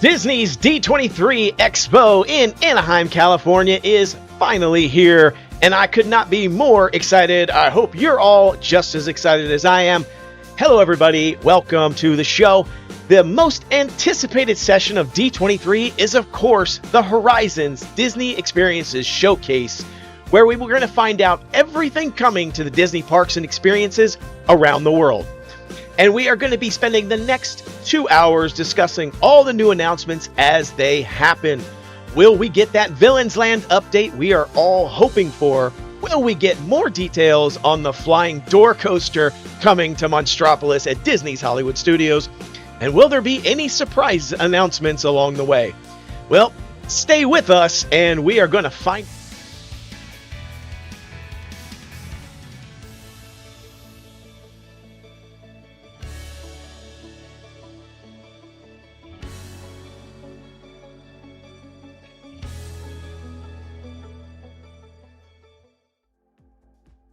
Disney's D23 Expo in Anaheim, California is finally here, and I could not be more excited. I hope you're all just as excited as I am. Hello, everybody. Welcome to the show. The most anticipated session of D23 is, of course, the Horizons Disney Experiences Showcase, where we were going to find out everything coming to the Disney parks and experiences around the world. And we are going to be spending the next 2 hours discussing all the new announcements as they happen. Will we get that Villains Land update we are all hoping for? Will we get more details on the flying door coaster coming to Monstropolis at Disney's Hollywood Studios? And will there be any surprise announcements along the way? Well, stay with us and we are going to find...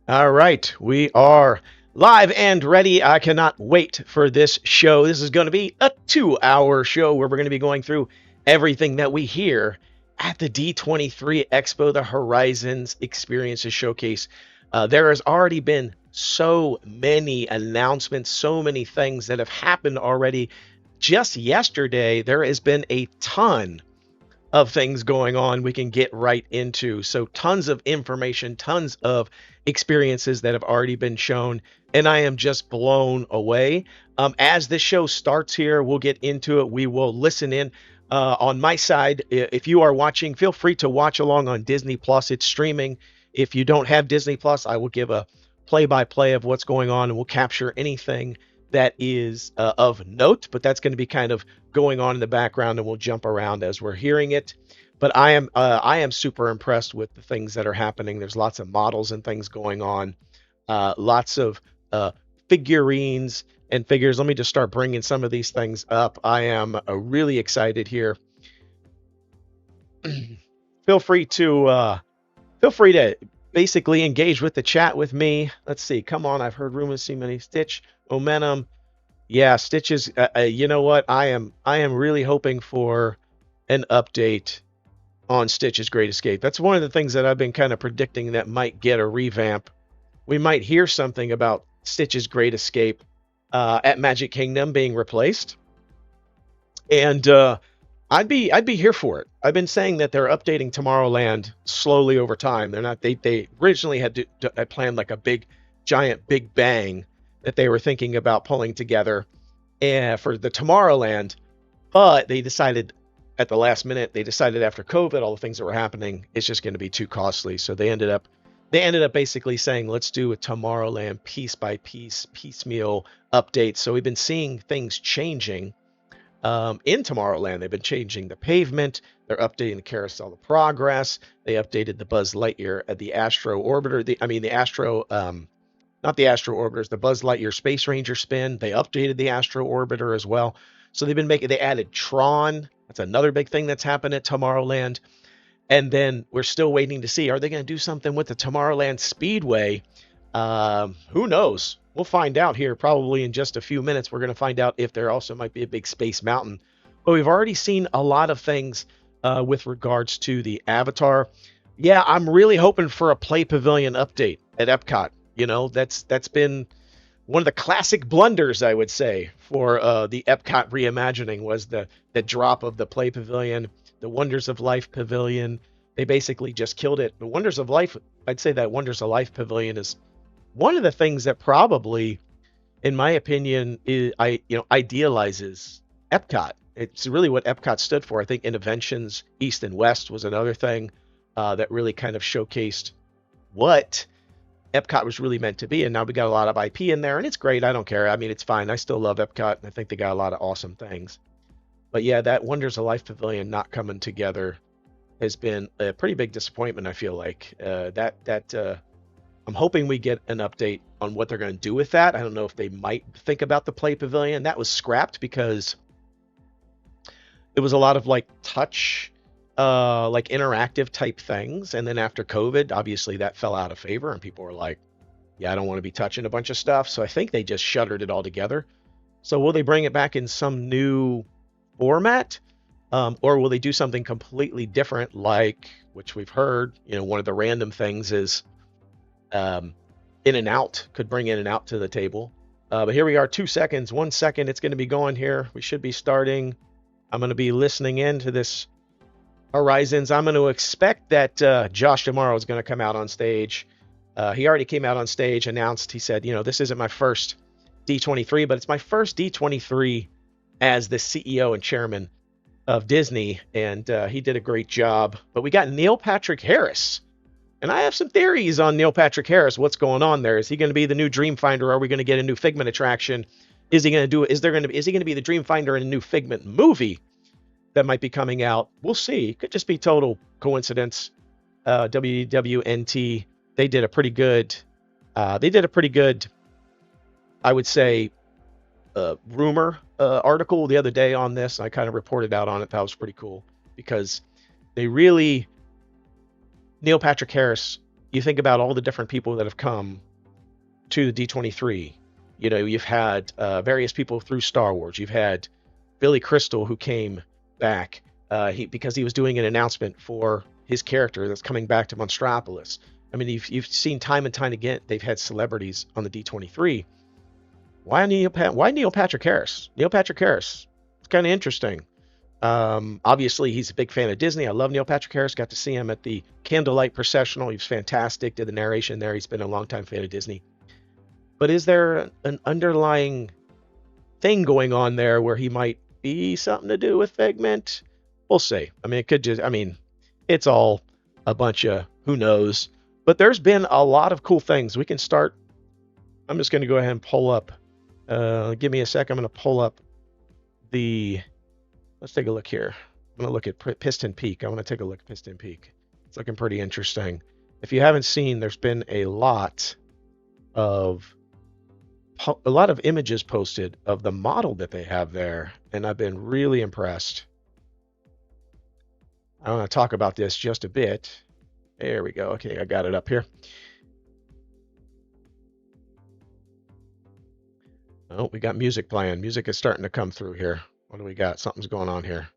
All right, we are live and ready. I cannot wait for this show. This is going to be a 2-hour show where we're going to be going through everything that we hear at the D23 Expo, the Horizons Experiences Showcase. There has already been so many announcements, so many things that have happened already. Just yesterday, there has been a ton of things going on we can get right into. So tons of information, tons of experiences that have already been shown, and I am just blown away. As this show starts here, we'll get into it. We will listen in on my side. If you are watching, feel free to watch along on Disney Plus. It's streaming. If you don't have Disney Plus, I will give a play-by-play of what's going on, and we'll capture anything that is of note, but that's going to be kind of going on in the background, and we'll jump around as we're hearing it. But I am super impressed with the things that are happening. There's lots of models and things going on, lots of figurines and figures. Let me just start bringing some of these things up. I am really excited here. Feel free to basically engage with the chat with me. Let's see. Come on. I've heard rumors, see many. Stitch, Momentum. Yeah, Stitch is, you know what? I am really hoping for an update on Stitch's Great Escape. That's one of the things that I've been kind of predicting that might get a revamp. We might hear something about Stitch's Great Escape at Magic Kingdom being replaced. And I'd be here for it. I've been saying that they're updating Tomorrowland slowly over time. They're not. They originally had planned like a giant big bang that they were thinking about pulling together for the Tomorrowland, but they decided at the last minute. They decided after COVID, all the things that were happening, it's just going to be too costly. So they ended up basically saying, let's do a Tomorrowland piece by piece, piecemeal updates. So we've been seeing things changing. In Tomorrowland, they've been changing the pavement. They're updating the Carousel of Progress. They updated the Buzz Lightyear at the Astro Orbiter. Not the Astro Orbiters, the Buzz Lightyear Space Ranger spin. They updated the Astro Orbiter as well. So they added Tron. That's another big thing that's happened at Tomorrowland. And then we're still waiting to see, are they going to do something with the Tomorrowland Speedway? Who knows? We'll find out here probably in just a few minutes. We're going to find out if there also might be a big Space Mountain. But we've already seen a lot of things with regards to the Avatar. Yeah, I'm really hoping for a Play Pavilion update at Epcot. You know, that's been one of the classic blunders, I would say, for the Epcot reimagining was the drop of the Play Pavilion, the Wonders of Life Pavilion. They basically just killed it. The Wonders of Life, I'd say that Wonders of Life Pavilion is one of the things that probably, in my opinion, idealizes Epcot. It's really what Epcot stood for. I think Innoventions East and West was another thing that really kind of showcased what Epcot was really meant to be. And now we got a lot of IP in there, and it's great. I don't care. I mean, it's fine. I still love Epcot, and I think they got a lot of awesome things. But yeah, that Wonders of Life Pavilion not coming together has been a pretty big disappointment, I feel like. I'm hoping we get an update on what they're going to do with that. I don't know if they might think about the Play Pavilion. That was scrapped because it was a lot of like touch, like interactive type things. And then after COVID, obviously that fell out of favor and people were like, yeah, I don't want to be touching a bunch of stuff. So I think they just shuttered it all together. So will they bring it back in some new format? Or will they do something completely different, like, which we've heard, one of the random things is um, In and Out could bring In and Out to the table. But here we are, 2 seconds, 1 second, it's going to be going here. We should be starting. I'm going to be listening in to this Horizons. I'm going to expect that Josh tomorrow is going to come out on stage. He already came out on stage, announced, he said, this isn't my first D23, but it's my first D23 as the CEO and chairman of Disney, and he did a great job. But we got Neil Patrick Harris, and I have some theories on Neil Patrick Harris. What's going on there? Is he going to be the new Dreamfinder? Are we going to get a new Figment attraction? Is he going to do it? Is he going to be the Dreamfinder in a new Figment movie that might be coming out? We'll see. It could just be total coincidence. WWNT, they did a pretty good, I would say, rumor article the other day on this. I kind of reported out on it. That was pretty cool because they really, Neil Patrick Harris, you think about all the different people that have come to the D23. You've had various people through Star Wars. You've had Billy Crystal, who came back because he was doing an announcement for his character that's coming back to Monstropolis. I mean, you've seen time and time again, they've had celebrities on the D23. Why Neil Patrick Harris? Neil Patrick Harris. It's kind of interesting. Obviously, he's a big fan of Disney. I love Neil Patrick Harris. Got to see him at the Candlelight Processional. He was fantastic. Did the narration there. He's been a longtime fan of Disney. But is there an underlying thing going on there where he might be something to do with Figment? We'll see. I mean, it could just, it's all a bunch of who knows. But there's been a lot of cool things. We can start. I'm just going to go ahead and pull up. Give me a sec. I'm going to pull up let's take a look here. I'm going to look at Piston Peak. I want to take a look at Piston Peak. It's looking pretty interesting. If you haven't seen, there's been a lot of images posted of the model that they have there, and I've been really impressed. I want to talk about this just a bit. There we go. Okay, I got it up here. Oh, we got music playing. Music is starting to come through here. What do we got? Something's going on here.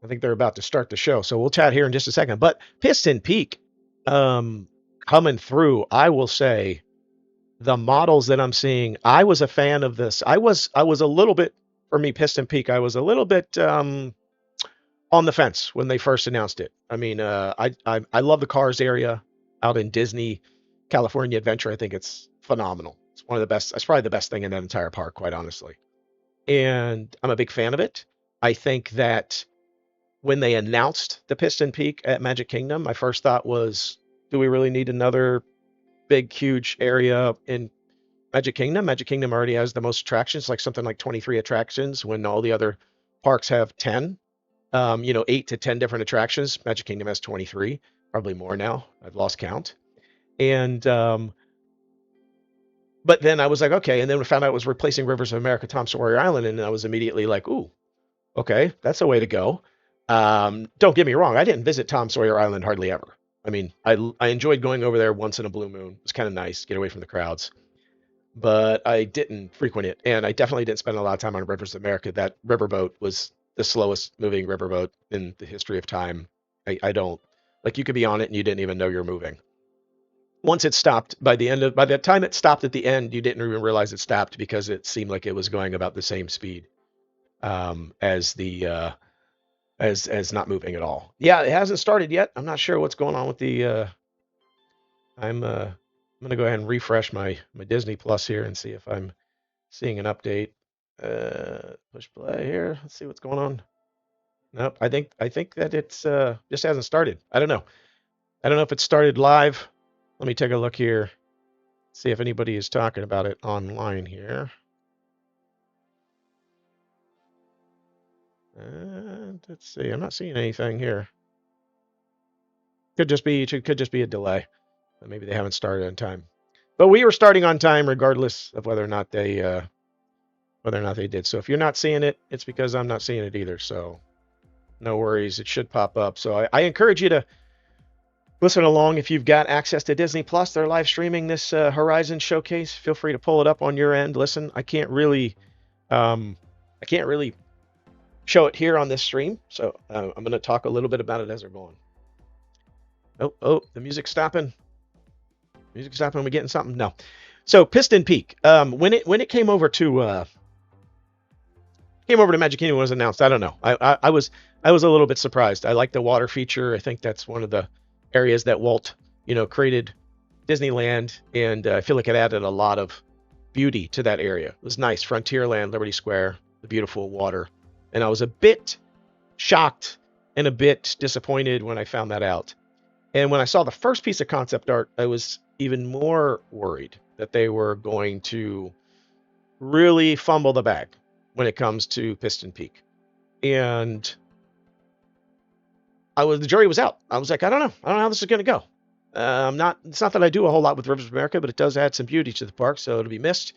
I think they're about to start the show, so we'll chat here in just a second. But Piston Peak coming through, I will say, the models that I'm seeing, I was a fan of this. I was a little bit, for me, Piston Peak, I was a little bit on the fence when they first announced it. I mean, I love the Cars area out in Disney, California Adventure. I think it's phenomenal. It's one of the best. It's probably the best thing in that entire park, quite honestly. And I'm a big fan of it. I think that when they announced the Piston Peak at Magic Kingdom, my first thought was, do we really need another big, huge area in Magic Kingdom? Magic Kingdom already has the most attractions, like something like 23 attractions, when all the other parks have 10. 8 to 10 different attractions. Magic Kingdom has 23, probably more now. I've lost count. And but then I was like, okay. And then we found out it was replacing Rivers of America, Tom Sawyer Island, and I was immediately like, ooh, okay, that's a way to go. Don't get me wrong, I didn't visit Tom Sawyer Island hardly ever. I mean, I enjoyed going over there once in a blue moon. It was kind of nice, get away from the crowds. But I didn't frequent it, and I definitely didn't spend a lot of time on Rivers of America. That riverboat was the slowest moving riverboat in the history of time. I don't, like, you could be on it and you didn't even know you're moving. Once it stopped, by the time it stopped at the end, you didn't even realize it stopped because it seemed like it was going about the same speed as not moving at all. Yeah, it hasn't started yet. I'm not sure what's going on with the. I'm gonna go ahead and refresh my Disney Plus here and see if I'm seeing an update. Push play here. Let's see what's going on. Nope. I think that it's just hasn't started. I don't know. I don't know if it started live. Let me take a look here. See if anybody is talking about it online here. And let's see. I'm not seeing anything here. Could just be a delay. Maybe they haven't started on time. But we were starting on time regardless of whether or not they did. So if you're not seeing it, it's because I'm not seeing it either. So no worries. It should pop up. So I encourage you to listen along if you've got access to Disney Plus. They're live streaming this Horizon showcase. Feel free to pull it up on your end. Listen, I can't really show it here on this stream. So I'm going to talk a little bit about it as we're going. Oh, the music's stopping. Music's stopping. Are we getting something? No. So Piston Peak. When it came over to Magic Kingdom was announced. I don't know. I was a little bit surprised. I like the water feature. I think that's one of the areas that Walt, created Disneyland, and I feel like it added a lot of beauty to that area. It was nice. Frontierland, Liberty Square, the beautiful water. And I was a bit shocked and a bit disappointed when I found that out. And when I saw the first piece of concept art, I was even more worried that they were going to really fumble the bag when it comes to Piston Peak. And the jury was out. I was like, I don't know how this is going to go. It's not that I do a whole lot with Rivers of America, but it does add some beauty to the park, so it'll be missed.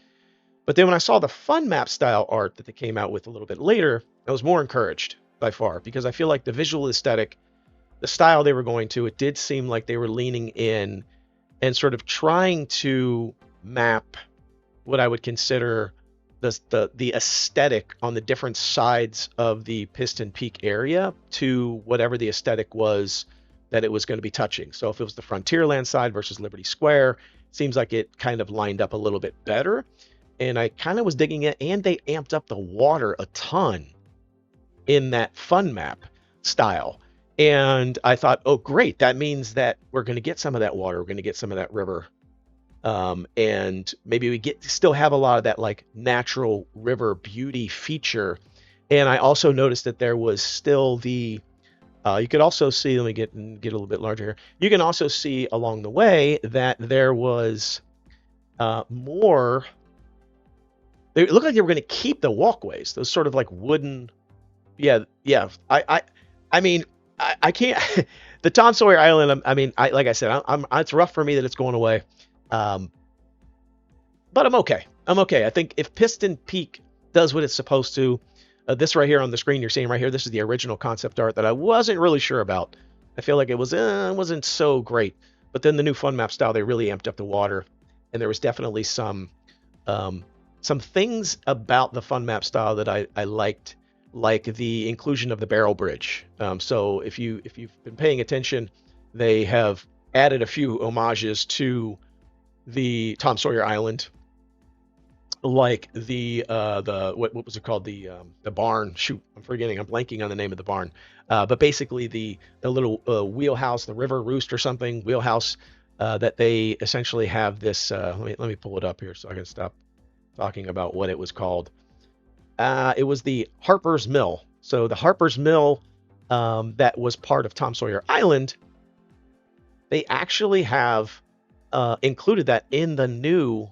But then when I saw the fun map style art that they came out with a little bit later, I was more encouraged by far, because I feel like the visual aesthetic, the style they were going to, it did seem like they were leaning in and sort of trying to map what I would consider the aesthetic on the different sides of the Piston Peak area to whatever the aesthetic was that it was going to be touching. So if it was the Frontierland side versus Liberty Square, it seems like it kind of lined up a little bit better. And I kind of was digging it, and they amped up the water a ton in that fun map style. And I thought, oh, great. That means that we're going to get some of that water. We're going to get some of that river. And maybe we still have a lot of that like natural river beauty feature. And I also noticed that there was still you could also see, let me get a little bit larger here. You can also see along the way that there was more. It looked like they were going to keep the walkways, those sort of like wooden. Yeah. I mean, I can't. The Tom Sawyer Island. Like I said, it's rough for me that it's going away. But I'm okay. I think if Piston Peak does what it's supposed to, this right here on the screen you're seeing right here, this is the original concept art that I wasn't really sure about. I feel like it wasn't so great. But then the new fun map style, they really amped up the water, and there was definitely some things about the fun map style that I liked, like the inclusion of the barrel bridge. So if you've been paying attention, they have added a few homages to the Tom Sawyer Island, like what was it called, the barn. Shoot, I'm blanking on the name of the barn. But basically the little wheelhouse, the river roost or something wheelhouse, that they essentially have this. Let me pull it up here so I can stop talking about what it was called. It was the Harper's Mill. So the Harper's Mill, that was part of Tom Sawyer Island, they actually have included that in the new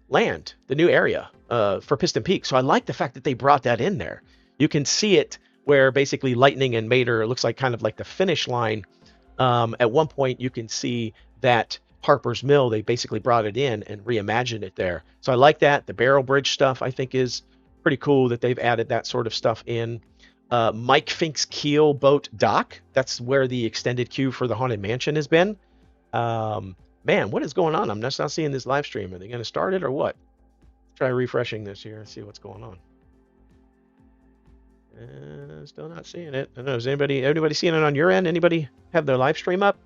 land, the new area for Piston Peak. So I like the fact that they brought that in there. You can see it where basically Lightning and Mater, it looks like kind of like the finish line. At one point you can see that Harper's Mill, they basically brought it in and reimagined it there. So I like that. The barrel bridge stuff I think is pretty cool that they've added that sort of stuff in. Mike Fink's Keel Boat Dock, that's where the extended queue for the Haunted Mansion has been. Man, what is going on? I'm just not seeing this live stream. Are they going to start it or what? Try refreshing this here and see what's going on. Still not seeing it. I don't know. Is anybody seeing it on your end? Anybody have their live stream up?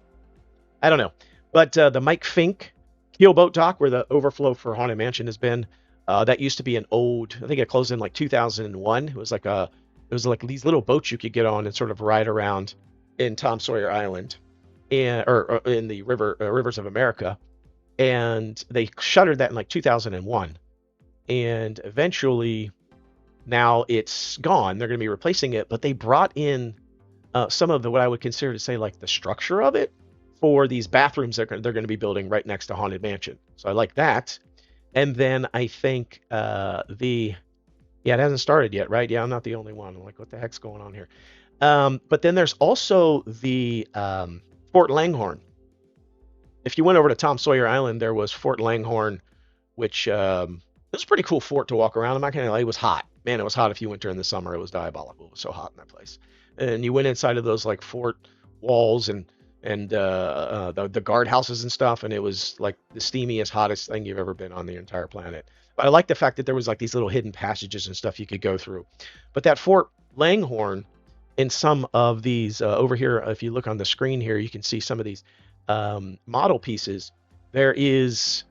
I don't know. But the Mike Fink Keel Boat Dock, where the overflow for Haunted Mansion has been, that used to be an old. I think it closed in like 2001. It was like these little boats you could get on and sort of ride around in Tom Sawyer Island, or in the Rivers of America, and they shuttered that in like 2001, and eventually now it's gone. They're going to be replacing it, but they brought in some of what I would consider to say like the structure of it for these bathrooms they're going to be building right next to Haunted Mansion. So I like that. And then I think it hasn't started yet, right? Yeah, I'm not the only one. I'm like, what the heck's going on here? But then there's also the Fort Langhorne. If you went over to Tom Sawyer Island, there was Fort Langhorne, which it was a pretty cool fort to walk around. I'm not gonna lie, it was hot. Man, it was hot if you went during the summer. It was diabolical. It was so hot in that place. And you went inside of those like fort walls and the guard houses and stuff, and it was like the steamiest, hottest thing you've ever been on the entire planet. But I like the fact that there was like these little hidden passages and stuff you could go through. But that Fort Langhorne in some of these over here, if you look on the screen here, you can see some of these model pieces. There is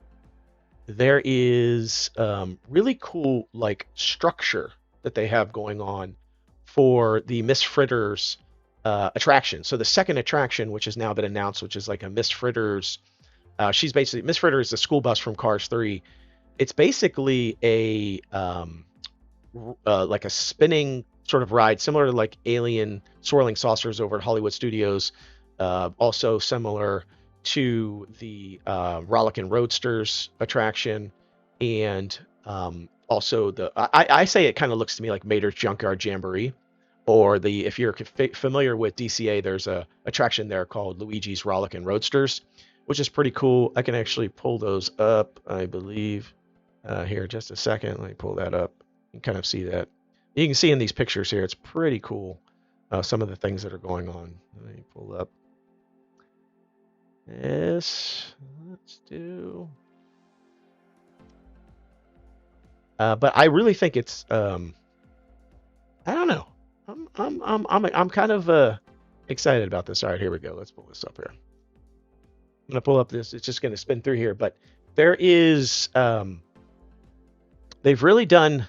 really cool like structure that they have going on for the Miss Fritters attraction. So the second attraction, which has now been announced, which is like a Miss Fritters. She's basically Miss Fritter is the school bus from Cars 3. It's basically a like a spinning sort of ride, similar to like Alien swirling saucers over at Hollywood Studios. Also similar to the Rollickin' Roadsters attraction, and also I say it kind of looks to me like Mater's Junkyard Jamboree, or the if you're familiar with DCA, there's a attraction there called Luigi's Rollickin' Roadsters, which is pretty cool. I can actually pull those up, I believe. Here, just a second. Let me pull that up. You can kind of see that. You can see in these pictures here, it's pretty cool. Some of the things that are going on. Let me pull up this. Let's do. But I really think it's. I don't know. I'm kind of excited about this. All right, here we go. Let's pull this up here. I'm gonna pull up this. It's just gonna spin through here, but there is. They've really done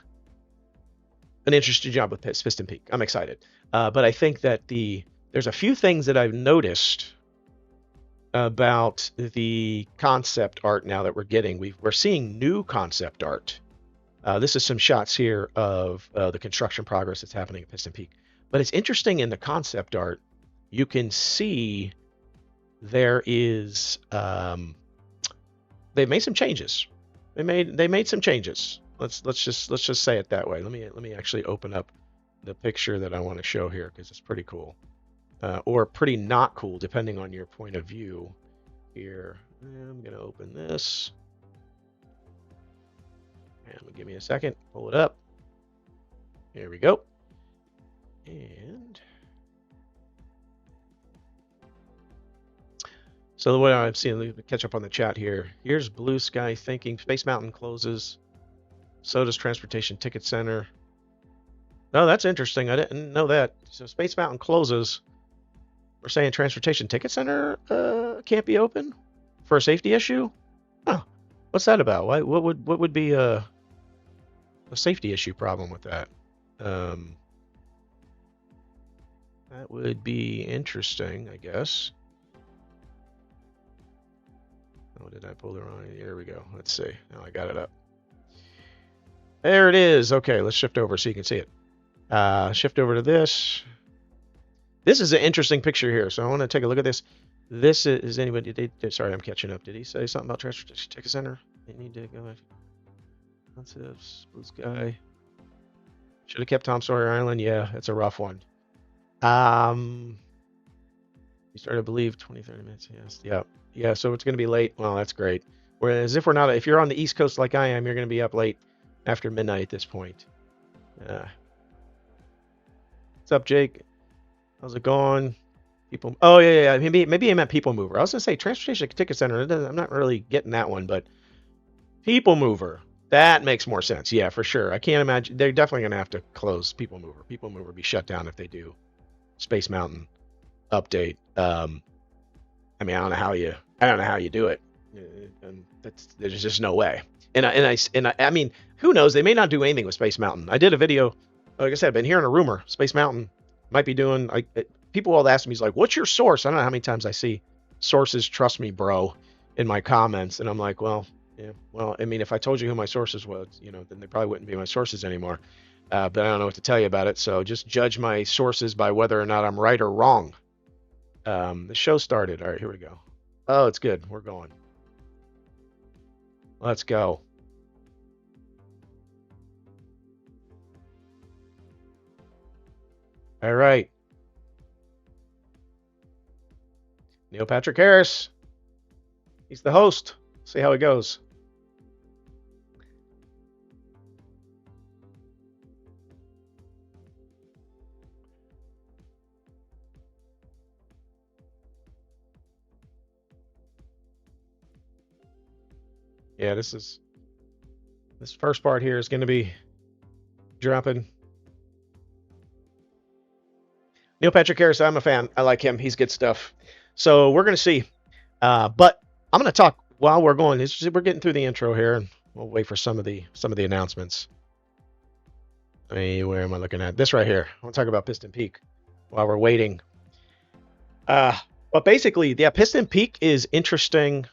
an interesting job with Piston Peak. I'm excited, but I think that there's a few things that I've noticed about the concept art now that we're getting. We're seeing new concept art. This is some shots here of the construction progress that's happening at Piston Peak. But it's interesting in the concept art, you can see there is they've made some changes. They made some changes. Let's just say it that way. Let me actually open up the picture that I want to show here because it's pretty cool, or pretty not cool depending on your point of view. Here, I'm gonna open this, and give me a second. Pull it up. Here we go. And so the way I'm seeing, catch up on the chat here. Here's Blue Sky Thinking. Space Mountain closes. So does Transportation Ticket Center. Oh, that's interesting. I didn't know that. So Space Mountain closes. We're saying Transportation Ticket Center can't be open for a safety issue. Huh. What's that about? Why? What would be a safety issue problem with that? That would be interesting, I guess. Oh, did I pull the wrong? Here we go. Let's see. Now I got it up. There it is. Okay, let's shift over so you can see it. Shift over to this. This is an interesting picture here, so I want to take a look at this. This is anybody? Sorry, I'm catching up. Did he say something about Transportation Ticket Center? They need to go. Concepts, Blue Sky. Should have kept Tom Sawyer Island. Yeah, it's a rough one. You started, I believe, 20, 30 minutes. Yes. Yeah. Yeah. So it's going to be late. Well, that's great. Whereas if you're on the East Coast like I am, you're going to be up late after midnight at this point. What's up, Jake? How's it going? People. Oh yeah. Maybe I meant People Mover. I was going to say Transportation Ticket Center. I'm not really getting that one, but People Mover. That makes more sense. Yeah, for sure. I can't imagine. They're definitely going to have to close People Mover. People Mover will be shut down if they do Space Mountain update. I mean, I don't know how you do it. There's just no way. And I mean, who knows? They may not do anything with Space Mountain. I did a video. Like I said, I've been hearing a rumor. Space Mountain might be doing. People all ask me, he's like, "What's your source?" I don't know how many times I see sources. Trust me, bro, in my comments, and I'm like, well, yeah, well, I mean, if I told you who my sources was, then they probably wouldn't be my sources anymore. But I don't know what to tell you about it. So just judge my sources by whether or not I'm right or wrong. The show started. All right, here we go. Oh, it's good. We're going. Let's go. All right. Neil Patrick Harris. He's the host. See how it goes. Yeah, this is This first part here is going to be dropping. Neil Patrick Harris, I'm a fan. I like him. He's good stuff. So we're going to see. But I'm going to talk while we're going. We're getting through the intro here, and we'll wait for some of the announcements. Where am I looking at? This right here. I want to talk about Piston Peak while we're waiting. But basically, yeah, Piston Peak is interesting.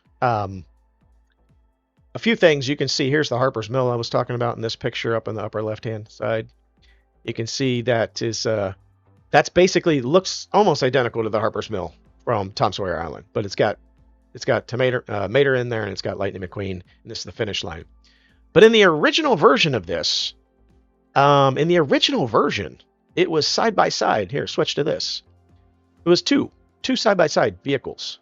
A few things you can see. Here's the Harper's Mill I was talking about in this picture up in the upper left-hand side. You can see that is that's basically looks almost identical to the Harper's Mill from Tom Sawyer Island, but it's got Mater in there, and it's got Lightning McQueen, and this is the finish line. But in the original version of this, it was side by side. Here, switch to this. It was two side by side vehicles,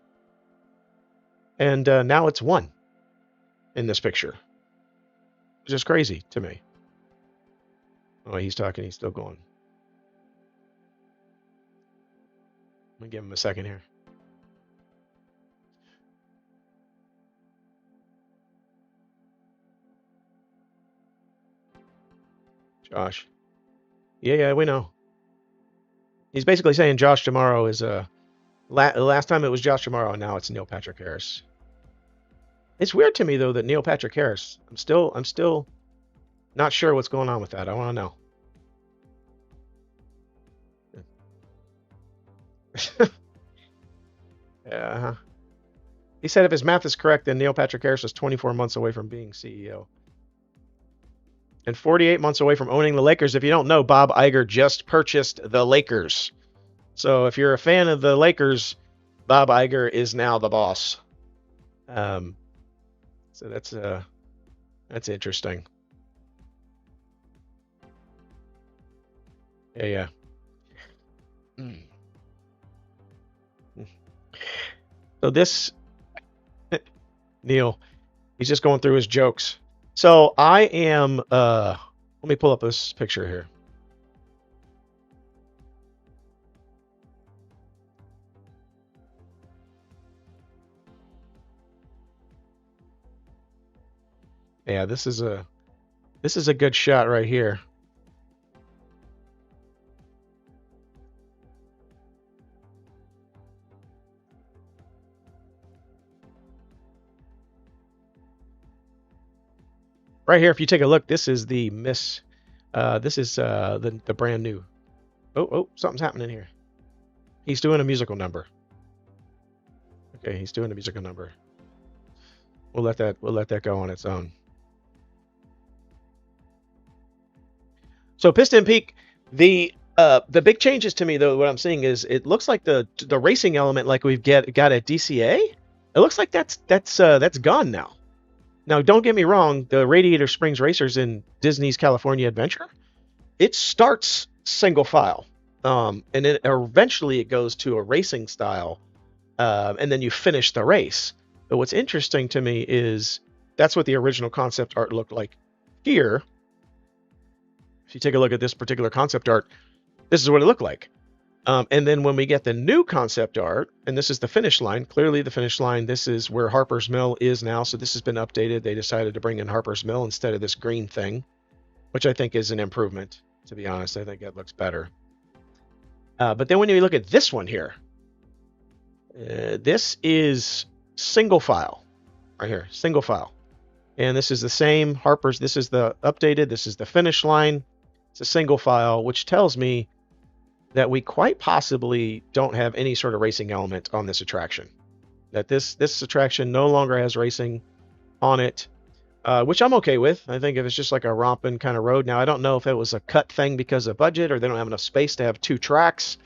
and now it's one in this picture, which is crazy to me. Oh, he's talking. He's still going. Let me give him a second here. Josh. Yeah, we know. He's basically saying Josh tomorrow is last time it was Josh tomorrow, and now it's Neil Patrick Harris. It's weird to me though that Neil Patrick Harris. I'm still not sure what's going on with that. I want to know. Yeah. He said if his math is correct, then Neil Patrick Harris is 24 months away from being CEO. And 48 months away from owning the Lakers. If you don't know, Bob Iger just purchased the Lakers. So if you're a fan of the Lakers, Bob Iger is now the boss. So that's interesting. Yeah. So this Neil, he's just going through his jokes. So I am let me pull up this picture here. Yeah, this is a good shot right here. Right here, if you take a look, this is the the brand new. Oh, something's happening here. He's doing a musical number. Okay, he's doing a musical number. We'll let that go on its own. So Piston Peak, the big changes to me though, what I'm seeing is it looks like the racing element like we've got at DCA. It looks like that's gone now. Now, don't get me wrong, the Radiator Springs Racers in Disney's California Adventure, it starts single file, and then eventually it goes to a racing style, and then you finish the race. But what's interesting to me is that's what the original concept art looked like here. If you take a look at this particular concept art, this is what it looked like. And then when we get the new concept art, and this is the finish line, clearly the finish line, this is where Harper's Mill is now. So this has been updated. They decided to bring in Harper's Mill instead of this green thing, which I think is an improvement, to be honest. I think it looks better. But then when you look at this one here, this is single file right here, single file. And this is the same Harper's. This is the updated. This is the finish line. It's a single file, which tells me that we quite possibly don't have any sort of racing element on this attraction. That this attraction no longer has racing on it, which I'm okay with. I think if it's just like a romping kind of road. Now, I don't know if it was a cut thing because of budget or they don't have enough space to have two tracks.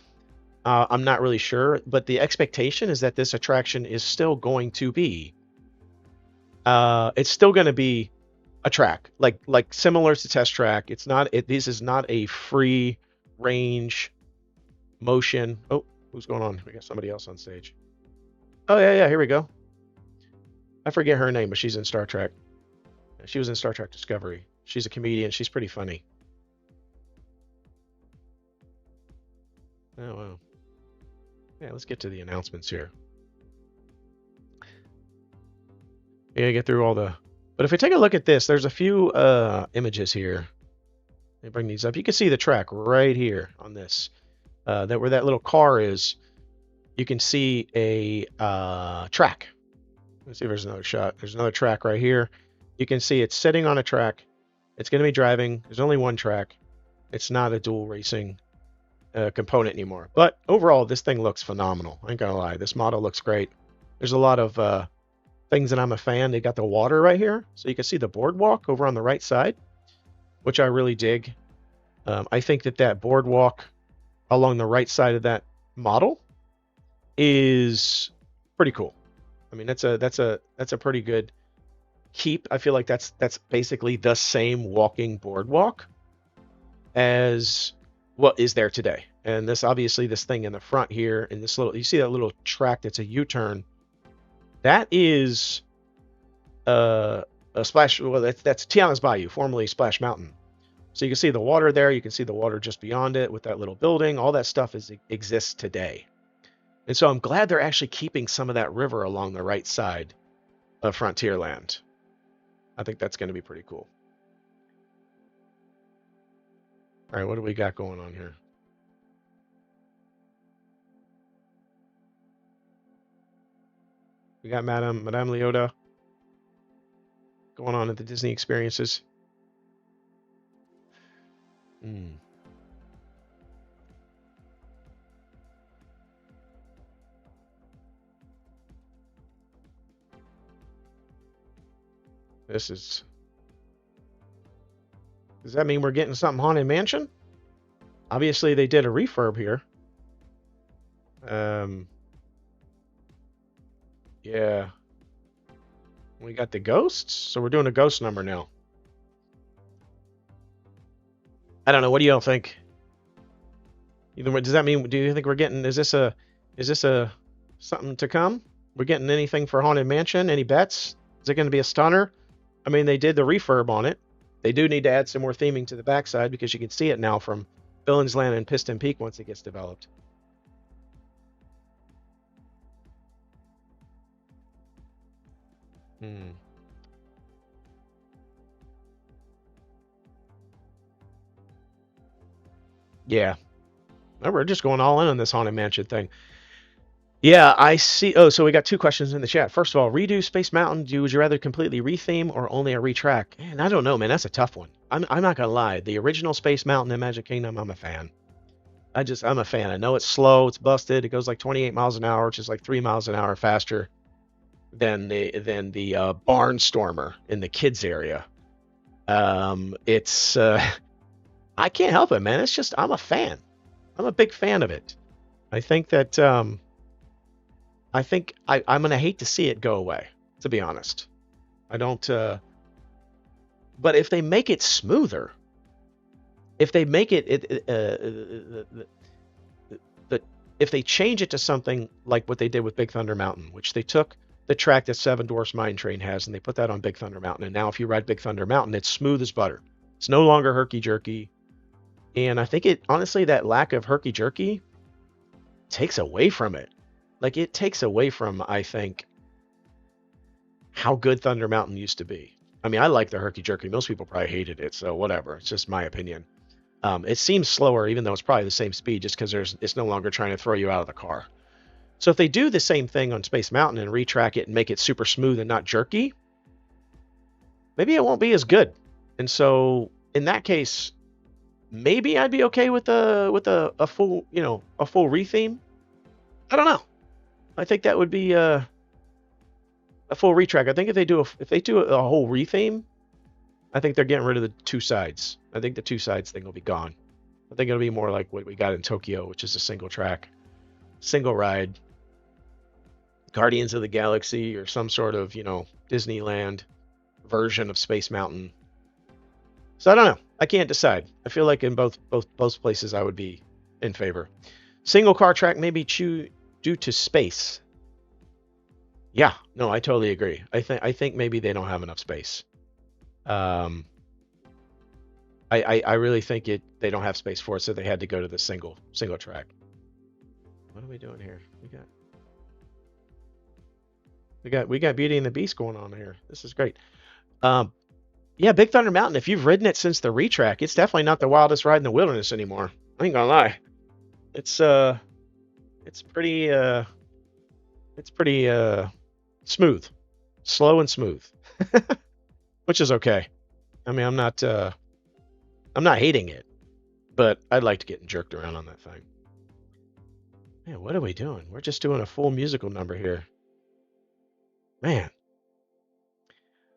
I'm not really sure, but the expectation is that this attraction is still going to be it's still going to be a track like similar to Test Track. It's not this is not a free range motion. Oh, who's going on? We got somebody else on stage. Oh yeah, here we go. I forget her name, but she's in Star Trek. She was in Star Trek Discovery. She's a comedian. She's pretty funny. Oh wow. Yeah, let's get to the announcements here. We gotta get through all the But if we take a look at this, there's a few images here. Let me bring these up. You can see the track right here on this. That where that little car is, you can see a track. Let's see if there's another shot. There's another track right here. You can see it's sitting on a track. It's going to be driving. There's only one track. It's not a dual racing component anymore. But overall, this thing looks phenomenal. I ain't gonna lie. This model looks great. There's a lot of things that I'm a fan. They got the water right here, so you can see the boardwalk over on the right side, which I really dig. I think that that boardwalk along the right side of that model is pretty cool. I mean, that's a pretty good keep. I feel like that's basically the same walking boardwalk as what is there today. And this obviously this thing in the front here, and this little, you see that little track that's a U-turn. That is a splash. Well, that's Tiana's Bayou, formerly Splash Mountain. So you can see the water there. You can see the water just beyond it with that little building. All that stuff exists today. And so I'm glad they're actually keeping some of that river along the right side of Frontierland. I think that's going to be pretty cool. All right, what do we got going on here? We got Madame Leota going on at the Disney experiences. This is... Does that mean we're getting something Haunted Mansion? Obviously, they did a refurb here. Yeah. We got the ghosts, so we're doing a ghost number now. I don't know. What do y'all think? Does that mean? Do you think we're getting? Is this a something to come? We're getting anything for Haunted Mansion? Any bets? Is it going to be a stunner? I mean, they did the refurb on it. They do need to add some more theming to the backside because you can see it now from Villains Land and Piston Peak once it gets developed. Yeah. We're just going all in on this Haunted Mansion thing. Yeah, I see. Oh, so we got two questions in the chat. First of all, redo Space Mountain. Would you rather completely retheme or only a retrack? Man, I don't know, man. That's a tough one. I'm not gonna lie. The original Space Mountain in Magic Kingdom, I'm a fan. I'm a fan. I know it's slow, it's busted. It goes like 28 miles an hour, which is like 3 miles an hour faster than the Barnstormer in the kids area. It's I can't help it, man. It's just I'm a fan. I'm a big fan of it. I think that I'm gonna hate to see it go away, to be honest. I don't. But if they make it smoother, if they make if they change it to something like what they did with Big Thunder Mountain, which they took the track that Seven Dwarfs Mine Train has and they put that on Big Thunder Mountain, and now if you ride Big Thunder Mountain, it's smooth as butter. It's no longer herky jerky, and I think honestly that lack of herky jerky takes away from it. Like it takes away from, I think, how good Thunder Mountain used to be. I mean, I like the herky jerky. Most people probably hated it, so whatever. It's just my opinion. It seems slower, even though it's probably the same speed, just because it's no longer trying to throw you out of the car. So if they do the same thing on Space Mountain and retrack it and make it super smooth and not jerky, maybe it won't be as good. And so in that case, maybe I'd be okay with a full retheme. I don't know. I think that would be a full retrack. I think if they do a whole retheme, I think they're getting rid of the two sides. I think the two sides thing will be gone. I think it'll be more like what we got in Tokyo, which is a single track, single ride, Guardians of the Galaxy or some sort of, Disneyland version of Space Mountain. So I don't know. I can't decide. I feel like in both places I would be in favor. Single car track maybe due to space. Yeah, no, I totally agree. I think maybe they don't have enough space. I really think they don't have space for it, so they had to go to the single track. What are we doing here? We got Beauty and the Beast going on here. This is great. Um, yeah, Big Thunder Mountain. If you've ridden it since the retrack, it's definitely not the wildest ride in the wilderness anymore. I ain't gonna lie. It's uh, it's pretty smooth, slow and smooth, which is okay. I mean, I'm not hating it, but I'd like to get jerked around on that thing. Man, what are we doing? We're just doing a full musical number here. Man.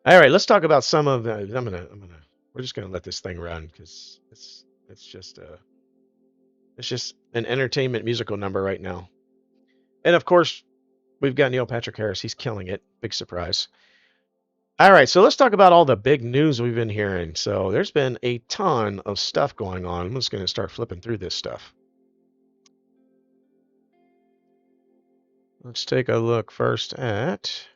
All right, let's talk about some of. We're just gonna let this thing run because it's just an entertainment musical number right now. And of course, we've got Neil Patrick Harris. He's killing it. Big surprise. All right, so let's talk about all the big news we've been hearing. So there's been a ton of stuff going on. I'm just going to start flipping through this stuff. Let's take a look first at.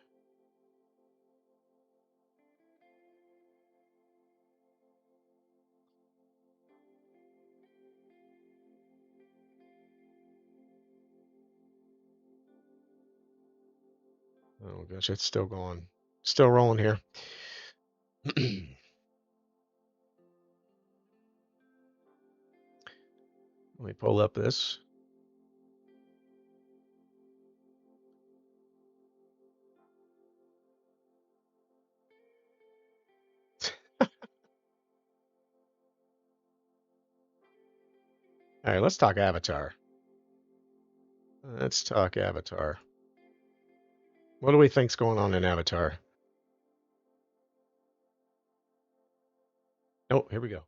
Oh gosh, it's still going, still rolling here. Let me pull up this. All right, let's talk Avatar. Let's talk Avatar. What do we think's going on in Avatar? Oh, here we go.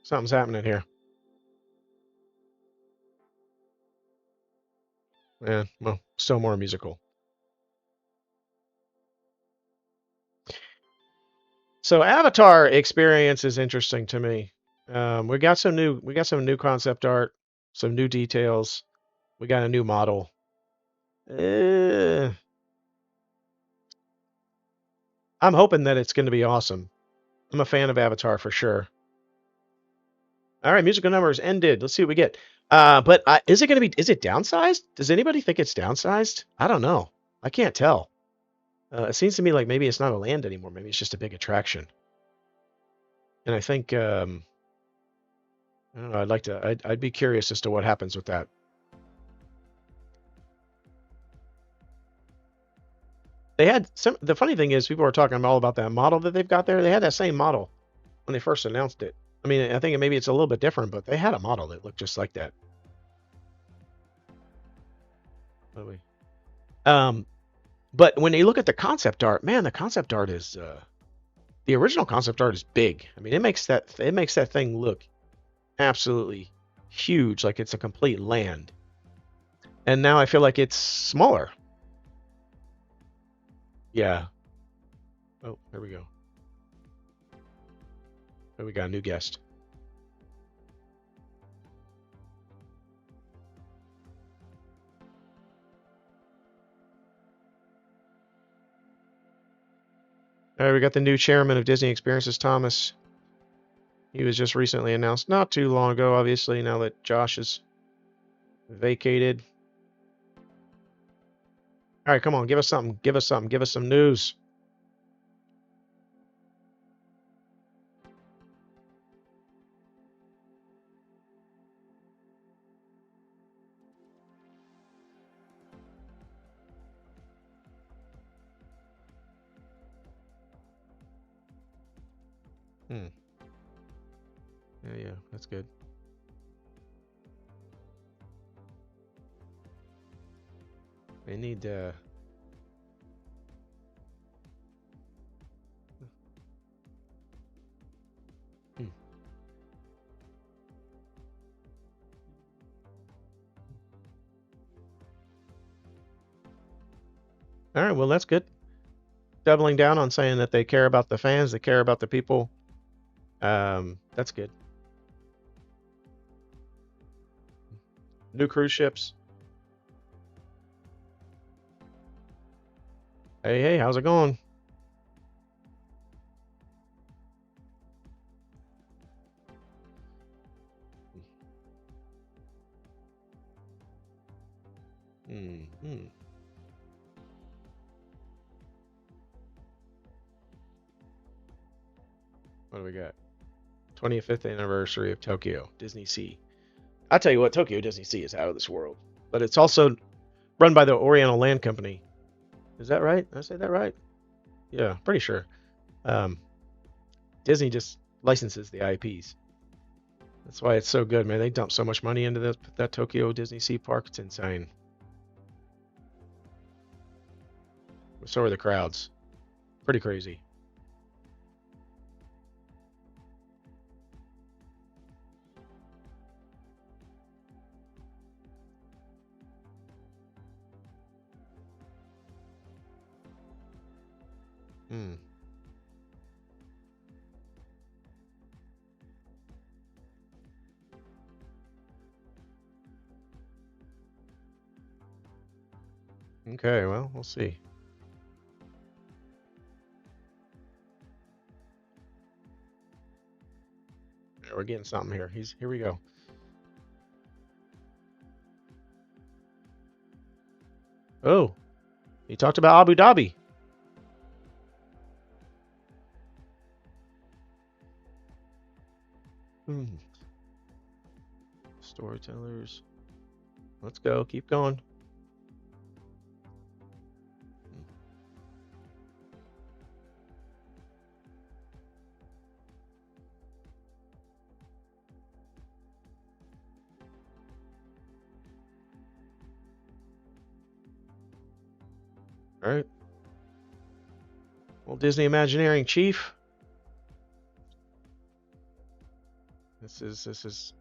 Something's happening here. Yeah, well, still more musical. So Avatar experience is interesting to me. We got some new concept art, some new details. We got a new model. I'm hoping that it's going to be awesome. I'm a fan of Avatar for sure. All right, musical numbers ended. Let's see what we get. But is it going to be? Is it downsized? Does anybody think it's downsized? I don't know. I can't tell. It seems to me like maybe it's not a land anymore. Maybe it's just a big attraction. And I think I don't know. I'd be curious as to what happens with that. They had some. The funny thing is, people are talking all about that model that they've got there. They had that same model when they first announced it. I mean, I think maybe it's a little bit different, but they had a model that looked just like that. Um, but when you look at the concept art, man, the concept art is the original concept art is big. I mean, it makes that thing look absolutely huge, like it's a complete land. And now I feel like it's smaller. Yeah. Oh, there we go. Oh, we got a new guest. All right, we got the new chairman of Disney Experiences, Thomas. He was just recently announced, not too long ago, obviously, now that Josh is vacated. All right, come on, give us something. Give us something. Give us some news. Yeah, that's good. They need hmm. All right, well, that's good. Doubling down on saying that they care about the fans, they care about the people. That's good. New cruise ships. Hey, how's it going? Mm-hmm. What do we got? 25th anniversary of Tokyo Disney Sea. I tell you what, Tokyo Disney Sea is out of this world. But it's also run by the Oriental Land Company. Is that right? Did I say that right? Yeah, pretty sure. Um, Disney just licenses the IPs. That's why it's so good, man. They dump so much money into that Tokyo Disney Sea Park. It's insane. So are the crowds. Pretty crazy. Hmm. Okay, well, we'll see. Yeah, we're getting something here. Here we go. Oh, he talked about Abu Dhabi. Hmm. Storytellers. Let's go. Keep going. All right. Walt Disney Imagineering Chief. This is.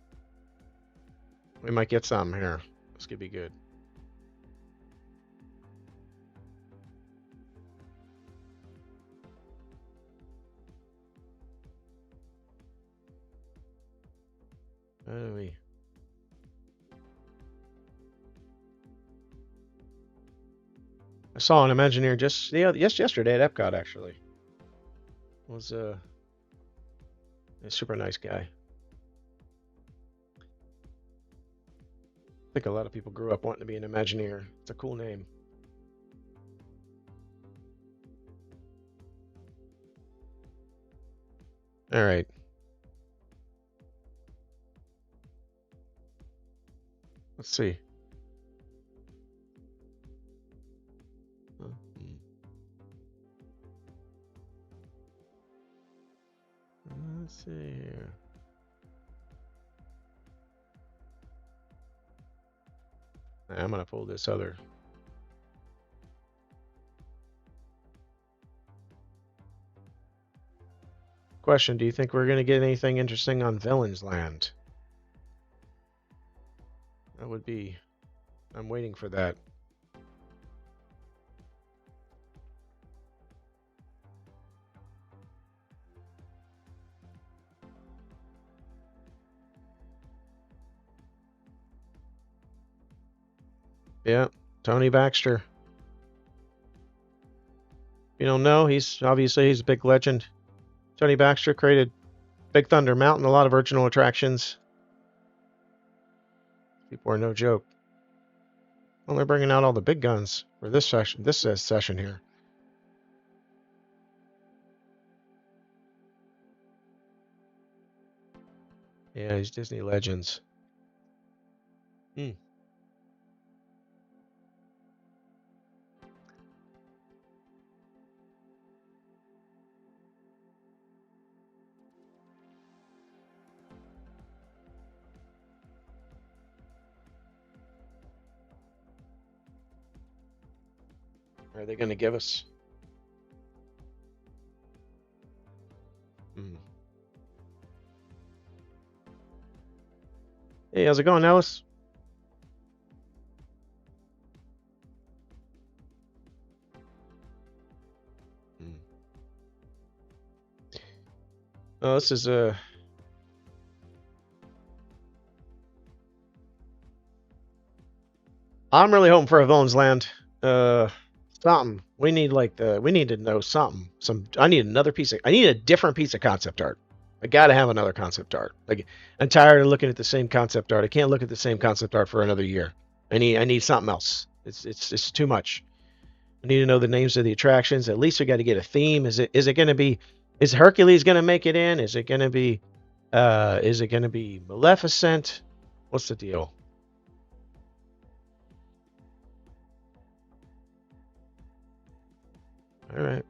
We might get some here. This could be good. How do we? I saw an Imagineer just yesterday at Epcot actually. Was a super nice guy. I think a lot of people grew up wanting to be an Imagineer. It's a cool name. All right. Let's see. Let's see here. I'm gonna pull this other. Question: do you think we're gonna get anything interesting on Villains Land? That would be. I'm waiting for that. Yeah, Tony Baxter. You don't know, he's a big legend. Tony Baxter created Big Thunder Mountain, a lot of original attractions. People are no joke. Well, they're bringing out all the big guns for this session. This session here. Yeah, these Disney legends. Hmm. Are they going to give us? Hmm. Hey, how's it going, Ellis? Hmm. Oh, this is a. I'm really hoping for a Villains Land. Something. We need we need to know something. I need another piece of I need a different piece of concept art. I gotta have another concept art. Like I'm tired of looking at the same concept art. I can't look at the same concept art for another year. I need something else. It's too much. I need to know the names of the attractions. At least we got to get a theme. Is it going to be? Is Hercules going to make it in? Is it going to be? Is it going to be Maleficent? What's the deal? All right.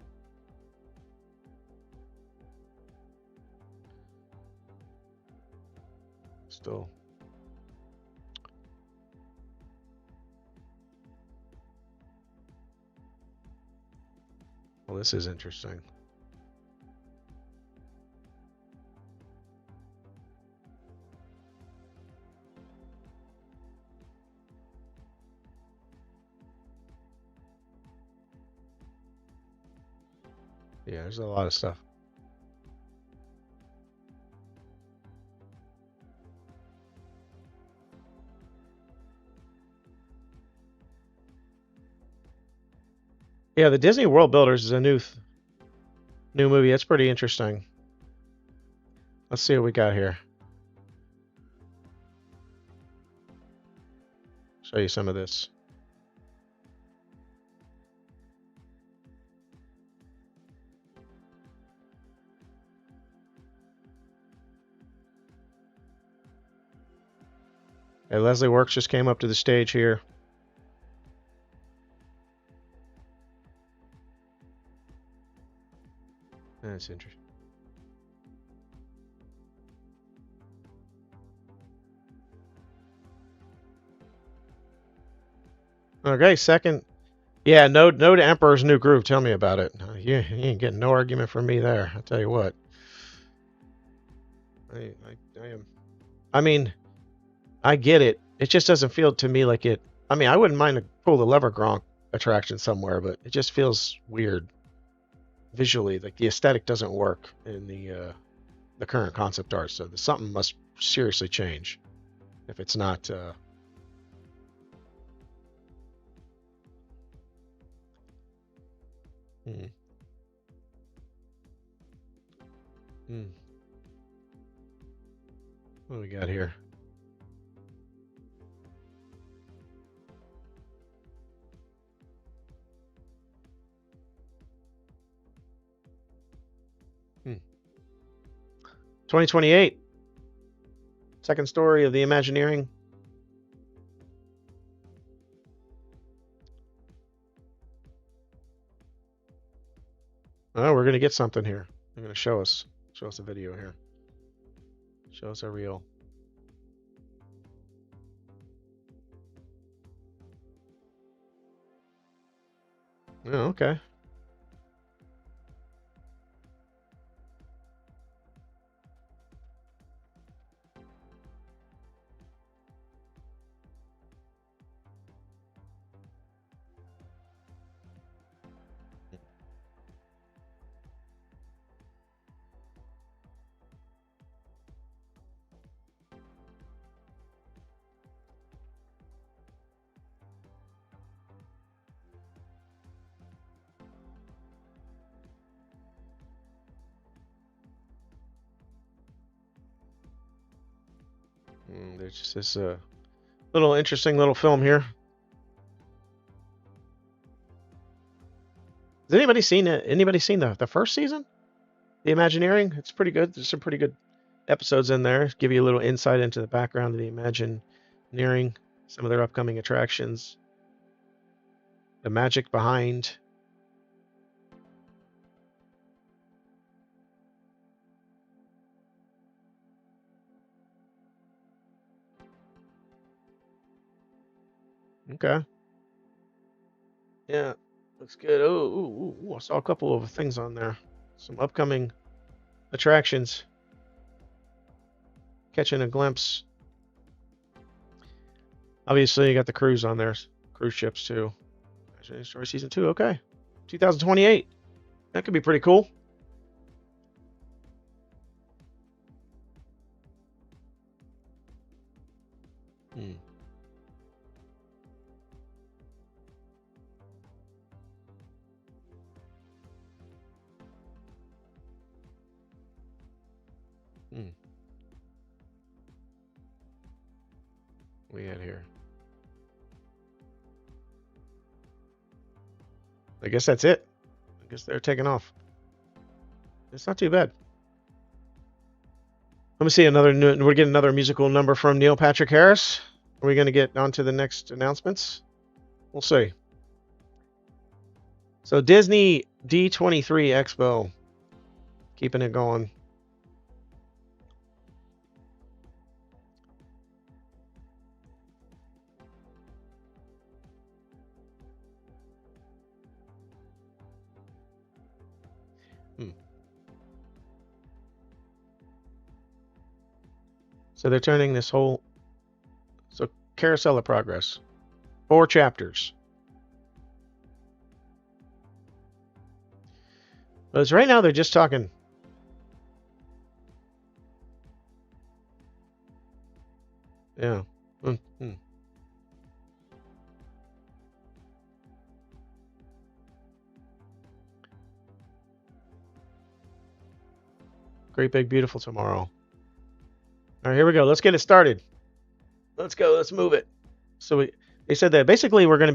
Still. Well, this is interesting. Yeah, there's a lot of stuff. Yeah, the Disney World Builders is a new movie. That's pretty interesting. Let's see what we got here. Show you some of this. Hey, Leslie Works just came up to the stage here. That's interesting. Okay, second. Yeah, no to Emperor's New Groove. Tell me about it. You ain't getting no argument from me there. I tell you what. I am. I mean, I get it. It just doesn't feel to me like it. I mean, I wouldn't mind a pull the lever Gronk attraction somewhere, but it just feels weird visually. Like the aesthetic doesn't work in the current concept art. So something must seriously change if it's not. Hmm, hmm. What do we got here? Hmm. 2028. Second story of the Imagineering. Oh, we're gonna get something here. They're gonna show us a video here. Show us a reel. Oh, okay. There's just this little interesting little film here. Has anybody seen the first season? The Imagineering? It's pretty good. There's some pretty good episodes in there. Give you a little insight into the background of the Imagineering, some of their upcoming attractions, the magic behind. Okay. Yeah, looks good. Oh, I saw a couple of things on there. Some upcoming attractions. Catching a glimpse. Obviously, you got the cruise on there. Cruise ships, too. Story Season 2, okay. 2028. That could be pretty cool. Hmm. Hmm. What we got here? I guess that's it. I guess they're taking off. It's not too bad. Let me see another. We're getting another musical number from Neil Patrick Harris. Are we going to get on to the next announcements? We'll see. So Disney D23 Expo, keeping it going. So they're turning this whole Carousel of Progress, 4 chapters. But right now they're just talking. Yeah. Mm-hmm. Great Big Beautiful Tomorrow. All right, here we go. Let's get it started. Let's go. Let's move it. So they said that basically it's going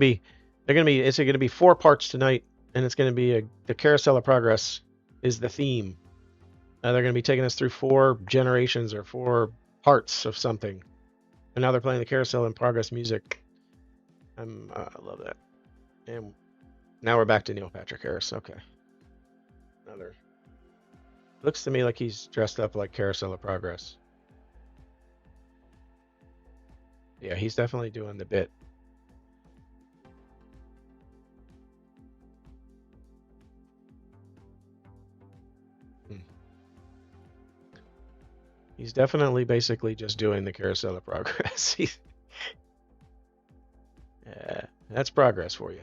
to be 4 parts tonight, and it's going to be the Carousel of Progress is the theme. They're going to be taking us through 4 generations or 4 parts of something, and now they're playing the Carousel in Progress music. I love that. And now we're back to Neil Patrick Harris. Okay. Looks to me like he's dressed up like Carousel of Progress. Yeah, he's definitely doing the bit. He's definitely basically just doing the Carousel of Progress. Yeah, that's progress for you.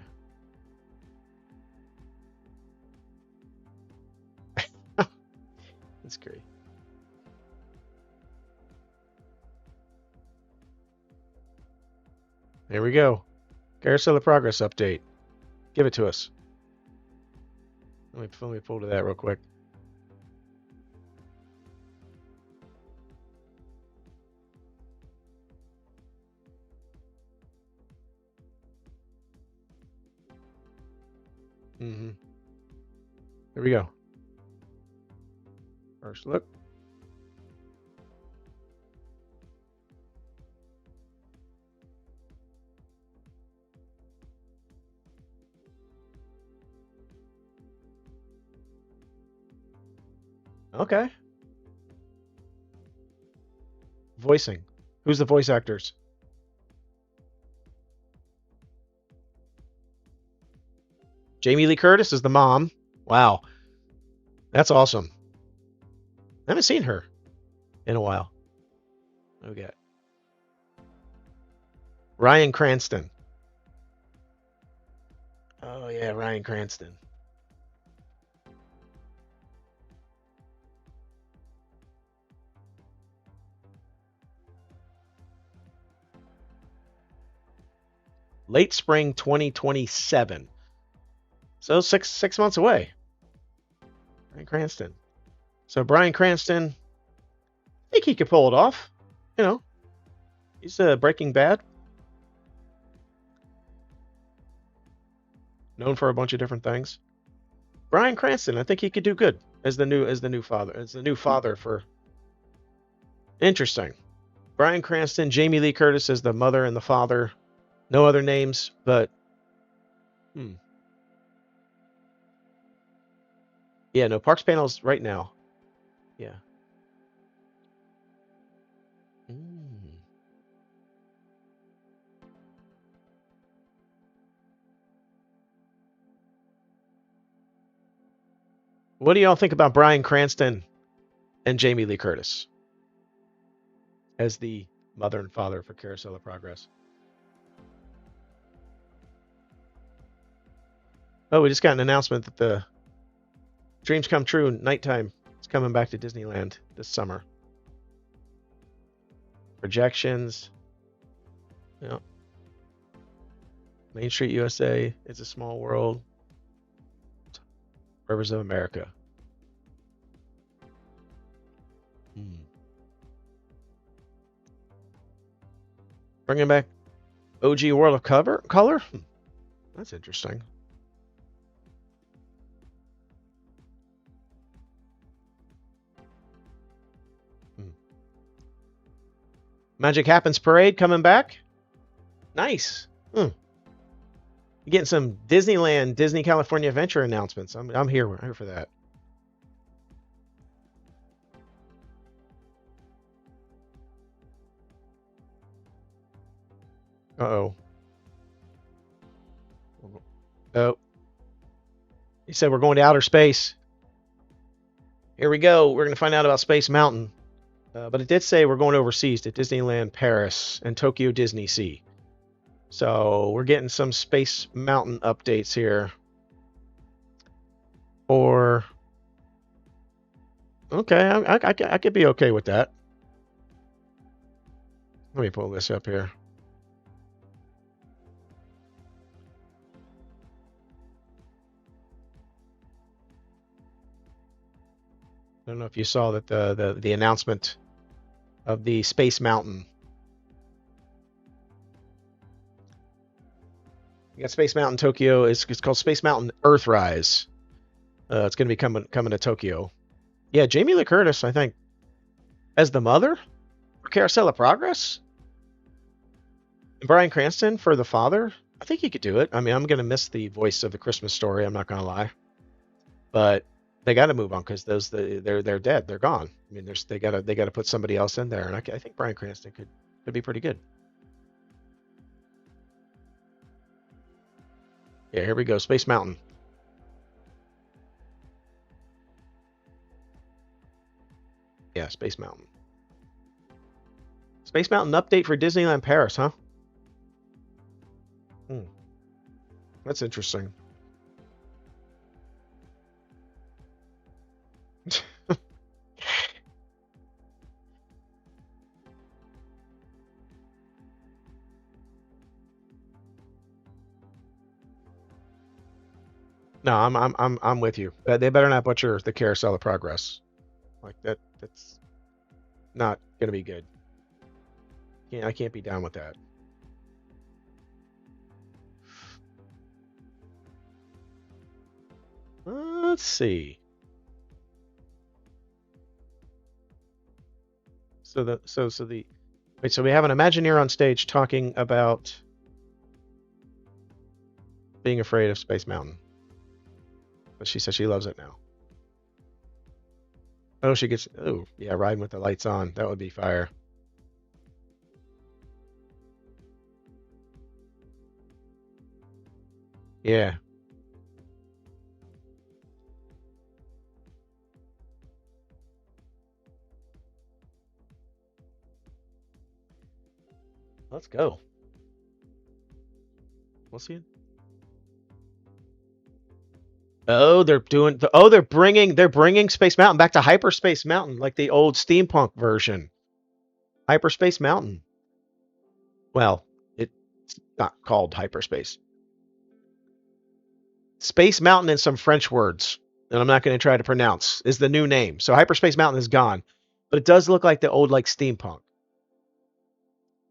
That's great. There we go. Carousel of Progress update. Give it to us. Let me pull to that real quick. There we go. First look. Okay. Voicing. Who's the voice actors? Jamie Lee Curtis is the mom. Wow. That's awesome. I haven't seen her in a while. What we got? Ryan Cranston. Oh, yeah, Ryan Cranston. Late spring 2027. So six months away. Bryan Cranston. So Bryan Cranston, I think he could pull it off. You know, he's Breaking Bad. Known for a bunch of different things. Bryan Cranston, I think he could do good as the new father for. Interesting. Bryan Cranston, Jamie Lee Curtis as the mother and the father. No other names, but yeah, no Parks panels right now. Yeah. What do y'all think about Bryan Cranston and Jamie Lee Curtis as the mother and father for Carousel of Progress? Oh, we just got an announcement that the Dreams Come True nighttime is coming back to Disneyland this summer. Projections. Yeah. Main Street USA. It's a Small World. Rivers of America. Bringing back OG World of Color? That's interesting. Magic Happens Parade coming back. Nice. You're getting some Disneyland, Disney California Adventure announcements. I'm here for that. Uh-oh. Oh. He said we're going to outer space. Here we go. We're going to find out about Space Mountain. But it did say we're going overseas to Disneyland Paris and Tokyo Disney Sea. So we're getting some Space Mountain updates here. Or okay, I could be okay with that. Let me pull this up here. I don't know if you saw that the announcement of the Space Mountain. You got Space Mountain Tokyo. It's called Space Mountain Earthrise. It's going to be coming to Tokyo. Yeah, Jamie Lee Curtis, I think, as the mother for Carousel of Progress. And Bryan Cranston for the father. I think he could do it. I mean, I'm going to miss the voice of the Christmas Story. I'm not going to lie, but they got to move on because they're dead. They're gone. I mean, they got to put somebody else in there, and I think Bryan Cranston could be pretty good. Yeah, here we go. Space Mountain. Yeah, Space Mountain. Space Mountain update for Disneyland Paris, huh? That's interesting. No, I'm with you. They better not butcher the Carousel of Progress. Like that's not gonna be good. I can't be down with that. Let's see. So we have an Imagineer on stage talking about being afraid of Space Mountain. But she says she loves it now. Oh, yeah, riding with the lights on. That would be fire. Yeah. Let's go. We'll see it. Oh, they're bringing Space Mountain back to Hyperspace Mountain, like the old steampunk version. Hyperspace Mountain. Well, it's not called Hyperspace. Space Mountain and some French words that I'm not going to try to pronounce is the new name. So Hyperspace Mountain is gone, but it does look like the old like steampunk.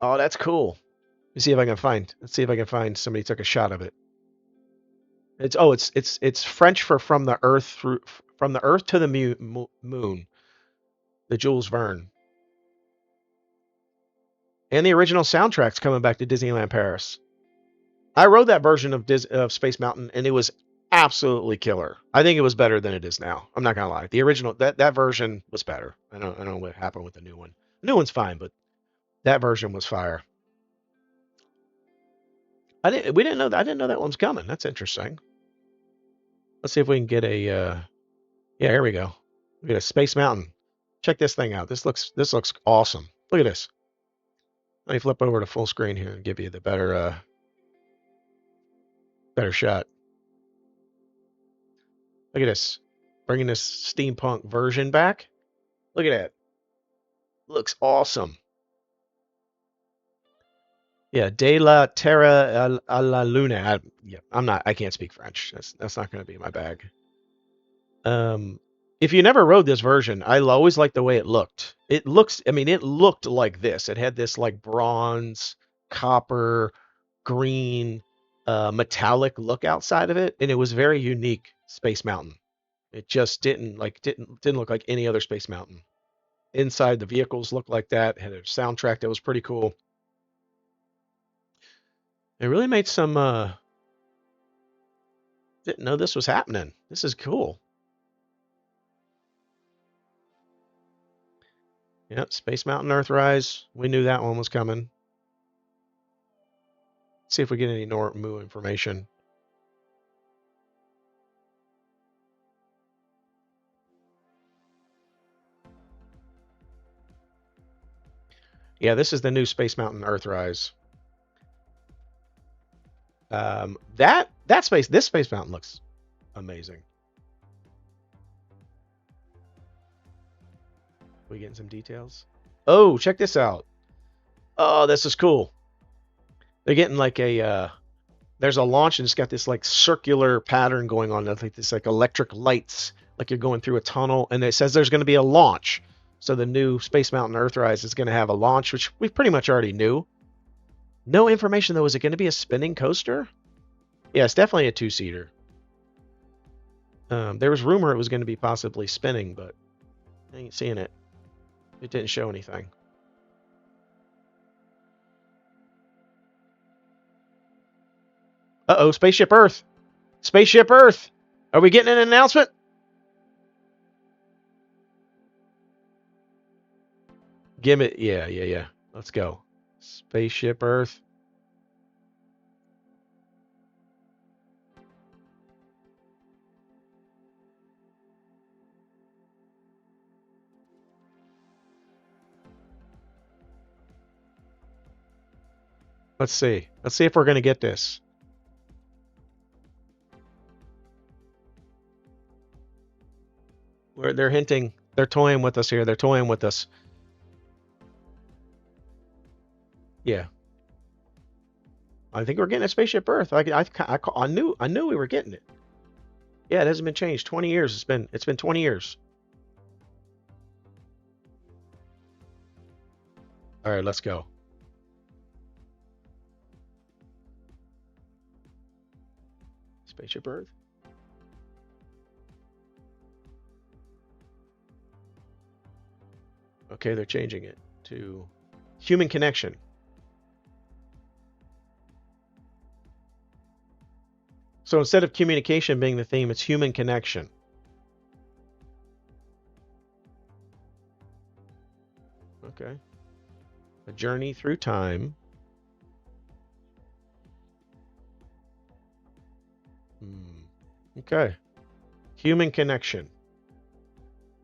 Oh, that's cool. Let's see if I can find somebody took a shot of it. It's French for from the Earth to the moon. The Jules Verne. And the original soundtrack's coming back to Disneyland Paris. I rode that version of Space Mountain, and it was absolutely killer. I think it was better than it is now. I'm not gonna lie. The original that version was better. I don't know what happened with the new one. The new one's fine, but that version was fire. I didn't know that one's coming. That's interesting. Let's see if we can get a yeah, here we go. We get a Space Mountain. Check this thing out. This looks awesome. Look at this. Let me flip over to full screen here and give you the better shot. Look at this. Bringing this steampunk version back. Look at that. Looks awesome. Yeah, De la Terra a la Luna. I can't speak French. That's not going to be my bag. If you never rode this version, I always liked the way it looked. It looked like this. It had this like bronze, copper, green, metallic look outside of it, and it was very unique Space Mountain. It just didn't look like any other Space Mountain. inside the vehicles looked like that. Had a soundtrack that was pretty cool. It really made some. Didn't know this was happening. This is cool. Yep, Space Mountain Earthrise. We knew that one was coming. Let's see if we get any more information. Yeah, this is the new Space Mountain Earthrise. This Space Mountain looks amazing. We getting some details? Oh, check this out. Oh, this is cool. They're getting like a there's a launch and it's got this like circular pattern going on. I think this like electric lights, like you're going through a tunnel, and it says there's going to be a launch. So the new Space Mountain Earthrise is going to have a launch, which we pretty much already knew. No information though. Is it going to be a spinning coaster? Yeah, it's definitely a two-seater. There was rumor it was going to be possibly spinning, but I ain't seeing it. It didn't show anything. Uh-oh, Spaceship Earth. Spaceship Earth. Are we getting an announcement? Give it. Yeah. Let's go. Spaceship Earth. Let's see. Let's see if we're going to get this. They're hinting. They're toying with us here. They're toying with us. Yeah. I think we're getting a Spaceship Earth. I knew we were getting it. Yeah, it hasn't been changed. 20 years. It's been 20 years. All right, let's go. Spaceship Earth. Okay, they're changing it to Human Connection. So instead of communication being the theme, it's human connection. Okay. A journey through time. Okay. Human connection.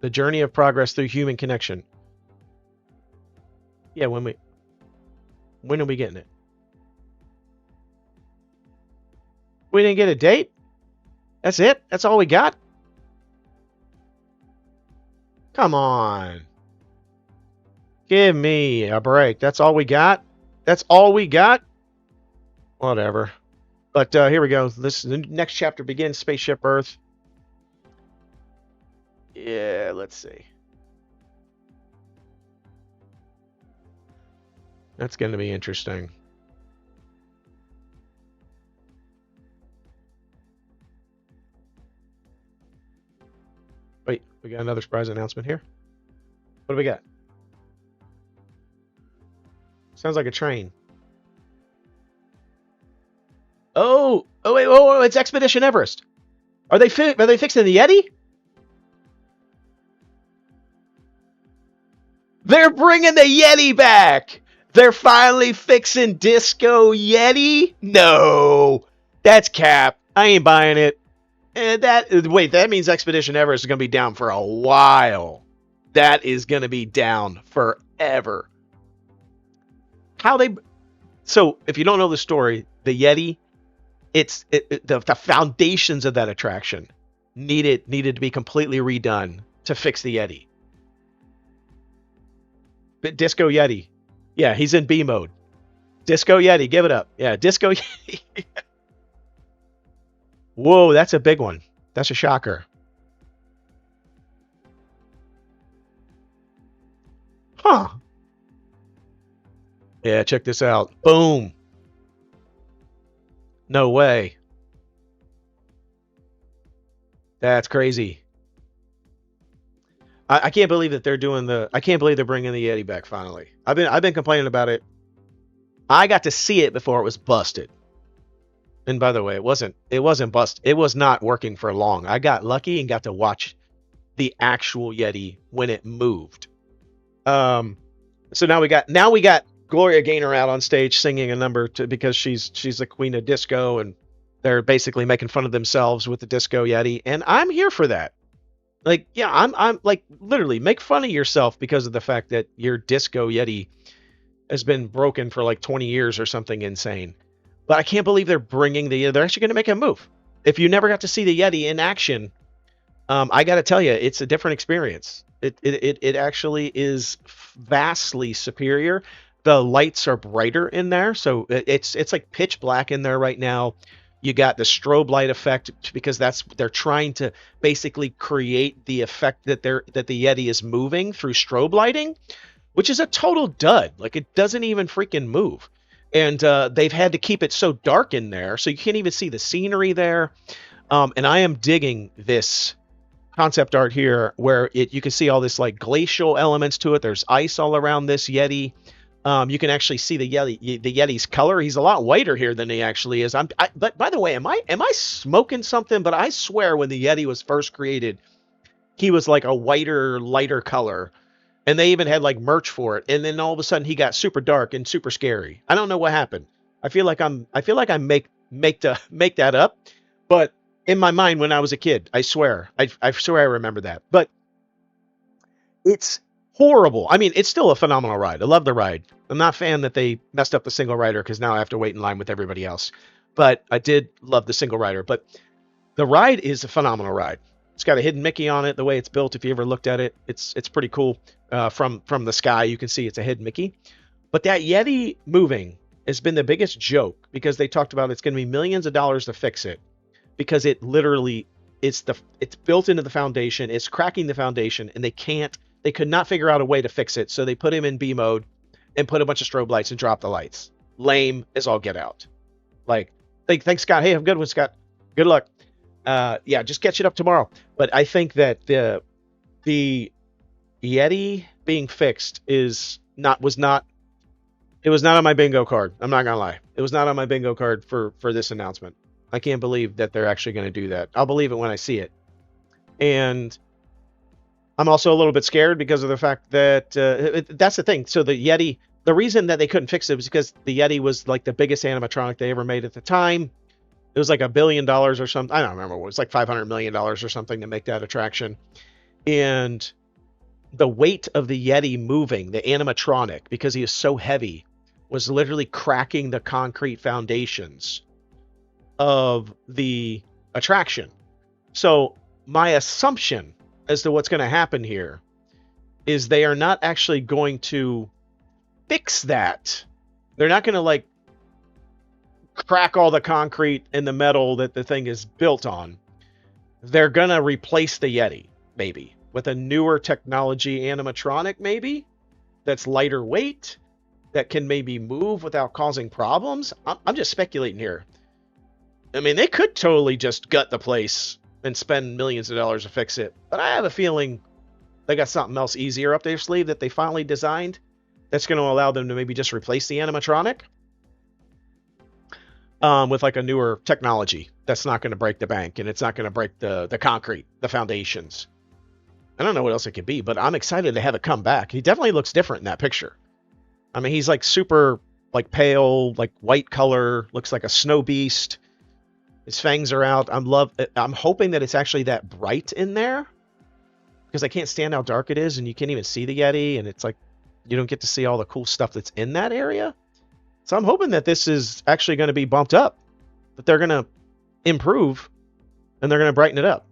The journey of progress through human connection. Yeah, when are we getting it? We didn't get a date? That's it? That's all we got? Come on. Give me a break. That's all we got? That's all we got? Whatever. But here we go. The next chapter begins, Spaceship Earth. Yeah, let's see. That's going to be interesting. Wait, we got another surprise announcement here. What do we got? Sounds like a train. Oh, wait, it's Expedition Everest. Are they fixing the Yeti? They're bringing the Yeti back. They're finally fixing Disco Yeti? No, that's cap. I ain't buying it. That means Expedition Everest is going to be down for a while. That is going to be down forever. So if you don't know the story, the Yeti, the foundations of that attraction needed to be completely redone to fix the Yeti. But Disco Yeti. Yeah, he's in B mode. Disco Yeti, give it up. Yeah, Disco Yeti. Whoa, that's a big one. That's a shocker. Huh. Yeah, check this out. Boom. No way. That's crazy. I can't believe that they're doing the. I can't believe they're bringing the Yeti back finally. I've been complaining about it. I got to see it before it was busted. And by the way, it wasn't bust. It was not working for long. I got lucky and got to watch the actual Yeti when it moved. Um, so now we got Gloria Gaynor out on stage singing a number because she's the queen of disco, and they're basically making fun of themselves with the disco Yeti, and I'm here for that. Like, yeah, I'm like, literally make fun of yourself because of the fact that your disco Yeti has been broken for like 20 years or something insane. But I can't believe they're actually going to make a move. If you never got to see the Yeti in action, I got to tell you, it's a different experience. It actually is vastly superior. The lights are brighter in there, so it's like pitch black in there right now. You got the strobe light effect because they're trying to basically create the effect that the Yeti is moving through strobe lighting, which is a total dud. Like, it doesn't even freaking move. And they've had to keep it so dark in there, so you can't even see the scenery there. And I am digging this concept art here where you can see all this like glacial elements to it. There's ice all around this Yeti. You can actually see the Yeti's color. He's a lot whiter here than he actually is. But by the way, am I smoking something? But I swear when the Yeti was first created, he was like a whiter, lighter color. And they even had like merch for it. And then all of a sudden he got super dark and super scary. I don't know what happened. I feel like I make that up. But in my mind when I was a kid, I swear I remember that. But it's horrible. I mean, it's still a phenomenal ride. I love the ride. I'm not a fan that they messed up the single rider because now I have to wait in line with everybody else. But I did love the single rider. But the ride is a phenomenal ride. It's got a hidden Mickey on it. The way it's built, if you ever looked at it, it's pretty cool. From the sky, you can see it's a hidden Mickey. But that Yeti moving has been the biggest joke because they talked about it's going to be millions of dollars to fix it because it literally it's built into the foundation. It's cracking the foundation, and they could not figure out a way to fix it. So they put him in B mode and put a bunch of strobe lights and drop the lights. Lame as all get out. Like, thanks, Scott. Hey, have a good one, Scott. Good luck. Yeah, just catch it up tomorrow. But I think that the Yeti being fixed was not on my bingo card. I'm not gonna lie. It was not on my bingo card for this announcement. I can't believe that they're actually going to do that. I'll believe it when I see it. And I'm also a little bit scared because of the fact that that's the thing. So the Yeti, the reason that they couldn't fix it was because the Yeti was like the biggest animatronic they ever made at the time. It was like $1 billion or something. I don't remember. It was like $500 million or something to make that attraction. And the weight of the Yeti moving, the animatronic, because he is so heavy, was literally cracking the concrete foundations of the attraction. So my assumption as to what's going to happen here is they are not actually going to fix that. They're not going to like crack all the concrete and the metal that the thing is built on. They're going to replace the Yeti, maybe, with a newer technology animatronic, maybe, that's lighter weight, that can maybe move without causing problems. I'm just speculating here. I mean, they could totally just gut the place and spend millions of dollars to fix it. But I have a feeling they got something else easier up their sleeve that they finally designed that's going to allow them to maybe just replace the animatronic with like a newer technology that's not going to break the bank and it's not going to break the concrete, the foundations. I don't know what else it could be, but I'm excited to have it come back. He definitely looks different in that picture. I mean, he's like super like pale, like white color, looks like a snow beast. His fangs are out. I'm hoping that it's actually that bright in there because I can't stand how dark it is and you can't even see the Yeti and it's like you don't get to see all the cool stuff that's in that area. So I'm hoping that this is actually going to be bumped up, that they're going to improve and they're going to brighten it up.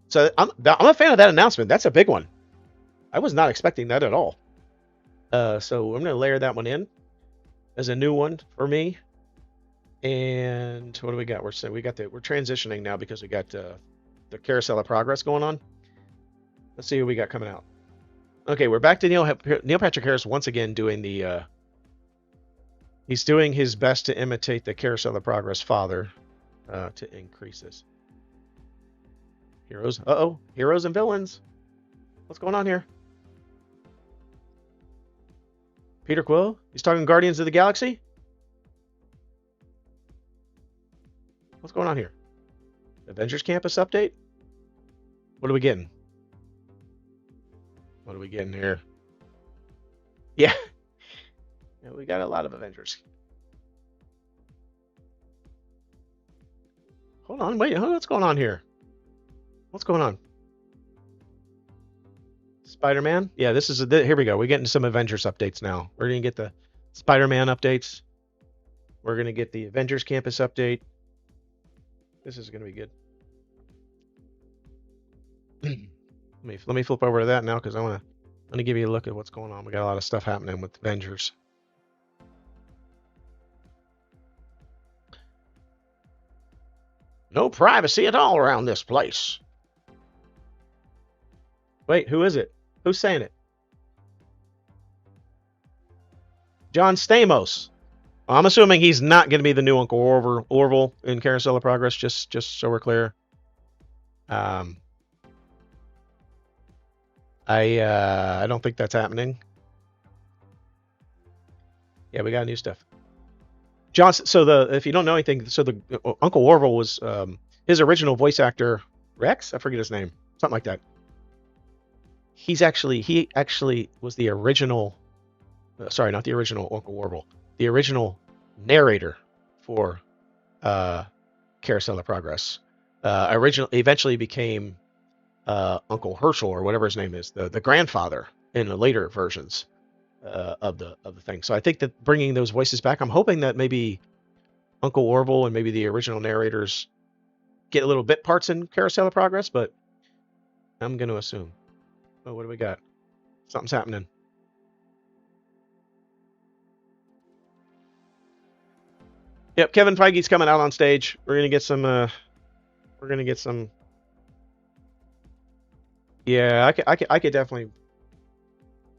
So I'm a fan of that announcement. That's a big one. I was not expecting that at all. So I'm going to layer that one in as a new one for me. And what do we got? We're transitioning now because we got the Carousel of Progress going on. Let's see who we got coming out. Okay, we're back to Neil Patrick Harris once again doing the. He's doing his best to imitate the Carousel of Progress father to increase this. Heroes and villains. What's going on here? Peter Quill? He's talking Guardians of the Galaxy? What's going on here? Avengers Campus update? What are we getting? What are we getting here? Yeah. Yeah, we got a lot of Avengers. Hold on, wait, what's going on here? What's going on? Spider-Man? Yeah, this is here we go. We're getting some Avengers updates now. We're gonna get the Spider-Man updates. We're gonna get the Avengers Campus update. This is gonna be good. let me flip over to that now because I want to give you a look at what's going on. We got a lot of stuff happening with Avengers. No privacy at all around this place. Wait, who is it? Who's saying it? John Stamos. I'm assuming he's not going to be the new Uncle Orville in Carousel of Progress, just so we're clear. I don't think that's happening. Yeah, we got new stuff. If you don't know anything, the Uncle Orville was his original voice actor, Rex. I forget his name, something like that. He actually was the original. Sorry, not the original Uncle Orville. The original narrator for Carousel of Progress. Eventually became Uncle Herschel or whatever his name is, the grandfather in the later versions of the thing. So I think that bringing those voices back, I'm hoping that maybe Uncle Orville and maybe the original narrators get a little bit parts in Carousel of Progress, but I'm going to assume. Oh, what do we got? Something's happening. Yep, Kevin Feige's coming out on stage. We're gonna get some. Yeah, I could definitely.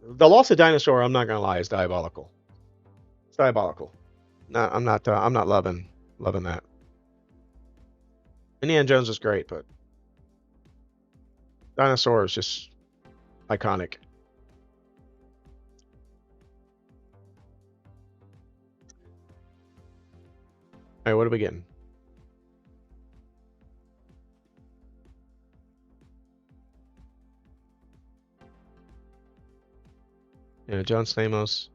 The loss of dinosaur, I'm not gonna lie, is diabolical. It's diabolical. No, I'm not loving that. Indiana Jones is great, but dinosaur is just iconic. All right, what are we getting? Yeah, John Stamos.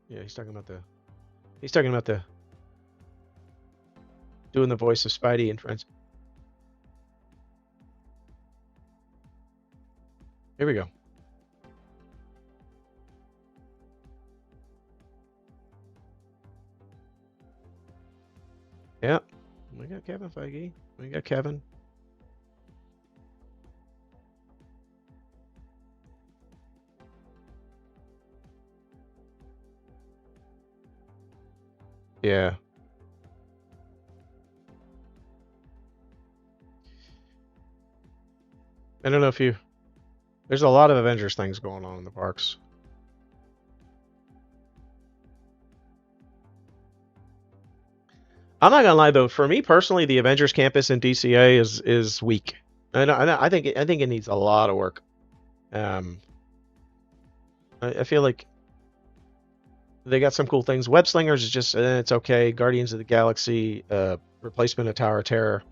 Yeah, he's talking about the doing the voice of Spidey and Friends. Here we go. Yeah, we got Kevin Feige. We got Kevin. Yeah. I don't know if you... There's a lot of Avengers things going on in the parks. I'm not gonna lie though. For me personally, the Avengers Campus in DCA is weak. I think it needs a lot of work. I feel like they got some cool things. Web Slingers is just it's okay. Guardians of the Galaxy, replacement of Tower of Terror.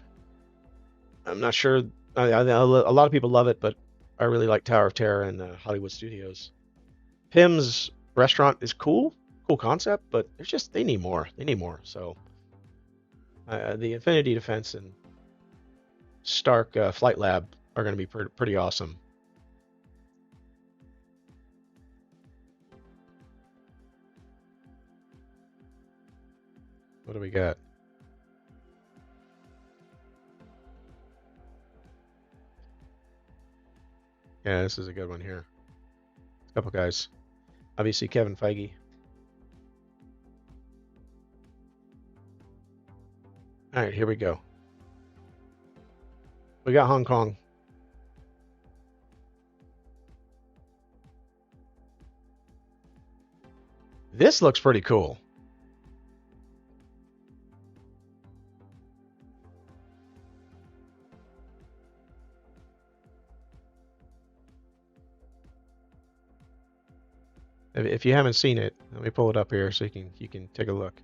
I'm not sure. A lot of people love it, but I really like Tower of Terror and Hollywood Studios. Pym's restaurant is cool concept, but there's just they need more. So the Infinity Defense and Stark Flight Lab are going to be pretty awesome. What do we got? Yeah, this is a good one here. A couple guys. Obviously, Kevin Feige. All right, here we go. We got Hong Kong. This looks pretty cool. If you haven't seen it, let me pull it up here so you can take a look.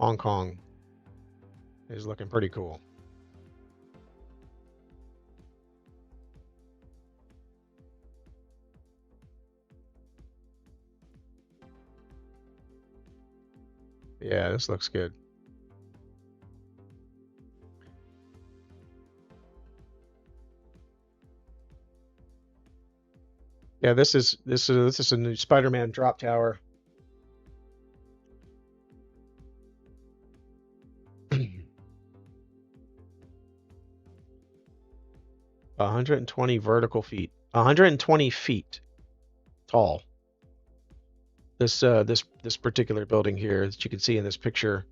Hong Kong is looking pretty cool. Yeah, this looks good. Yeah, this is a new Spider-Man drop tower. 120 vertical feet. 120 feet tall. This particular building here that you can see in this picture.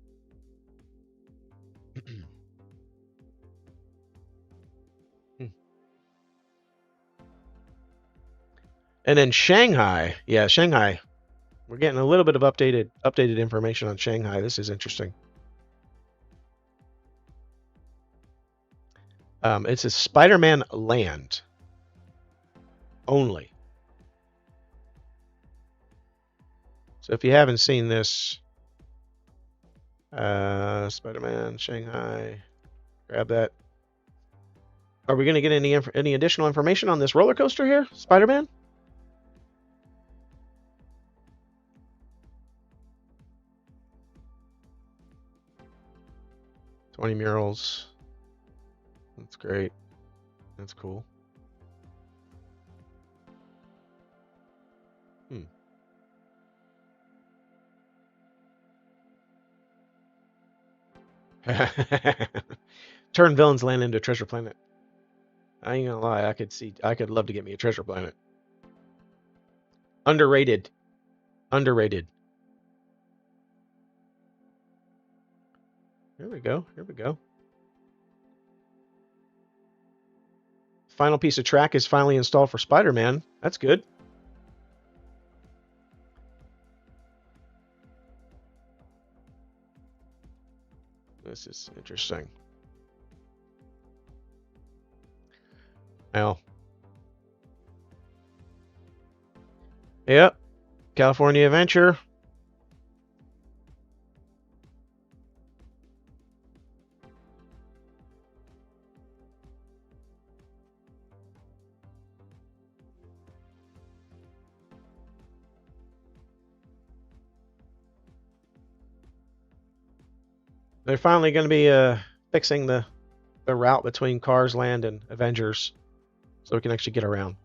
And then Shanghai. Yeah, Shanghai. We're getting a little bit of updated information on Shanghai. This is interesting. It's a Spider-Man land only. So if you haven't seen this, Spider-Man Shanghai, grab that. Are we going to get any additional information on this roller coaster here, Spider-Man? $20 murals. That's great. That's cool. Turn Villain's Land into a treasure planet. I ain't gonna lie, I could love to get me a treasure planet. Underrated. Underrated. Here we go. Here we go. Final piece of track is finally installed for Spider-Man. That's good. This is interesting. Well. Yep. California Adventure. They're finally going to be fixing the route between Cars Land and Avengers, so we can actually get around.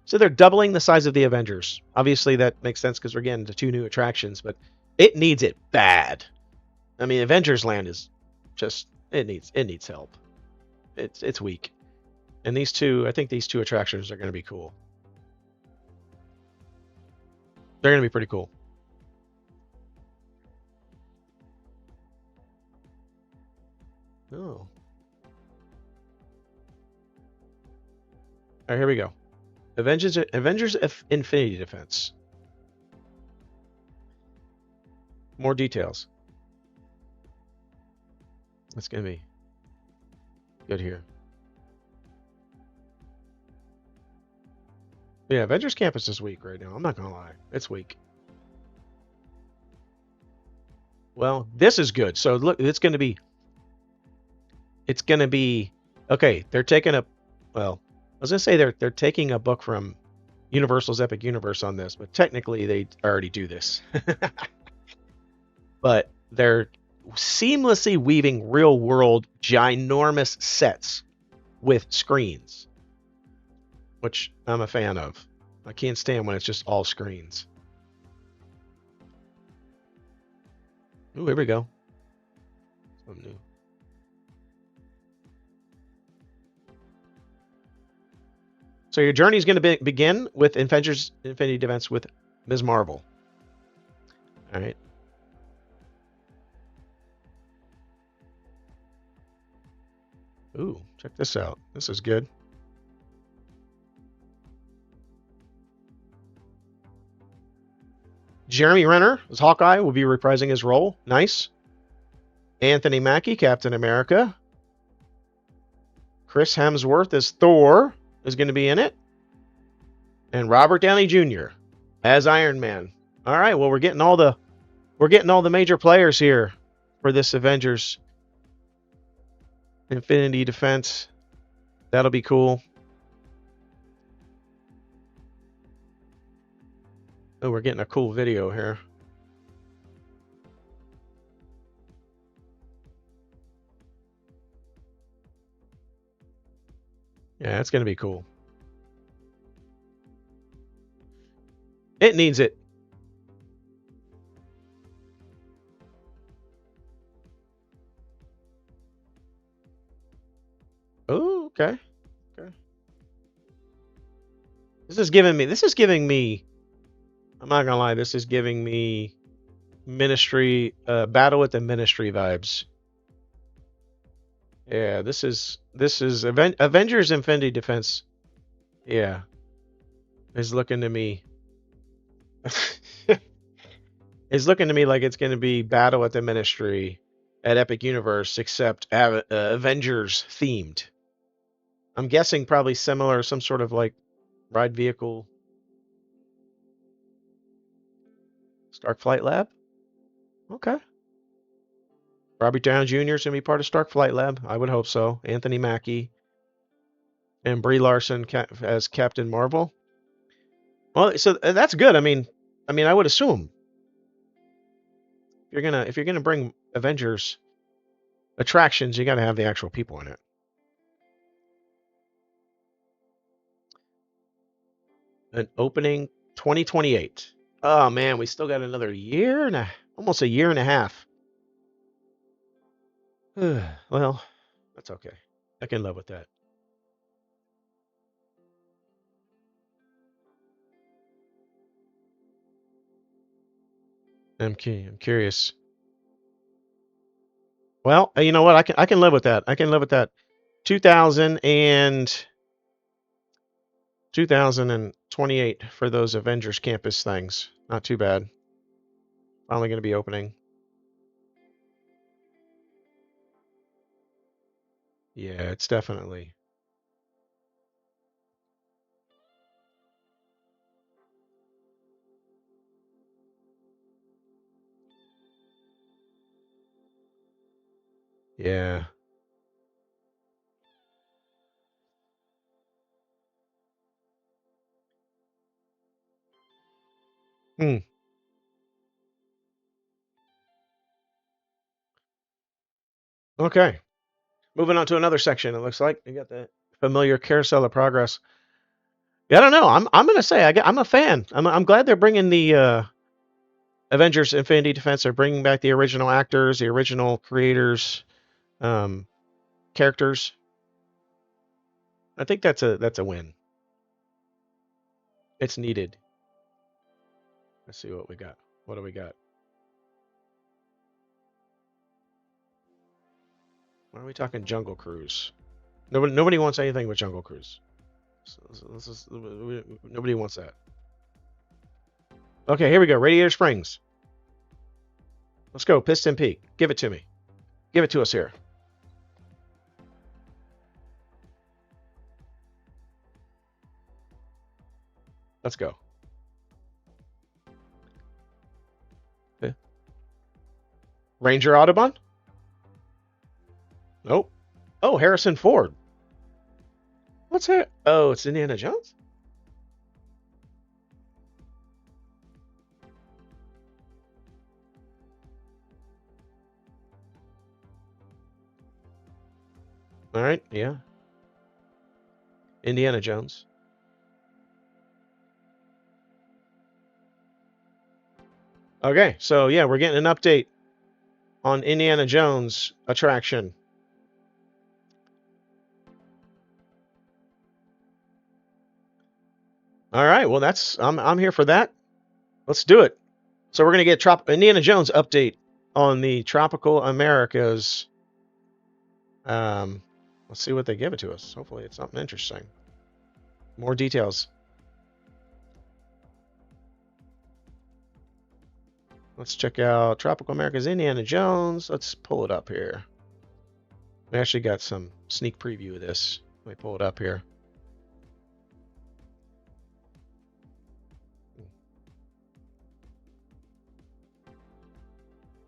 So they're doubling the size of the Avengers. Obviously, that makes sense because we're getting to 2 new attractions, but it needs it bad. I mean, Avengers Land is just it needs help. It's weak, and I think these 2 attractions are going to be cool. They're going to be pretty cool. Oh. All right, here we go. Avengers Infinity Defense. More details. It's going to be good here. Yeah, Avengers Campus is weak right now. I'm not going to lie. It's weak. Well, this is good. So look, it's going to be okay. They're taking a well, I was going to say they're taking a book from Universal's Epic Universe on this, but technically they already do this. But they're seamlessly weaving real-world ginormous sets with screens, which I'm a fan of. I can't stand when it's just all screens. Ooh, here we go. Something new. So your journey is going to begin with Avengers Infinity Defense with Ms. Marvel. All right. Ooh, check this out. This is good. Jeremy Renner as Hawkeye will be reprising his role. Nice. Anthony Mackie, Captain America. Chris Hemsworth as Thor is going to be in it. And Robert Downey Jr. as Iron Man. All right, well we're getting all the major players here for this Avengers Infinity Defense. That'll be cool. Oh, we're getting a cool video here. Yeah, it's going to be cool. It needs it. Oh, okay. Okay. This is giving me, I'm not going to lie, this is giving me Ministry, Battle at the Ministry vibes. Yeah, this is Avengers Infinity Defense. Yeah. Is looking to me is looking to me like it's going to be Battle at the Ministry at Epic Universe, except Avengers themed. I'm guessing probably similar, some sort of like ride vehicle. Stark Flight Lab? Okay. Robert Downey Jr. is going to be part of Stark Flight Lab. I would hope so. Anthony Mackie and Brie Larson as Captain Marvel. Well, so that's good. I mean, I would assume if you're gonna bring Avengers attractions, you got to have the actual people in it. An opening 2028. Oh man, we still got another year and almost a year and a half. Well, that's okay. I can live with that. I'm curious. Well, you know what? I can live with that. I can live with that. 2028 for those Avengers Campus things. Not too bad. Finally going to be opening. Yeah, it's definitely. Yeah. Hmm. Okay. Moving on to another section. It looks like you got the familiar Carousel of Progress. Yeah, I don't know. I'm gonna say I'm a fan. I'm glad they're bringing the Avengers Infinity Defense. They're bringing back the original actors, the original creators, characters. I think that's a win. It's needed. Let's see what we got. What do we got? Why are we talking Jungle Cruise? Nobody wants anything with Jungle Cruise. Nobody wants that. Okay, here we go. Radiator Springs. Let's go. Piston Peak. Give it to me. Give it to us here. Let's go. Okay. Ranger Audubon? Nope. Oh, Harrison Ford. What's that? Oh, it's Indiana Jones? All right, yeah. Indiana Jones. Okay, so yeah, we're getting an update on Indiana Jones attraction. All right, well I'm here for that. Let's do it. So we're gonna get Indiana Jones update on the Tropical Americas. Let's see what they give it to us. Hopefully it's something interesting. More details. Let's check out Tropical America's Indiana Jones. Let's pull it up here. We actually got some sneak preview of this. Let me pull it up here.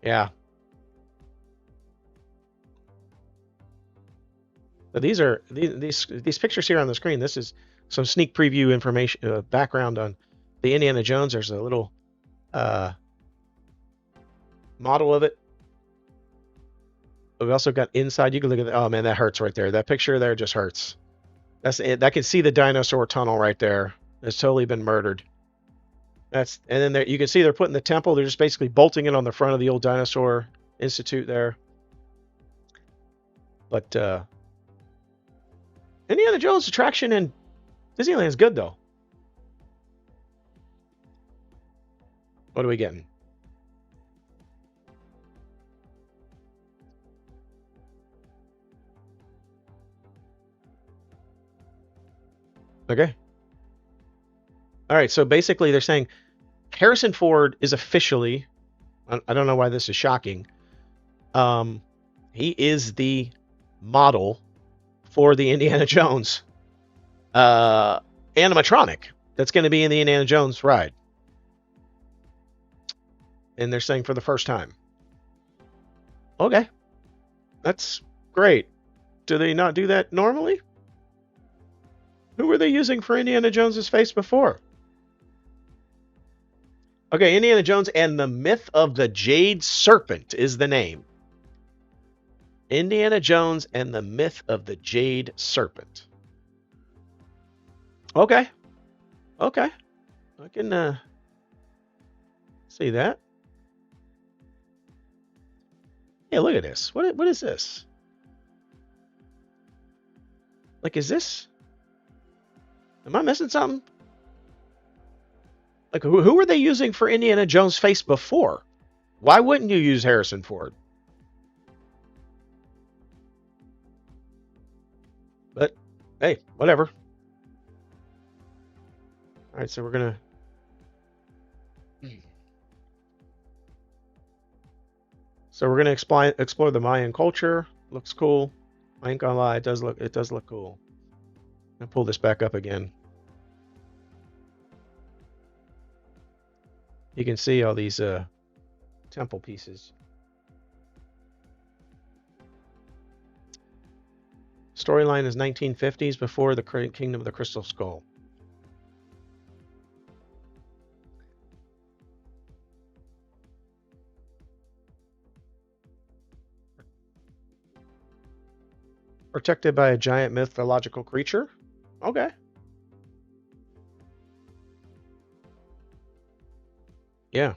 Yeah. But these are these pictures here on the screen. This is some sneak preview information, background on the Indiana Jones. There's a little uh, model of it. We've also got inside. You can look at. Oh man, that hurts right there. That picture there just hurts. That's it. I can see the dinosaur tunnel right there. It's totally been murdered. That's and then there you can see they're putting the temple. They're just basically bolting it on the front of the old dinosaur institute there. But Indiana Jones attraction in Disneyland is good though. What are we getting? Okay. All right. So basically, they're saying Harrison Ford is officially. I don't know why this is shocking. Um, he is the model for the Indiana Jones animatronic that's going to be in the Indiana Jones ride. And they're saying for the first time. Okay. That's great. Do they not do that normally? Who were they using for Indiana Jones's face before? Okay, Indiana Jones and the Myth of the Jade Serpent is the name. Indiana Jones and the Myth of the Jade Serpent. Okay. Okay. I can see that. Yeah, look at this. What is this? Like, is this? Am I missing something? Like, who were they using for Indiana Jones' face before? Why wouldn't you use Harrison Ford? But hey, whatever. All right, so we're gonna. So we're gonna explore the Mayan culture. Looks cool. I ain't gonna lie, it does look cool. I'll pull this back up again. You can see all these temple pieces. Storyline is 1950s before the Kingdom of the Crystal Skull. Protected by a giant mythological creature? Okay. Yeah.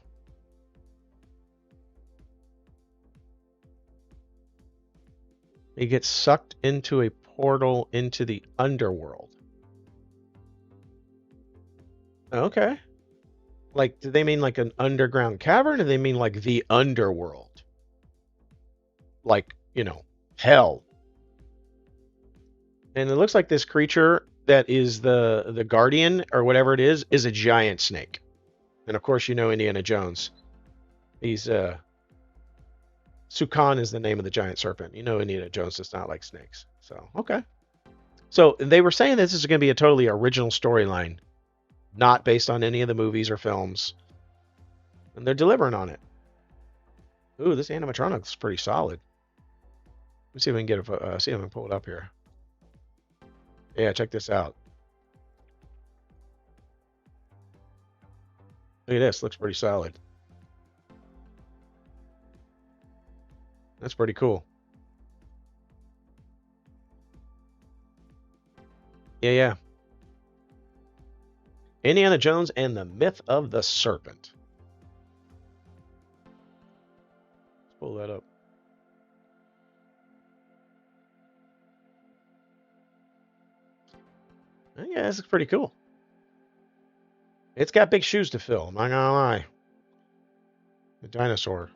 He gets sucked into a portal into the underworld. Okay. Like, do they mean like an underground cavern, or do they mean like the underworld? Like, hell. And it looks like this creature that is the guardian or whatever it is a giant snake. And of course, Indiana Jones. He's Sukan is the name of the giant serpent. Indiana Jones does not like snakes. So, okay. So they were saying this is going to be a totally original storyline, not based on any of the movies or films. And they're delivering on it. Ooh, this animatronic is pretty solid. Let's see if we can get see if I can pull it up here. Yeah, check this out. Look at this. Looks pretty solid. That's pretty cool. Yeah, yeah. Indiana Jones and the Myth of the Serpent. Let's pull that up. Yeah, this is pretty cool. It's got big shoes to fill, I'm not gonna lie. The dinosaur.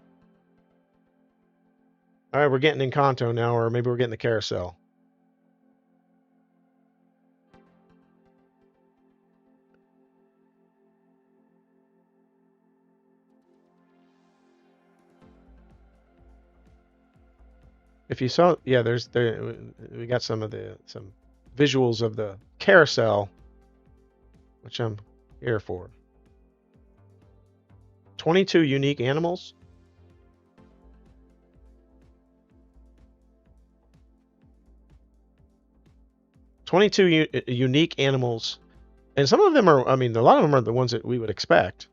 All right, we're getting Encanto now, or maybe we're getting the carousel. If you saw, yeah, we got some visuals of the carousel, which I'm here for. 22 unique animals. 22 unique animals, and some of them are, I mean, a lot of them are the ones that we would expect.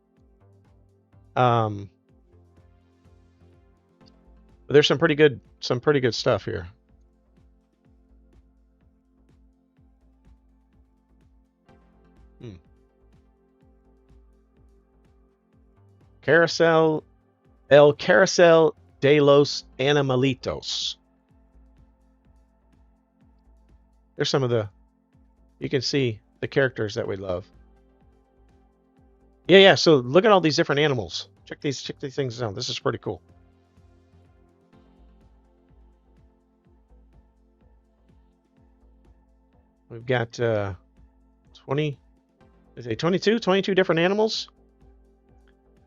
But there's some pretty good stuff here. Carousel, El Carousel de los Animalitos. There's some of the, you can see the characters that we love. Yeah. So look at all these different animals. Check these things out. This is pretty cool. We've got 22 different animals.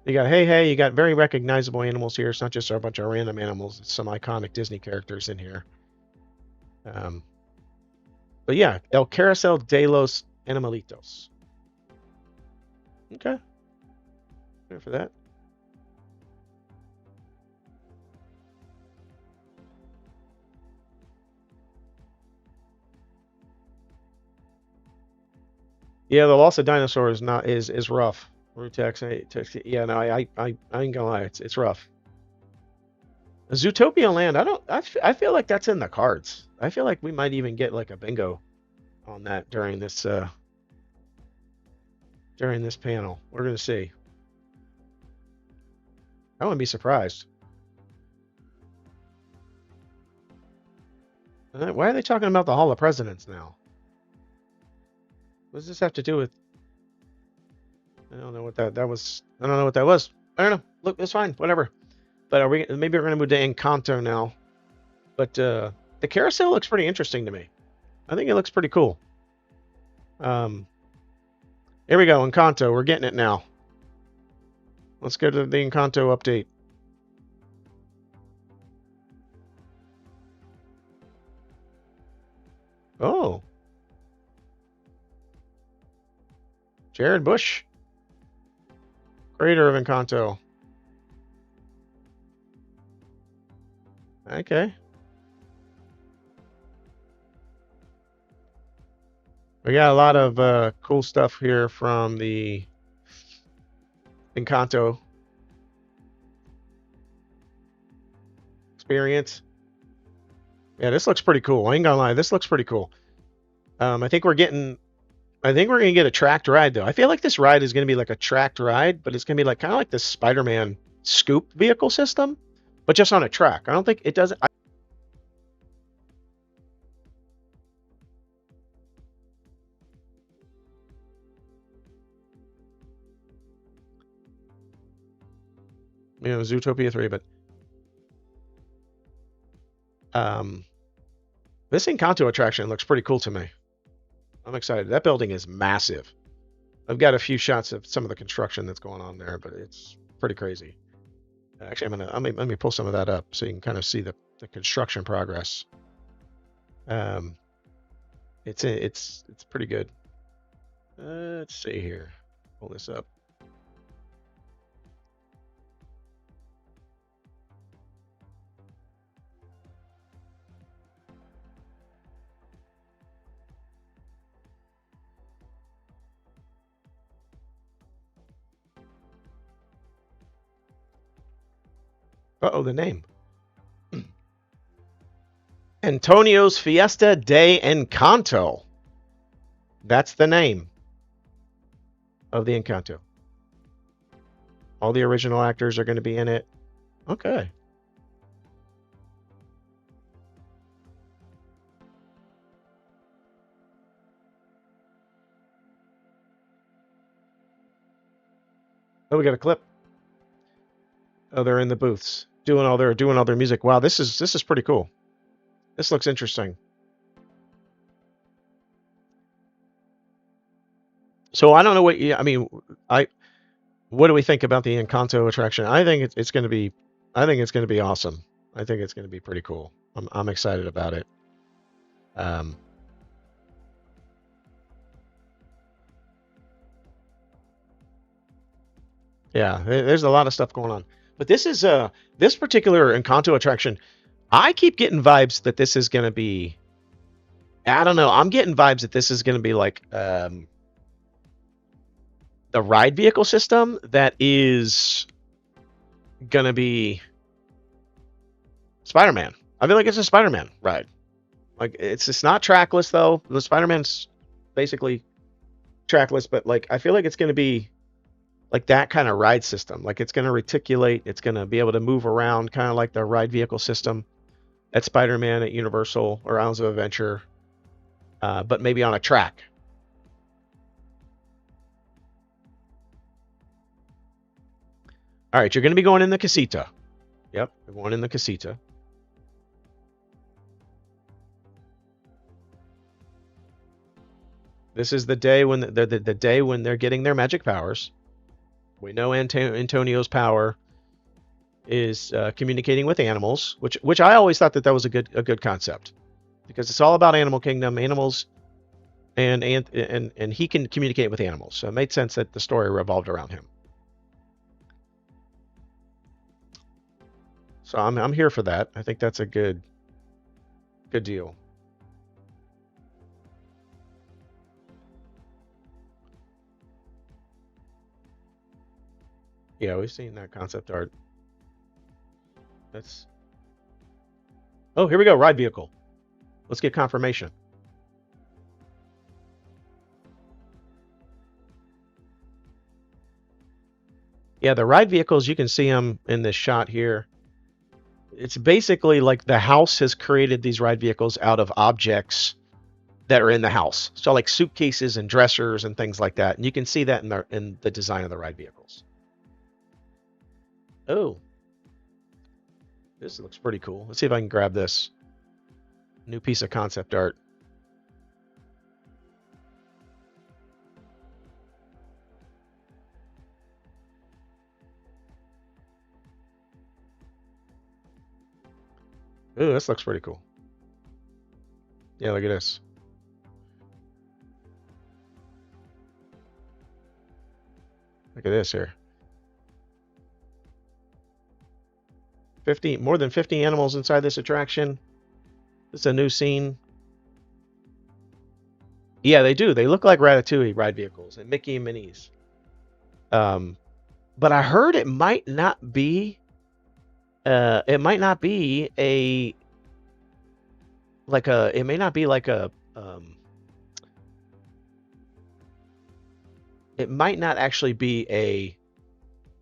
You got hey, you got very recognizable animals here. It's not just a bunch of random animals. It's some iconic Disney characters in here. But yeah, El Carousel de los Animalitos. Okay. Good for that. Yeah, the loss of dinosaurs is rough. Rutex, yeah, no, I ain't gonna lie, it's rough. Zootopia Land, I feel like that's in the cards. I feel like we might even get like a bingo on that during this panel. We're gonna see. I wouldn't be surprised. Why are they talking about the Hall of Presidents now? What does this have to do with? I don't know what that was. I don't know what that was. I don't know. Look, it's fine. Whatever. But maybe we're gonna move to Encanto now. But the carousel looks pretty interesting to me. I think it looks pretty cool. Here we go, Encanto. We're getting it now. Let's go to the Encanto update. Oh. Jared Bush. Creator of Encanto. Okay. We got a lot of cool stuff here from the Encanto experience. Yeah, this looks pretty cool. I ain't gonna lie, this looks pretty cool. I think we're gonna get a tracked ride though. I feel like this ride is gonna be like a tracked ride, but it's gonna be like kind of like this Spider-Man scoop vehicle system, but just on a track. I don't think it doesn't. Zootopia 3, but this Encanto attraction looks pretty cool to me. I'm excited. That building is massive. I've got a few shots of some of the construction that's going on there, but it's pretty crazy. Actually, let me pull some of that up so you can kind of see the construction progress. It's pretty good. Let's see here. Pull this up. Uh-oh, the name. Antonio's Fiesta de Encanto. That's the name of the Encanto. All the original actors are going to be in it. Okay. Oh, we got a clip. Oh, they're in the booths doing all their music. Wow, this is pretty cool. This looks interesting. So I don't know what what do we think about the Encanto attraction? I think it's going to be awesome. I think it's going to be pretty cool. I'm excited about it. Yeah, there's a lot of stuff going on. But this is this particular Encanto attraction, I keep getting vibes that this is going to be I don't know. I'm getting vibes that this is going to be like the ride vehicle system that is going to be Spider-Man. I feel like it's a Spider-Man ride. Like it's not trackless though. The Spider-Man's basically trackless, but like I feel like it's going to be like that kind of ride system. Like it's going to reticulate. It's going to be able to move around, kind of like the ride vehicle system at Spider-Man at Universal or Islands of Adventure, but maybe on a track. All right, you're going to be going in the casita. Yep, we're going in the casita. This is the day when the day when they're getting their magic powers. We know Antonio's power is communicating with animals, which I always thought that was a good concept, because it's all about Animal Kingdom, animals, and he can communicate with animals. So it made sense that the story revolved around him. So I'm here for that. I think that's a good deal. Yeah, we've seen that concept art. That's. Oh, here we go. Ride vehicle. Let's get confirmation. Yeah, the ride vehicles, you can see them in this shot here. It's basically like the house has created these ride vehicles out of objects that are in the house. So like suitcases and dressers and things like that. And you can see that in the design of the ride vehicles. Oh, this looks pretty cool. Let's see if I can grab this new piece of concept art. Ooh, this looks pretty cool. Yeah, look at this. Look at this here. More than 50 animals inside this attraction. This is a new scene. Yeah, they do. They look like Ratatouille ride vehicles and Mickey and Minnie's. But I heard it might not be. It might not be a. Like a. It may not be like a. It might not actually be a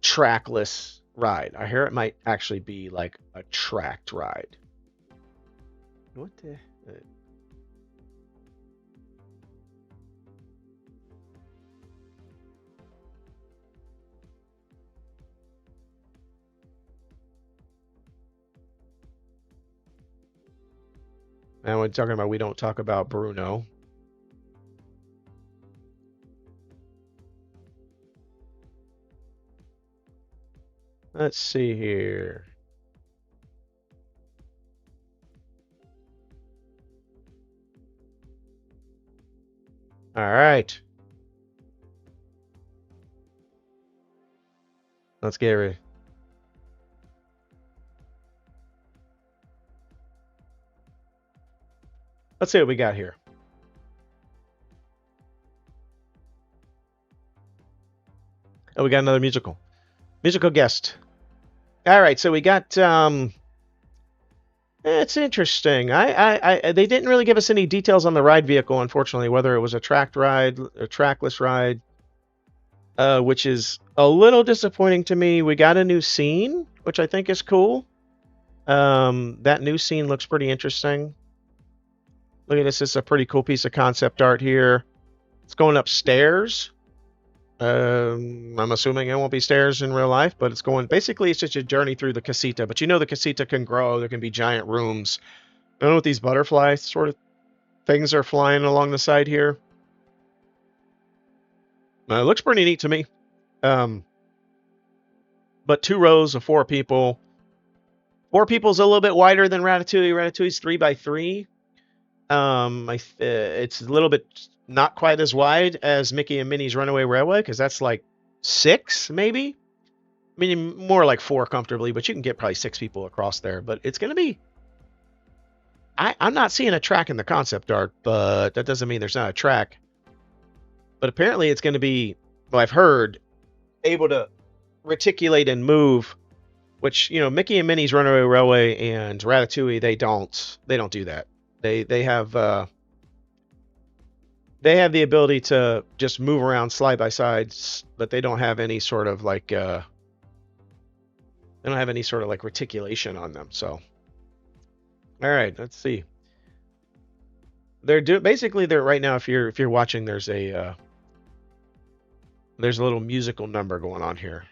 trackless ride. I hear it might actually be like a tracked ride. What the? And we're talking about we don't talk about Bruno. Let's see here. All right. Let's get ready. Let's see what we got here. Oh, we got another musical guest. All right, so we got it's interesting. They didn't really give us any details on the ride vehicle, unfortunately, whether it was a tracked ride, a trackless ride, which is a little disappointing to me. We got a new scene, which I think is cool. That new scene looks pretty interesting. Look at this. This is a pretty cool piece of concept art here. It's going upstairs. I'm assuming it won't be stairs in real life, but it's going. Basically, it's just a journey through the casita. But you know the casita can grow. There can be giant rooms. I don't know what these butterfly sort of things are flying along the side here. It looks pretty neat to me. But 2 rows of 4 people. 4 people's a little bit wider than Ratatouille. Ratatouille's 3x3. It's a little bit not quite as wide as Mickey and Minnie's Runaway Railway, because that's like 6, maybe. I mean, more like 4 comfortably, but you can get probably 6 people across there. But it's going to be I'm not seeing a track in the concept art, but that doesn't mean there's not a track. But apparently it's going to be, well, I've heard, able to reticulate and move, which, Mickey and Minnie's Runaway Railway and Ratatouille, they don't do that. They have the ability to just move around slide by side, but they don't have any sort of like reticulation on them. So, all right, let's see. They're right now. If you're watching, there's a little musical number going on here.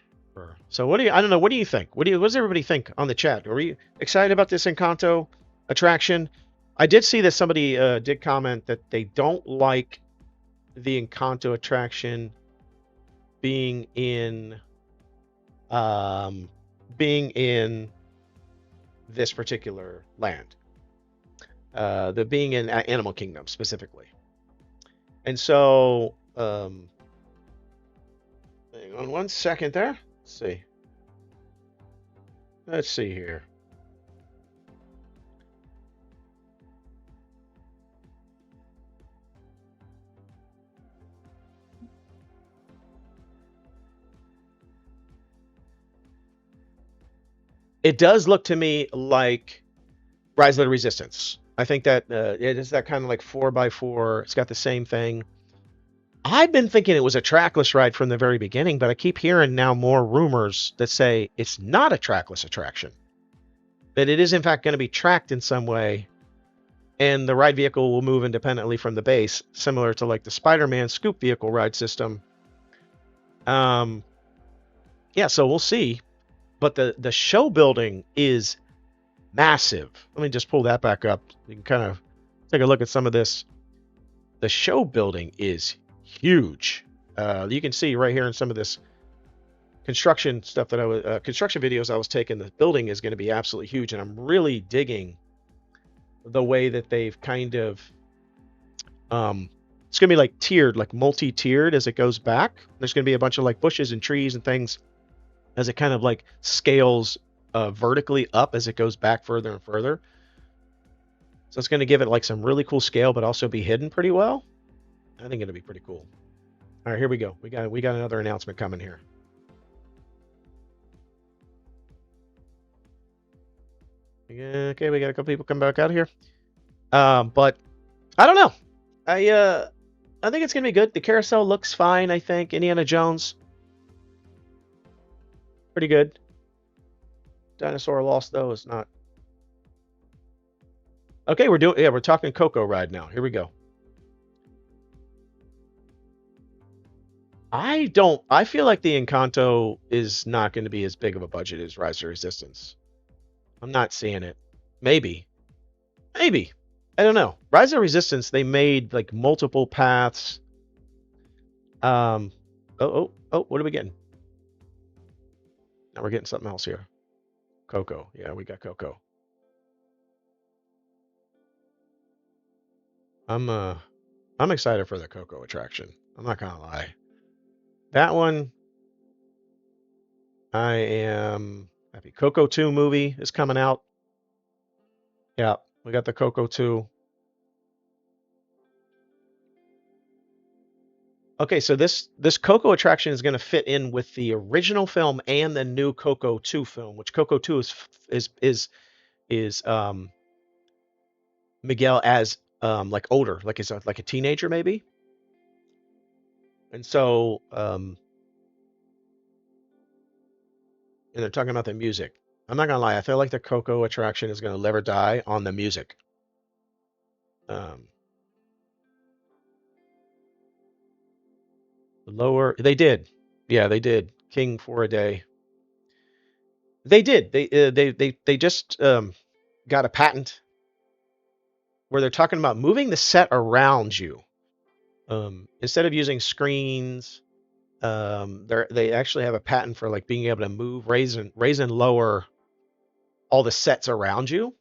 So I don't know. What do you think? What does everybody think on the chat? Are you excited about this Encanto attraction? I did see that somebody did comment that they don't like the Encanto attraction being in this particular land. The being in Animal Kingdom specifically. And so, hang on one second there. Let's see here. It does look to me like Rise of the Resistance. I think that it is that kind of like 4x4. It's got the same thing. I've been thinking it was a trackless ride from the very beginning, but I keep hearing now more rumors that say it's not a trackless attraction. That it is in fact going to be tracked in some way, and the ride vehicle will move independently from the base, similar to like the Spider-Man Scoop vehicle ride system. Yeah, so we'll see. But the show building is massive. Let me just pull that back up. You can kind of take a look at some of this. The show building is huge. You can see right here in some of this construction stuff that construction videos I was taking. The building is going to be absolutely huge, and I'm really digging the way that they've kind of it's going to be like tiered, like multi-tiered as it goes back. There's going to be a bunch of like bushes and trees and things as it kind of like scales vertically up as it goes back further and further. So it's going to give it like some really cool scale, but also be hidden pretty well. I think it'll be pretty cool. All right, here we go. We got another announcement coming here. Okay, we got a couple people come back out here. But I don't know. I think it's gonna be good. The carousel looks fine. I think Indiana Jones, pretty good. Dinosaur Lost though is not. Okay, we're talking Coco ride now. Here we go. I feel like the Encanto is not going to be as big of a budget as Rise of Resistance. I'm not seeing it. Maybe. I don't know. Rise of Resistance, they made like multiple paths. Oh, what are we getting? Now we're getting something else here. Coco. Yeah, we got Coco. I'm excited for the Coco attraction. I'm not gonna lie. That one, I am happy. Coco 2 movie is coming out. Yeah, we got the Coco 2. Okay, so this Coco attraction is going to fit in with the original film and the new Coco 2 film, which Coco 2 is Miguel as like older, like he's like a teenager maybe. And so and they're talking about the music. I'm not gonna lie, I feel like the Coco attraction is gonna live or die on the music. They did. Yeah, they did. King for a Day. They did. They just got a patent where they're talking about moving the set around you. Instead of using screens, they actually have a patent for like being able to move, raise and lower all the sets around you,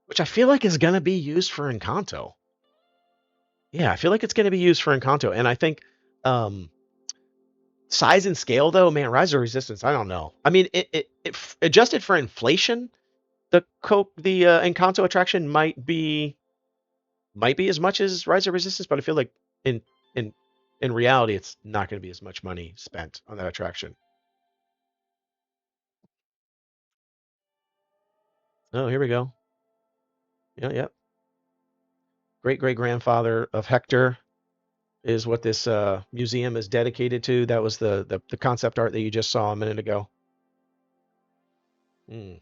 which I feel like is going to be used for Encanto. Yeah, I feel like it's going to be used for Encanto, and I think size and scale though, man, Rise of Resistance, I don't know. I mean, it adjusted for inflation, The Encanto attraction might be as much as Rise of Resistance, but I feel like in in in reality, it's not going to be as much money spent on that attraction. Oh, here we go. Yeah, yeah. Great great grandfather of Hector is what this museum is dedicated to. That was the concept art that you just saw a minute ago. Mm.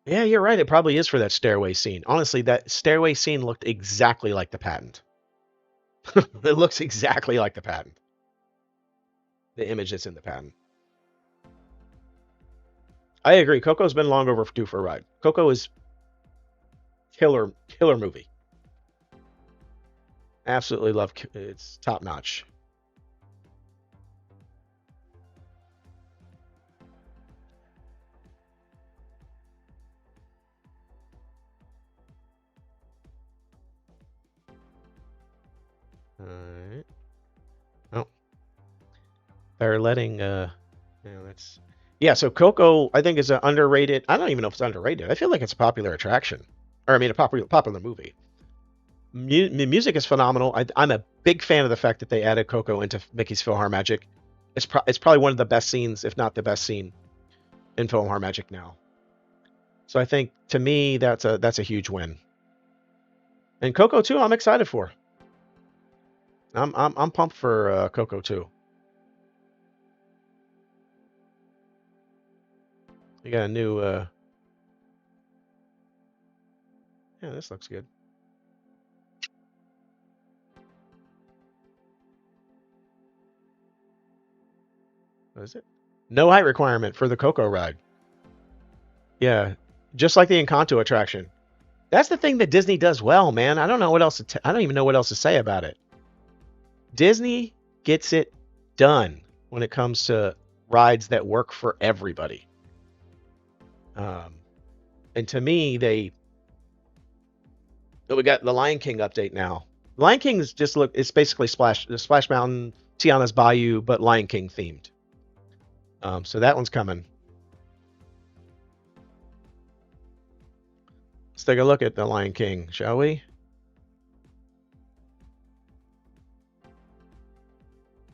Yeah, you're right. It probably is for that stairway scene. Honestly, that stairway scene looked exactly like the patent. It looks exactly like the patent. The image that's in the patent. I agree. Coco's been long overdue for a ride. Coco is killer movie. Absolutely love. It's top notch. All right. Oh, they're letting. Yeah, that's. Yeah, so Coco, I think, is an underrated. I don't even know if it's underrated. I feel like it's a popular attraction, or I mean, a popular movie. The music is phenomenal. I'm a big fan of the fact that they added Coco into Mickey's PhilharMagic. It's probably one of the best scenes, if not the best scene in PhilharMagic now. So I think to me that's a huge win. And Coco too, I'm excited for. I'm pumped for Coco too. You got a new. Yeah, this looks good. What is it? No height requirement for the Coco ride. Yeah, just like the Encanto attraction. That's the thing that Disney does well, man. I don't know what else. I don't even know what else to say about it. Disney gets it done when it comes to rides that work for everybody. Um, and to me, we got the Lion King update now. Lion King is just look. It's basically Splash Mountain, Tiana's Bayou, but Lion King themed. So that one's coming. Let's take a look at the Lion King, shall we?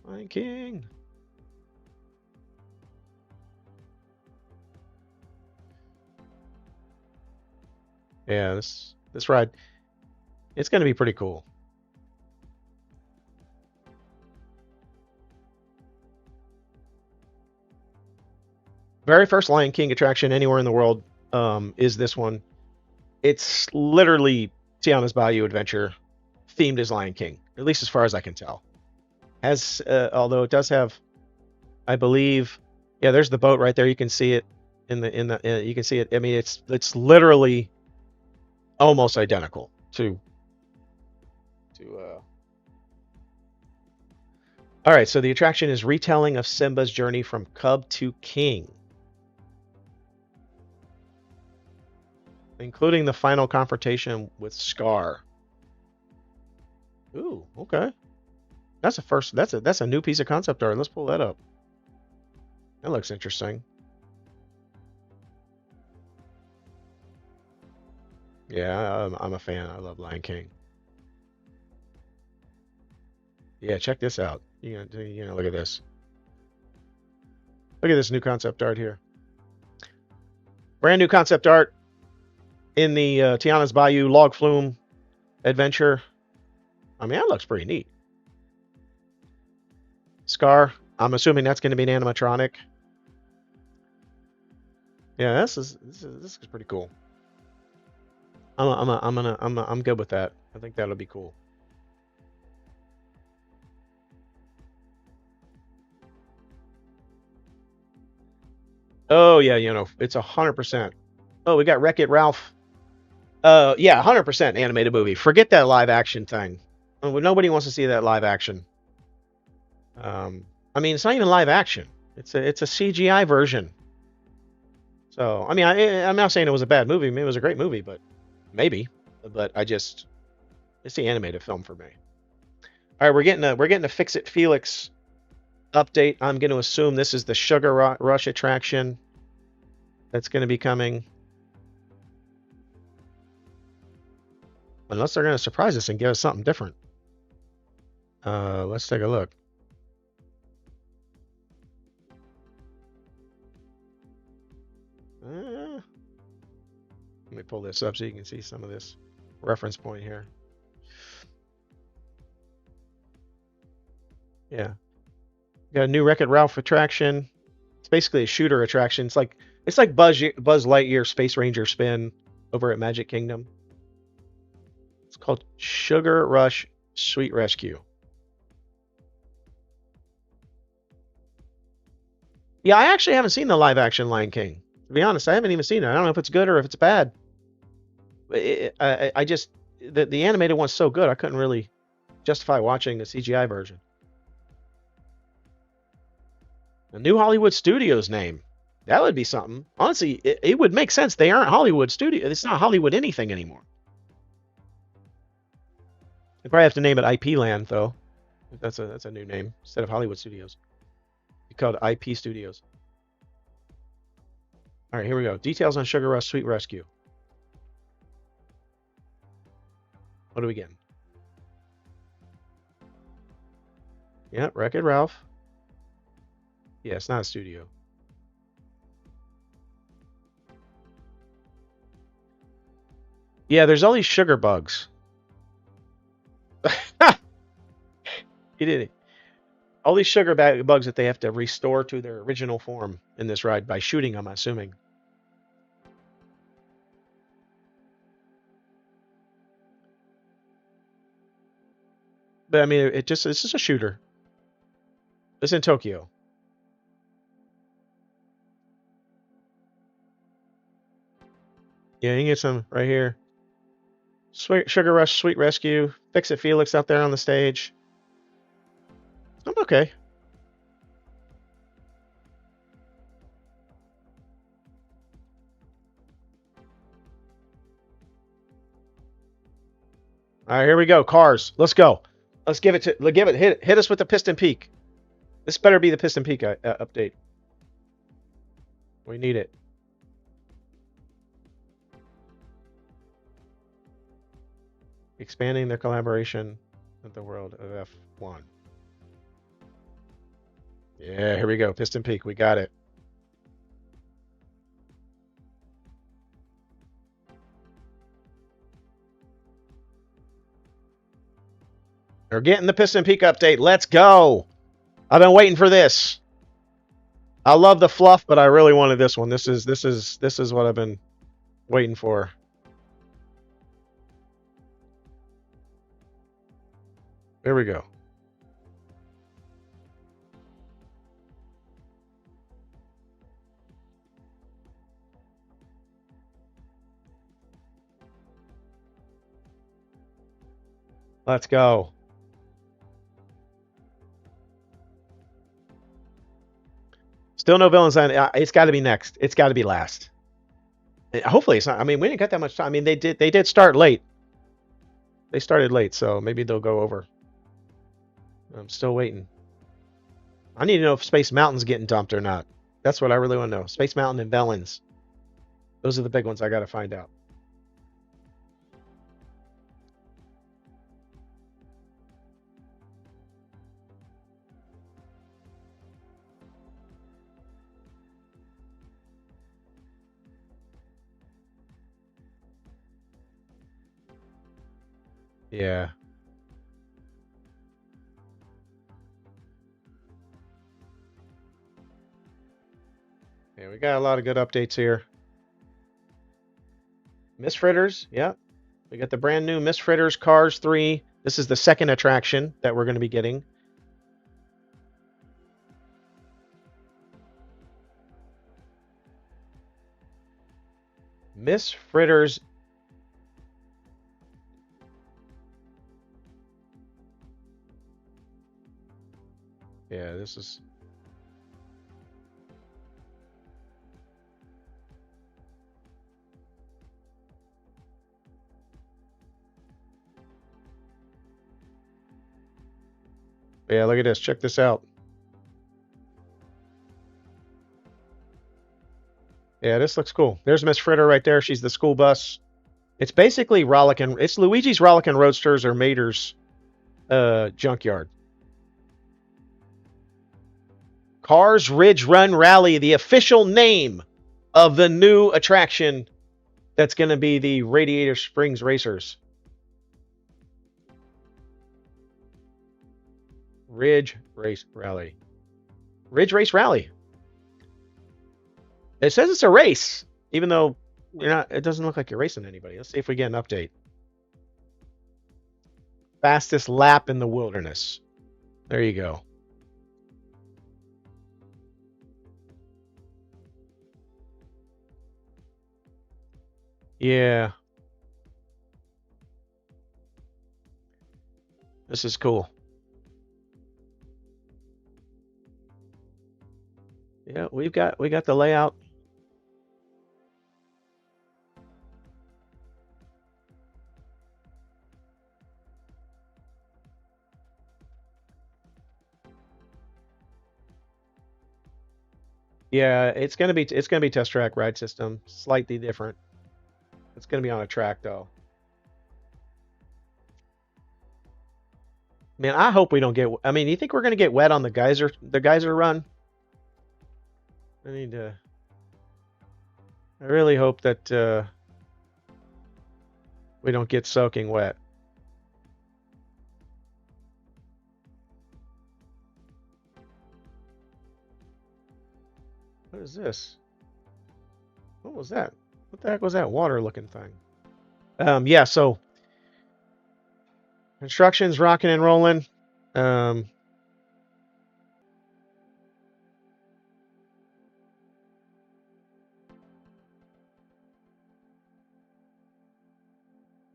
Lion King. Yeah, this ride, it's going to be pretty cool. Very first Lion King attraction anywhere in the world is this one. It's literally Tiana's Bayou Adventure themed as Lion King, at least as far as I can tell. Has although it does have, I believe, yeah, there's the boat right there. You can see it in the you can see it. I mean, it's literally almost identical to. All right, so the attraction is retelling of Simba's journey from cub to king, including the final confrontation with Scar. Ooh, okay. That's a first. That's a new piece of concept art. Let's pull that up. That looks interesting. Yeah, I'm a fan. I love Lion King. Yeah, check this out. You gonna look at this. Look at this new concept art here. Brand new concept art in the Tiana's Bayou log flume adventure. I mean, that looks pretty neat. Scar. I'm assuming that's going to be an animatronic. Yeah, this is pretty cool. I'm good with that. I think that'll be cool. Oh yeah, it's 100%. Oh, we got Wreck-It Ralph. Yeah, 100% animated movie. Forget that live action thing. Nobody wants to see that live action. I mean, it's not even live action. It's a CGI version. So I mean, I'm not saying it was a bad movie. Maybe it was a great movie, but maybe. But it's the animated film for me. All right, we're getting a Fix It Felix update. I'm going to assume this is the Sugar Rush attraction that's going to be coming. Unless they're going to surprise us and give us something different. Let's take a look. Let me pull this up so you can see some of this reference point here. Yeah. Got a new Wreck-It Ralph attraction. It's basically a shooter attraction. It's like Buzz Lightyear Space Ranger spin over at Magic Kingdom. It's called Sugar Rush Sweet Rescue. Yeah, I actually haven't seen the live action Lion King. To be honest, I haven't even seen it. I don't know if it's good or if it's bad. I just the animated one's so good, I couldn't really justify watching the CGI version. A new Hollywood Studios name. That would be something. Honestly, it would make sense. They aren't Hollywood Studios. It's not Hollywood anything anymore. They probably have to name it IP Land though. That's a new name instead of Hollywood Studios. It's called IP Studios. All right, here we go. Details on Sugar Rush Sweet Rescue. What do we get? Yeah, Wreck-It Ralph. Yeah, it's not a studio. Yeah, there's all these sugar bugs. He did it. All these sugar bugs that they have to restore to their original form in this ride by shooting them, I'm assuming. But I mean, it's just a shooter. It's in Tokyo. Yeah, you can get some right here. Sugar Rush Sweet Rescue. Fix It Felix out there on the stage. I'm okay. All right, here we go. Cars. Let's go. Let's give it hit us with the Piston Peak. This better be the Piston Peak update. We need it. Expanding their collaboration with the world of F1. Yeah, here we go. Piston Peak. We got it. We're getting the Piston Peak update. Let's go. I've been waiting for this. I love the fluff, but I really wanted this one. This is what I've been waiting for. There we go. Let's go. Still no villains on. It's got to be next. It's got to be last. Hopefully it's not. I mean, we didn't get that much time. I mean, they did start late. They started late, so maybe they'll go over. I'm still waiting. I need to know if Space Mountain's getting dumped or not. That's what I really want to know. Space Mountain and Bellins. Those are the big ones I got to find out. Yeah. Yeah, we got a lot of good updates here. Miss Fritters, yeah. We got the brand new Miss Fritters Cars 3. This is the second attraction that we're going to be getting. Miss Fritters. Yeah, this is. Yeah, look at this. Check this out. Yeah, this looks cool. There's Miss Fritter right there. She's the school bus. It's basically Rollickin'. It's Luigi's Rollickin' Roadsters or Mater's junkyard. Cars Ridge Run Rally, the official name of the new attraction that's going to be the Radiator Springs Racers. Ridge Race Rally. Ridge Race Rally. It says it's a race, even though you're not. It doesn't look like you're racing anybody. Let's see if we get an update. Fastest lap in the wilderness. There you go. Yeah. This is cool. Yeah, we got the layout. Yeah, it's gonna be test track ride system, slightly different. It's gonna be on a track though. Man, I hope we don't get. I mean, you think we're gonna get wet on the geyser run? I need to. I really hope that we don't get soaking wet. What is this? What was that? What the heck was that water-looking thing? Yeah. So construction's rocking and rolling.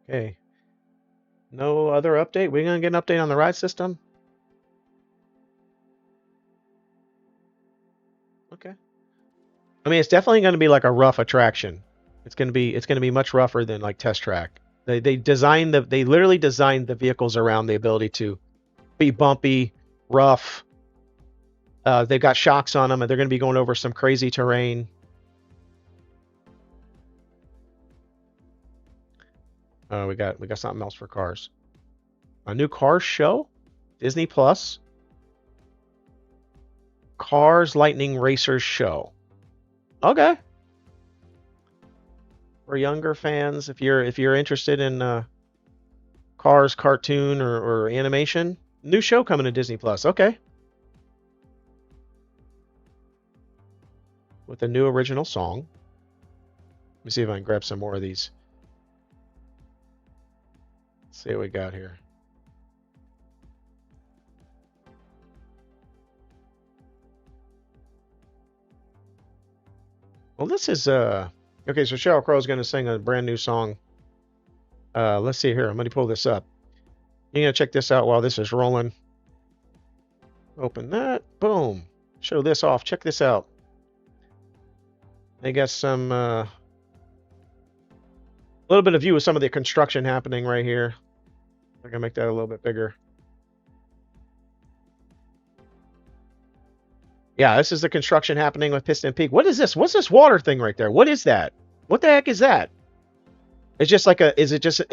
Okay. No other update? We're gonna get an update on the ride system? Okay. I mean, it's definitely gonna be like a rough attraction. It's gonna be much rougher than like test track. They literally designed the vehicles around the ability to be bumpy, rough. They've got shocks on them, and they're gonna be going over some crazy terrain. We got something else for cars. A new Cars show, Disney Plus. Cars Lightning Racers show. Okay. For younger fans, if you're interested in Cars cartoon or animation, new show coming to Disney Plus. Okay. With a new original song. Let me see if I can grab some more of these. Let's see what we got here. Well, this is okay. So Sheryl Crow is going to sing a brand new song. Let's see here. I'm going to pull this up. You're going to check this out while this is rolling. Open that. Boom. Show this off. Check this out. They got some a little bit of view of some of the construction happening right here. I'm gonna make that a little bit bigger. Yeah, this is the construction happening with Piston Peak. What is this? What's this water thing right there? What is that? What the heck is that? It's just like it's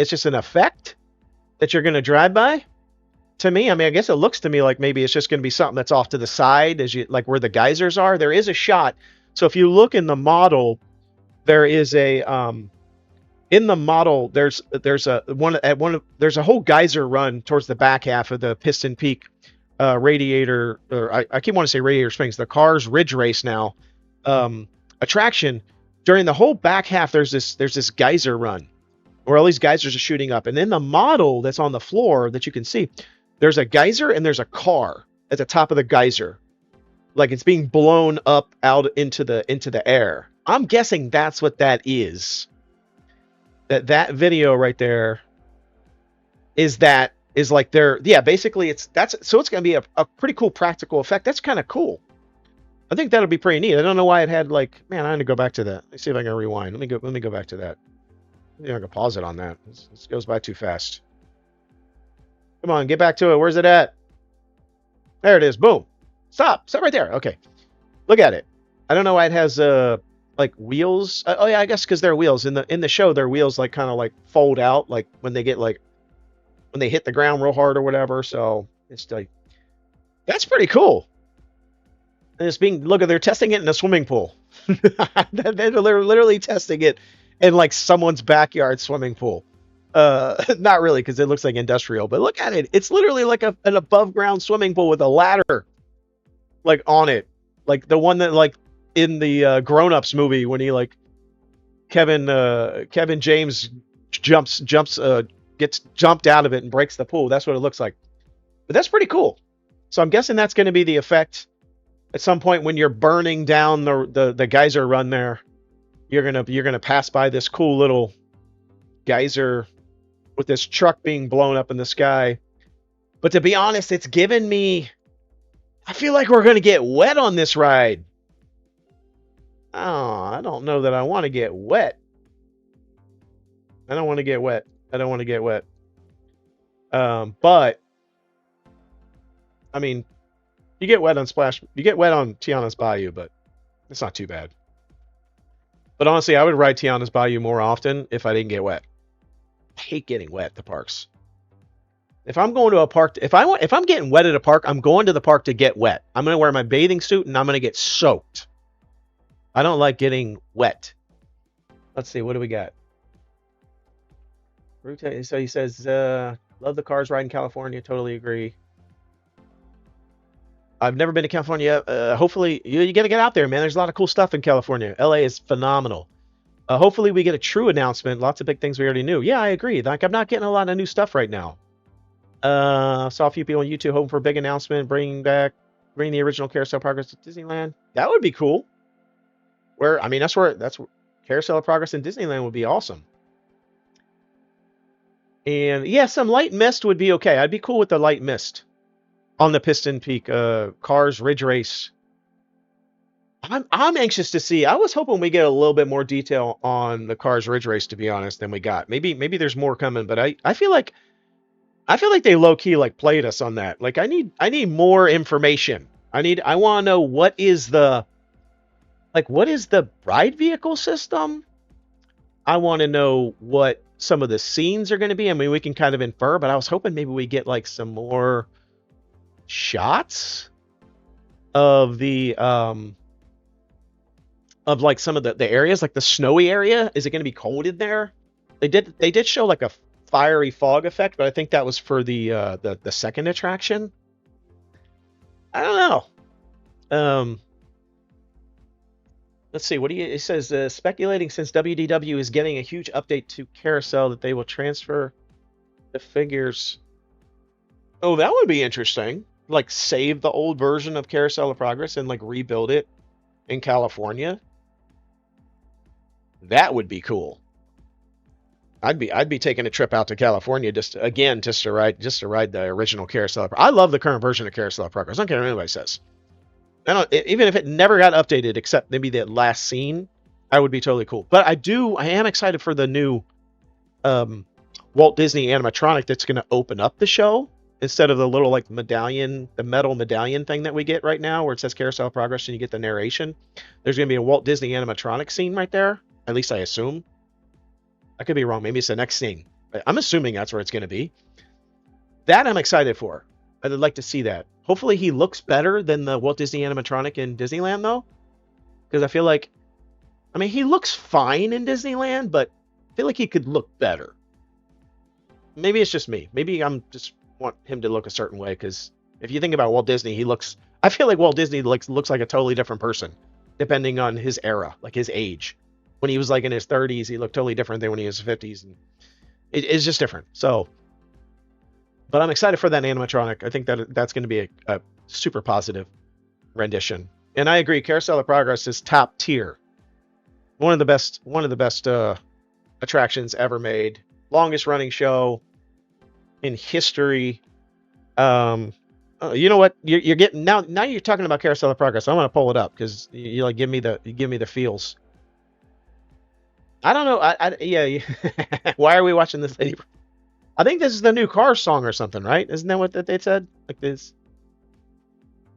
just an effect that you're gonna drive by? To me, I mean, I guess it looks to me like maybe it's just gonna be something that's off to the side as you like where the geysers are. There is a shot. So if you look in the model, there is a in the model there's a there's a whole geyser run towards the back half of the Piston Peak radiator, or I keep wanting to say Radiator Springs, the Cars Ridge Race now attraction. During the whole back half, there's this geyser run where all these geysers are shooting up, and in the model that's on the floor that you can see, there's a geyser and there's a car at the top of the geyser, like it's being blown up out into the air. I'm guessing that's what that is. That video right there is like they're, yeah, basically it's going to be a pretty cool practical effect. That's kind of cool. I think that'll be pretty neat. I don't know why it had like, man, I need to go back to that. Let's see if I can rewind. Let me go back to that. I can pause it on that. This goes by too fast. Come on, get back to it. Where's it at? There it is. Boom. Stop right there. Okay. Look at it. I don't know why it has like wheels. Oh yeah, I guess because they're wheels in the show. Their wheels like kind of like fold out like when they get like when they hit the ground real hard or whatever. So it's like that's pretty cool. And it's being look at they're testing it in a swimming pool. They're literally testing it in like someone's backyard swimming pool. Not really because it looks like industrial, but look at it. It's literally like an above ground swimming pool with a ladder like on it, like the one that like in the Grown Ups movie when he like Kevin James jumps gets jumped out of it and breaks the pool. That's what it looks like. But that's pretty cool. So I'm guessing that's going to be the effect at some point when you're burning down the geyser run there. You're gonna pass by this cool little geyser with this truck being blown up in the sky. But to be honest, it's given me. I feel like we're gonna get wet on this ride. Oh, I don't know that I want to get wet. I don't want to get wet. I don't want to get wet. But I mean, you get wet on Splash. You get wet on Tiana's Bayou, but it's not too bad. But honestly, I would ride Tiana's Bayou more often if I didn't get wet. I hate getting wet at the parks. If I'm going to a park, if I'm getting wet at a park, I'm going to the park to get wet. I'm gonna wear my bathing suit and I'm gonna get soaked. I don't like getting wet. Let's see, what do we got? So he says, love the cars ride in California. Totally agree. I've never been to California yet. Hopefully, you got to get out there, man. There's a lot of cool stuff in California. LA is phenomenal. Hopefully, we get a true announcement. Lots of big things we already knew. Yeah, I agree. Like, I'm not getting a lot of new stuff right now. Saw a few people on YouTube hoping for a big announcement, bringing the original Carousel of Progress to Disneyland. That would be cool. That's where Carousel of Progress in Disneyland would be awesome. And yeah, some light mist would be okay. I'd be cool with the light mist on the Piston Peak Cars Ridge Race. I'm anxious to see. I was hoping we get a little bit more detail on the Cars Ridge Race, to be honest, than we got. Maybe there's more coming, but I feel like they low key like played us on that. Like I need more information. I want to know what is the ride vehicle system. I want to know what some of the scenes are going to be. I mean, we can kind of infer, but I was hoping maybe we get like some more shots of the of like some of the areas, like the snowy area. Is it going to be cold in there? They did show like a fiery fog effect, but I think that was for the second attraction. I don't know. Let's see. It says speculating since WDW is getting a huge update to Carousel that they will transfer the figures. Oh, that would be interesting. Like save the old version of Carousel of Progress and like rebuild it in California. That would be cool. I'd be taking a trip out to California just to ride the original Carousel. I love the current version of Carousel of Progress. I don't care what anybody says. Even if it never got updated, except maybe that last scene, I would be totally cool. But I am excited for the new Walt Disney animatronic that's going to open up the show instead of the little like medallion, the metal medallion thing that we get right now, where it says Carousel of Progress and you get the narration. There's going to be a Walt Disney animatronic scene right there. At least I assume. I could be wrong. Maybe it's the next scene. I'm assuming that's where it's going to be. That I'm excited for. I'd like to see that. Hopefully he looks better than the Walt Disney animatronic in Disneyland, though. Because I feel like... he looks fine in Disneyland, but I feel like he could look better. Maybe it's just me. Maybe I'm just want him to look a certain way, because if you think about Walt Disney, I feel like Walt Disney looks like a totally different person, depending on his era, like his age. When he was like in his 30s, he looked totally different than when he was 50s. And it's just different. So... But I'm excited for that animatronic. I think that's going to be a super positive rendition. And I agree, Carousel of Progress is top tier. One of the best attractions ever made. Longest running show in history. You know what? You're getting now you're talking about Carousel of Progress. I want to pull it up because you like give me the feels. I don't know. Yeah. Why are we watching this lady? I think this is the new Cars song or something, right? Isn't that what they said? Like this.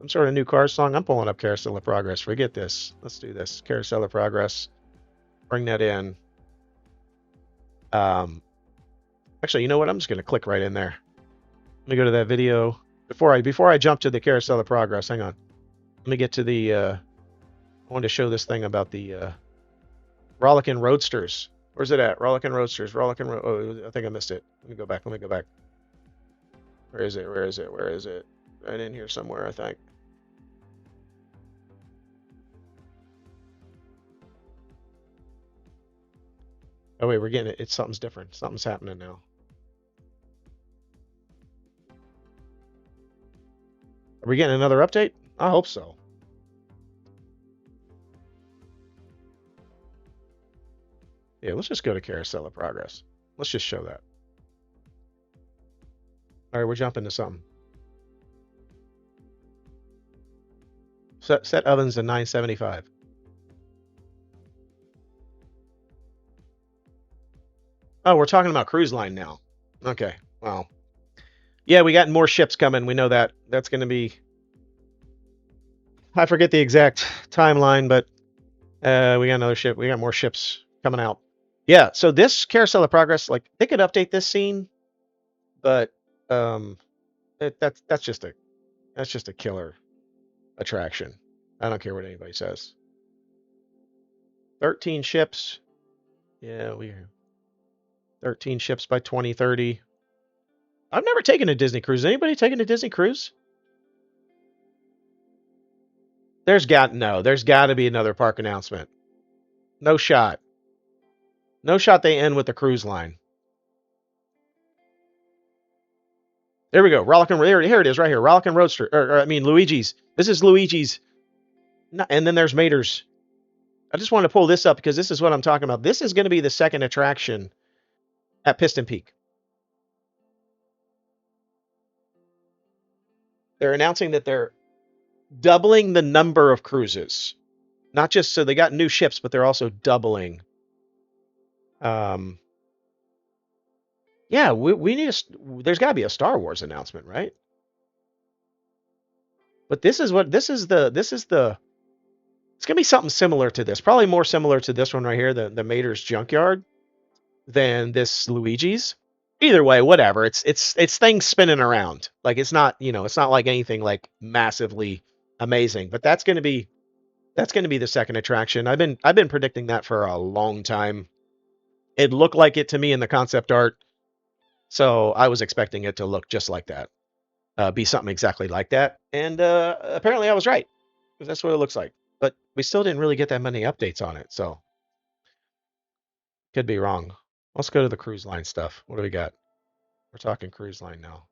some sort of new Cars song. I'm pulling up Carousel of Progress. Forget this. Let's do this. Carousel of Progress. Bring that in. Actually, you know what? I'm just going to click right in there. Let me go to that video. Before I jump to the Carousel of Progress, hang on. Let me get to the... I wanted to show this thing about the Rollickin' Roadsters. Where's it at? Rollickin' Roadsters. Oh, I think I missed it. Let me go back. Where is it? Right in here somewhere, I think. Oh, wait, we're getting it. It's something's different. Something's happening now. Are we getting another update? I hope so. Yeah, let's just go to Carousel of Progress. Let's just show that. All right, we're jumping to something. Set ovens to 975. Oh, we're talking about cruise line now. Okay, well. Yeah, we got more ships coming. We know that. That's going to be... I forget the exact timeline, but we got another ship. We got more ships coming out. Yeah, so this Carousel of Progress, like, they could update this scene, but that's just a killer attraction. I don't care what anybody says. 13 ships. Yeah, 13 ships by 2030. I've never taken a Disney cruise. Anybody taken a Disney cruise? There's got to be another park announcement. No shot. No shot they end with the cruise line. There we go. Here it is right here. Rollickin' Roadster. I mean, Luigi's. This is Luigi's. And then there's Mater's. I just want to pull this up because this is what I'm talking about. This is going to be the second attraction at Piston Peak. They're announcing that they're doubling the number of cruises. Not just so they got new ships, but they're also doubling. Yeah, we need there's got to be a Star Wars announcement, right? But this is it's going to be something similar to this. Probably more similar to this one right here, the Mater's Junkyard, than this Luigi's. Either way, whatever. It's things spinning around. Like it's not like anything like massively amazing, but that's going to be the second attraction. I've been predicting that for a long time. It looked like it to me in the concept art, so I was expecting it to look just like that, be something exactly like that, and apparently I was right, because that's what it looks like. But we still didn't really get that many updates on it, so could be wrong. Let's go to the cruise line stuff. What do we got? We're talking cruise line now.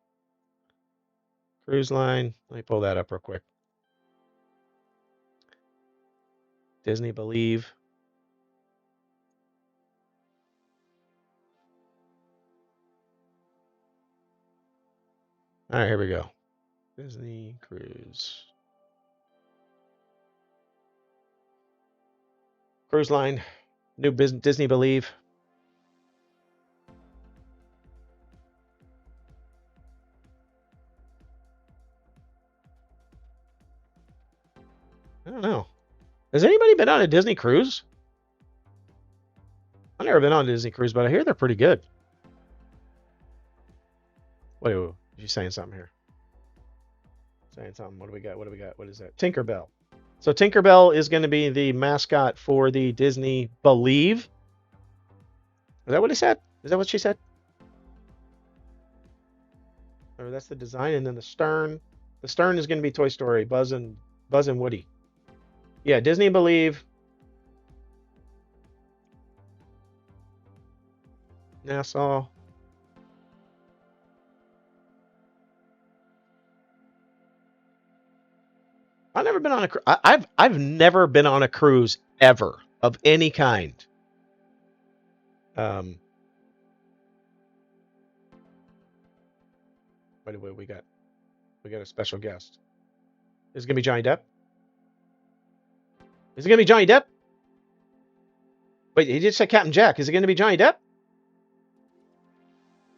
Cruise line. Let me pull that up real quick. Disney Believe. All right, here we go. Disney Cruise. Cruise line. New business. Disney Believe. I don't know. Has anybody been on a Disney cruise? I've never been on a Disney cruise, but I hear they're pretty good. Wait, you saying something here? Saying something. What do we got? What is that? Tinkerbell. So Tinkerbell is going to be the mascot for the Disney Believe. Is that what he said? Is that what she said? Or that's the design, and then the stern. The stern is going to be Toy Story, Buzz and Woody. Yeah, Disney Believe. Nassau. I've never been on a I've never been on a cruise ever of any kind. By the way, we got a special guest. Is it gonna be Johnny Depp? Is it gonna be Johnny Depp? Wait, he did say Captain Jack. Is it gonna be Johnny Depp?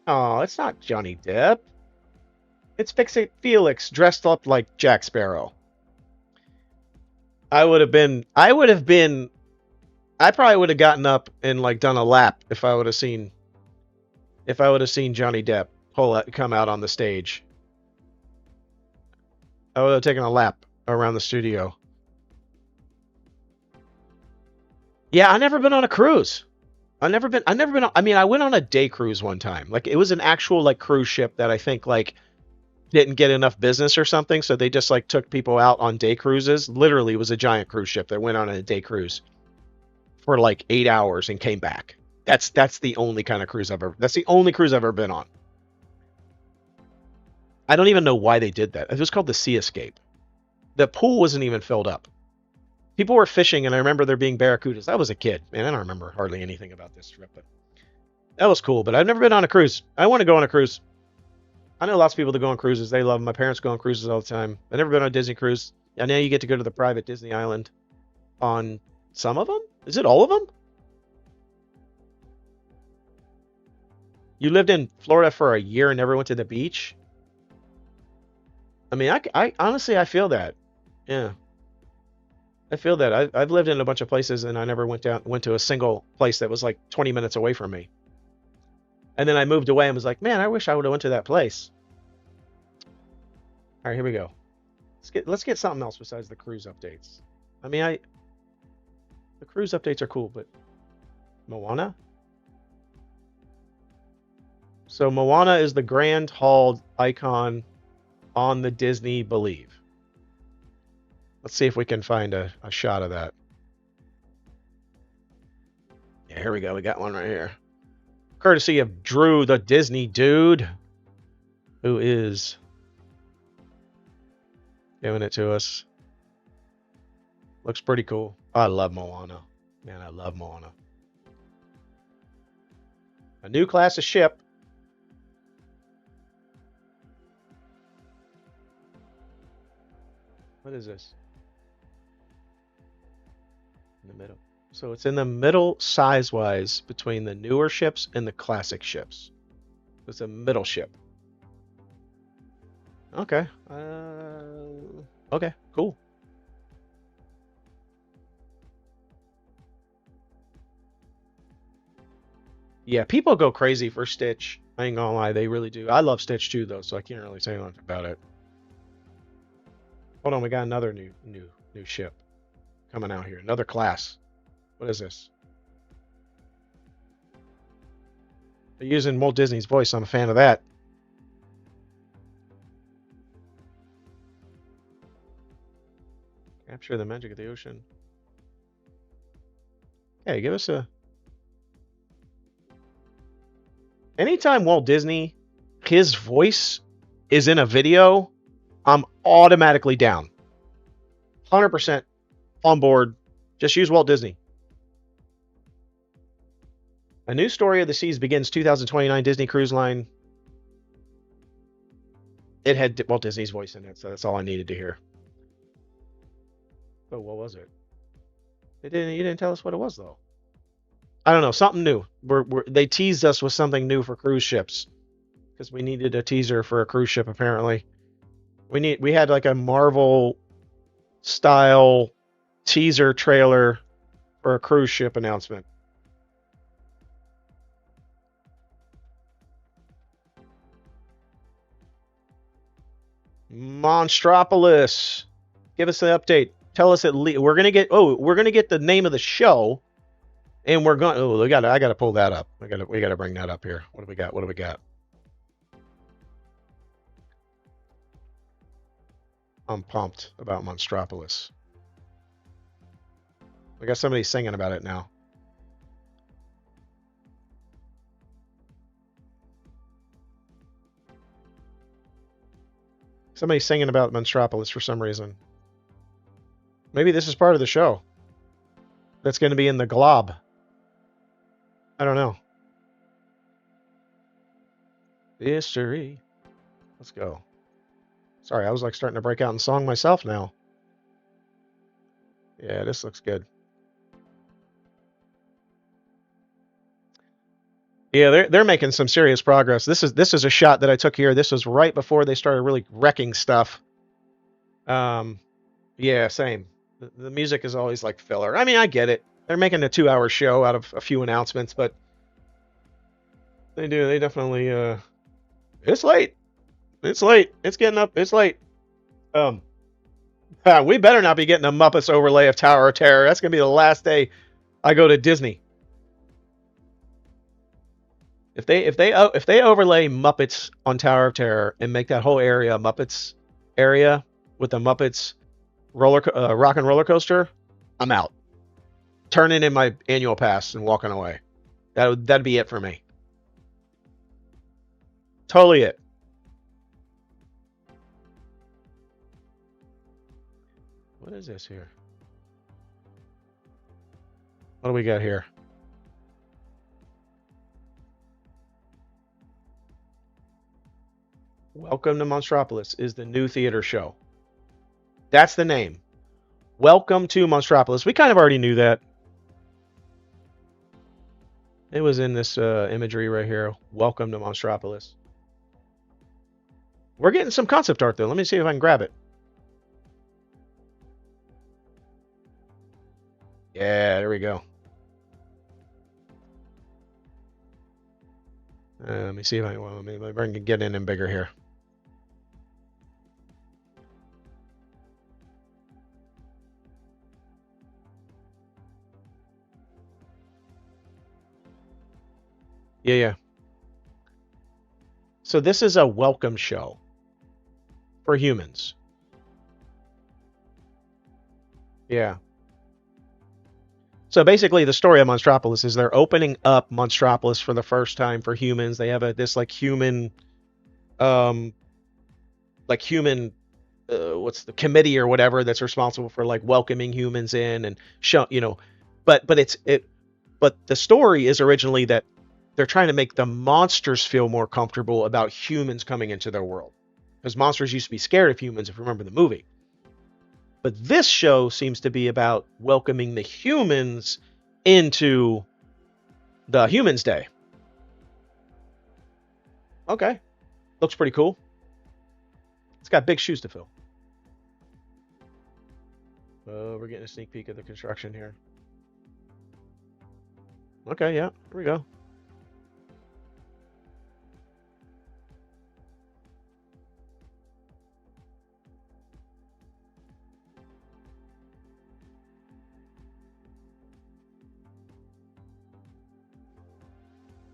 Oh, it's not Johnny Depp. It's Fix-It Felix dressed up like Jack Sparrow. I probably would have gotten up and like done a lap if I would have seen Johnny Depp come out on the stage. I would have taken a lap around the studio. Yeah, I never been on a cruise. I never been on, I mean, I went on a day cruise one time. Like it was an actual like cruise ship that I think like didn't get enough business or something, so they just like took people out on day cruises. Literally, it was a giant cruise ship that went on a day cruise for like 8 hours and came back. That's the only kind of cruise I've ever. That's the only cruise I've ever been on. I don't even know why they did that. It was called the Sea Escape. The pool wasn't even filled up. People were fishing, and I remember there being barracudas. I was a kid, man. I don't remember hardly anything about this trip, but that was cool. But I've never been on a cruise. I want to go on a cruise. I know lots of people that go on cruises. They love them. My parents go on cruises all the time. I've never been on a Disney cruise. I know you get to go to the private Disney Island on some of them. Is it all of them? You lived in Florida for a year and never went to the beach? I mean, I honestly, I feel that. Yeah. I feel that. I've lived in a bunch of places and I never went to a single place that was like 20 minutes away from me. And then I moved away and was like, man, I wish I would have went to that place. All right, here we go. Let's get something else besides the cruise updates. I mean, the cruise updates are cool, but Moana? So Moana is the grand hauled icon on the Disney Believe. Let's see if we can find a shot of that. Yeah, here we go. We got one right here. Courtesy of Drew, the Disney dude, who is giving it to us. Looks pretty cool. I love Moana. Man, I love Moana. A new class of ship. What is this? In the middle. So it's in the middle size-wise between the newer ships and the classic ships. It's a middle ship. Okay. Okay, cool. Yeah, people go crazy for Stitch. I ain't gonna lie, they really do. I love Stitch too, though, so I can't really say much about it. Hold on, we got another new ship coming out here. Another class. What is this? They're using Walt Disney's voice. I'm a fan of that. Capture the magic of the ocean. Hey, give us a... Anytime Walt Disney, his voice is in a video, I'm automatically down. 100% on board. Just use Walt Disney. A new story of the seas begins 2029 Disney Cruise Line. It had Walt Disney's voice in it, so that's all I needed to hear. But what was it? You didn't tell us what it was, though. I don't know, something new. They teased us with something new for cruise ships because we needed a teaser for a cruise ship. Apparently, we had like a Marvel style teaser trailer for a cruise ship announcement. Monstropolis, give us an update. Tell us we're gonna get the name of the show. And we're going. Oh, I gotta pull that up. We gotta bring that up here. What do we got? What do we got? I'm pumped about Monstropolis. We got somebody singing about it now. Somebody's singing about Monstropolis for some reason. Maybe this is part of the show. That's going to be in the glob. I don't know. History. Let's go. Sorry, I was like starting to break out in song myself now. Yeah, this looks good. Yeah, they're making some serious progress. This is a shot that I took here. This was right before they started really wrecking stuff. Yeah, same. The music is always like filler. I mean, I get it. They're making a 2-hour show out of a few announcements, but they definitely it's late. It's late. It's getting up. It's late. Um we better not be getting a Muppets overlay of Tower of Terror. That's gonna be the last day I go to Disney. If they overlay Muppets on Tower of Terror and make that whole area a Muppets area with the Muppets rock and roller coaster, I'm out. Turning in my annual pass and walking away. That'd be it for me. Totally it. What is this here? What do we got here? Welcome to Monstropolis is the new theater show. That's the name. Welcome to Monstropolis. We kind of already knew that. It was in this imagery right here. Welcome to Monstropolis. We're getting some concept art though. Let me see if I can grab it. Yeah, there we go. Let me see if I can maybe bring get in bigger here. Yeah. So this is a welcome show for humans. Yeah. So basically, the story of Monstropolis is they're opening up Monstropolis for the first time for humans. They have this like human, um, what's the committee or whatever that's responsible for like welcoming humans in and show, but but the story is originally that they're trying to make the monsters feel more comfortable about humans coming into their world because monsters used to be scared of humans if you remember the movie. But this show seems to be about welcoming the humans into the Humans Day. Okay. Looks pretty cool. It's got big shoes to fill. We're getting a sneak peek of the construction here. Okay, yeah, here we go.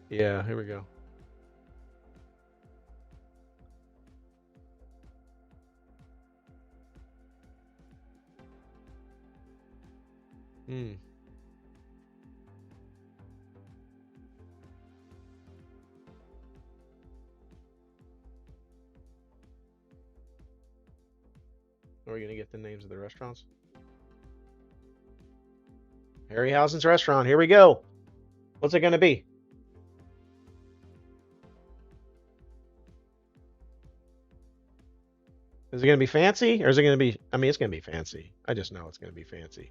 Yeah, here we go. Hmm. Are we gonna get the names of the restaurants? Harryhausen's restaurant. Here we go. What's it gonna be? Is it gonna be fancy, or is it gonna be? I mean, it's gonna be fancy. I just know it's gonna be fancy.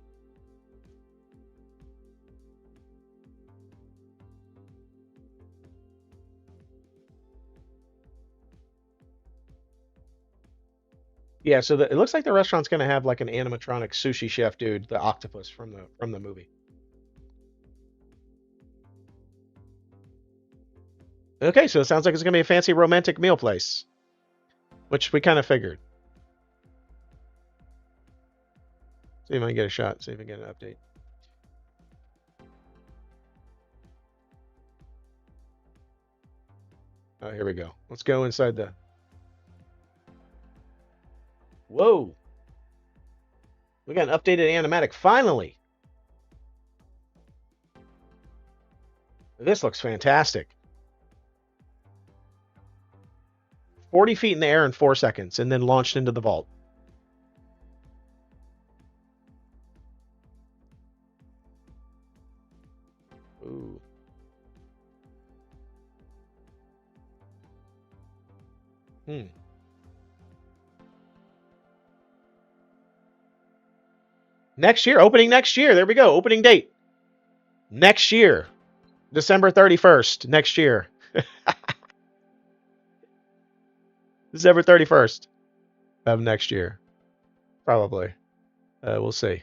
Yeah, so it looks like the restaurant's gonna have like an animatronic sushi chef dude, the octopus from the movie. Okay, so it sounds like it's gonna be a fancy romantic meal place, which we kind of figured. See if I can get a shot. See if I can get an update. Oh, here we go. Let's go inside the. Whoa! We got an updated animatic finally. This looks fantastic. 40 feet in the air in 4 seconds, and then launched into the vault. Ooh. Hmm. Next year, opening next year. There we go. Opening date. Next year. December 31st. Next year. December 31st of next year. Probably. We'll see.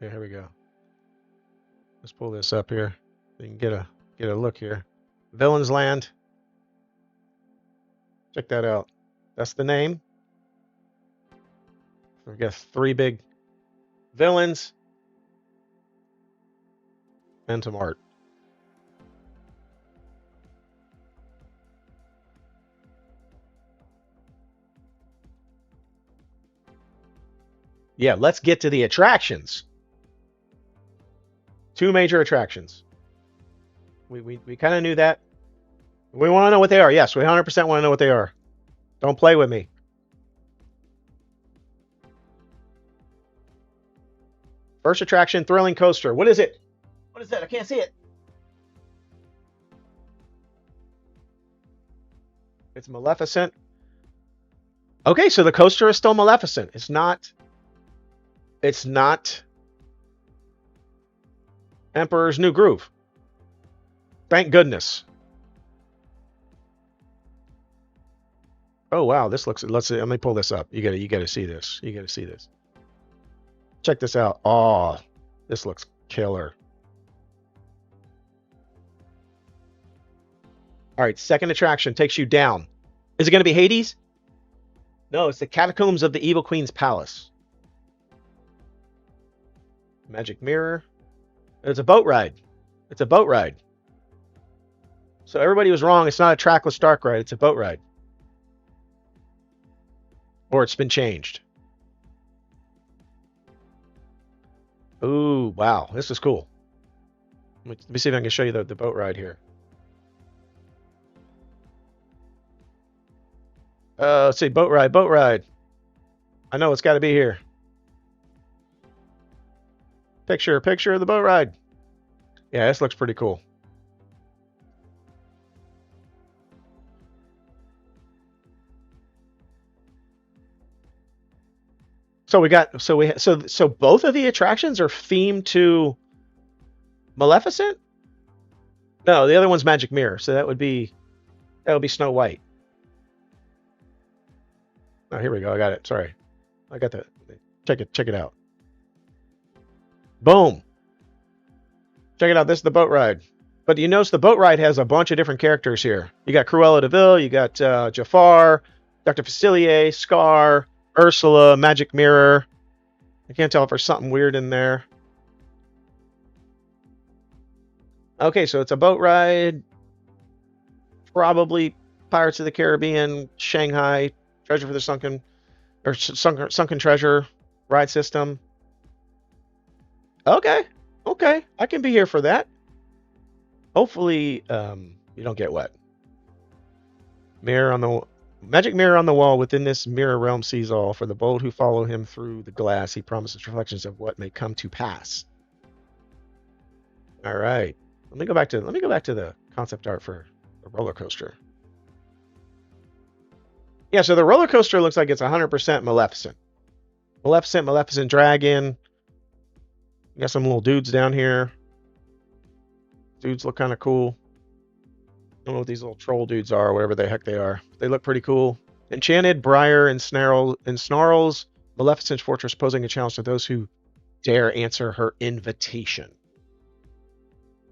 Yeah, here we go. Let's pull this up here. So you can get a look here. Villains Land. Check that out. That's the name. We got 3 big villains and some art. Yeah, let's get to the attractions. 2 major attractions. We kind of knew that. We want to know what they are. Yes, we 100% want to know what they are. Don't play with me. First attraction, thrilling coaster. What is it? What is that? I can't see it. It's Maleficent. Okay, so the coaster is still Maleficent. It's not Emperor's New Groove. Thank goodness. Oh wow, this looks. Let's see. Let me pull this up. You gotta see this. You gotta see this. Check this out. Oh, this looks killer. All right, second attraction takes you down. Is it gonna be Hades? No, it's the catacombs of the Evil Queen's palace. Magic mirror. It's a boat ride. It's a boat ride. So everybody was wrong. It's not a trackless dark ride. It's a boat ride. Or it's been changed. Ooh, wow. This is cool. Let me see if I can show you the boat ride here. Let's see. Boat ride. Boat ride. I know it's got to be here. Picture of the boat ride. Yeah, this looks pretty cool. So both of the attractions are themed to Maleficent? No, the other one's Magic Mirror, so that would be Snow White. Oh, here we go. I got it. Sorry. I got the check it out. Boom. Check it out. This is the boat ride. But you notice the boat ride has a bunch of different characters here. You got Cruella de Vil, you got Jafar, Dr. Facilier, Scar, Ursula, Magic Mirror. I can't tell if there's something weird in there. Okay, so it's a boat ride. Probably Pirates of the Caribbean, Shanghai, Treasure for the Sunken Treasure ride system. Okay, I can be here for that. Hopefully, you don't get wet. Magic mirror on the wall. Within this mirror realm sees all. For the bold who follow him through the glass, he promises reflections of what may come to pass. All right. Let me go back to the concept art for the roller coaster. Yeah, so the roller coaster looks like it's 100% Maleficent. Maleficent dragon. You got some little dudes down here. Dudes look kind of cool. I don't know what these little troll dudes are, or whatever the heck they are. They look pretty cool. Enchanted, Briar, and Snarls. Maleficent's fortress posing a challenge to those who dare answer her invitation.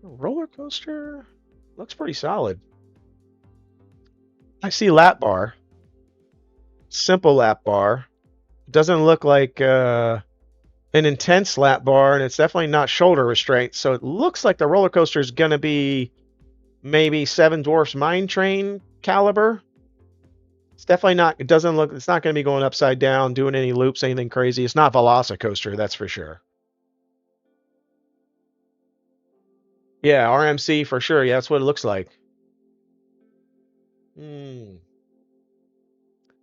Roller coaster looks pretty solid. I see lap bar. Simple lap bar. Doesn't look like an intense lap bar, and it's definitely not shoulder restraint. So it looks like the roller coaster is going to be maybe Seven Dwarfs Mine Train caliber. It's definitely not. It doesn't look. It's not going to be going upside down, doing any loops, anything crazy. It's not Velocicoaster, that's for sure. Yeah, RMC for sure. Yeah, that's what it looks like.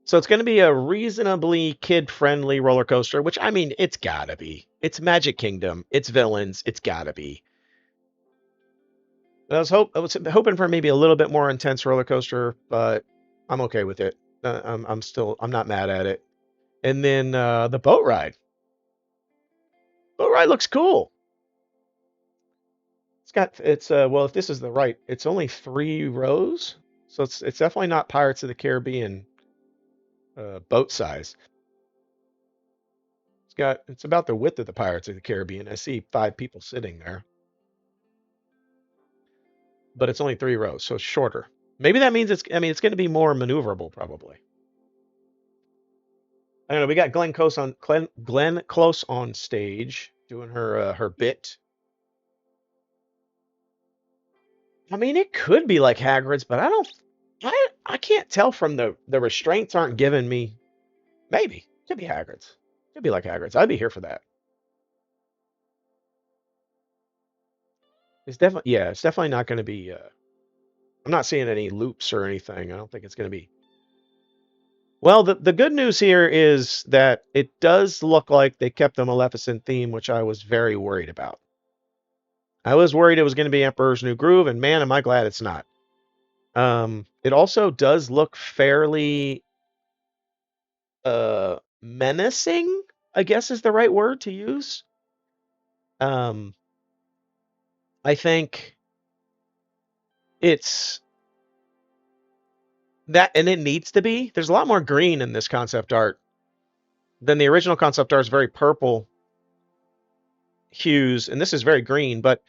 So it's going to be a reasonably kid-friendly roller coaster, which, I mean, it's got to be. It's Magic Kingdom. It's villains. It's got to be. I was hoping for maybe a little bit more intense roller coaster, but I'm okay with it. I'm not mad at it. And then the boat ride. Boat ride looks cool. Well, if this is the right, it's only 3 rows, so it's definitely not Pirates of the Caribbean boat size. It's about the width of the Pirates of the Caribbean. I see 5 people sitting there, but it's only 3 rows, so it's shorter. Maybe that means it's going to be more maneuverable, probably. I don't know. We got Glenn Close on stage doing her bit. I mean, it could be like Hagrid's, but I can't tell from the restraints aren't giving me. Maybe could be Hagrid's. Could be like Hagrid's. I'd be here for that. It's definitely not going to be. I'm not seeing any loops or anything. I don't think it's going to be. Well, the good news here is that it does look like they kept the Maleficent theme, which I was very worried about. I was worried it was going to be Emperor's New Groove, and man, am I glad it's not. It also does look fairly menacing, I guess is the right word to use. I think it's that, and it needs to be. There's a lot more green in this concept art than the original concept art. Is very purple hues, and this is very green, but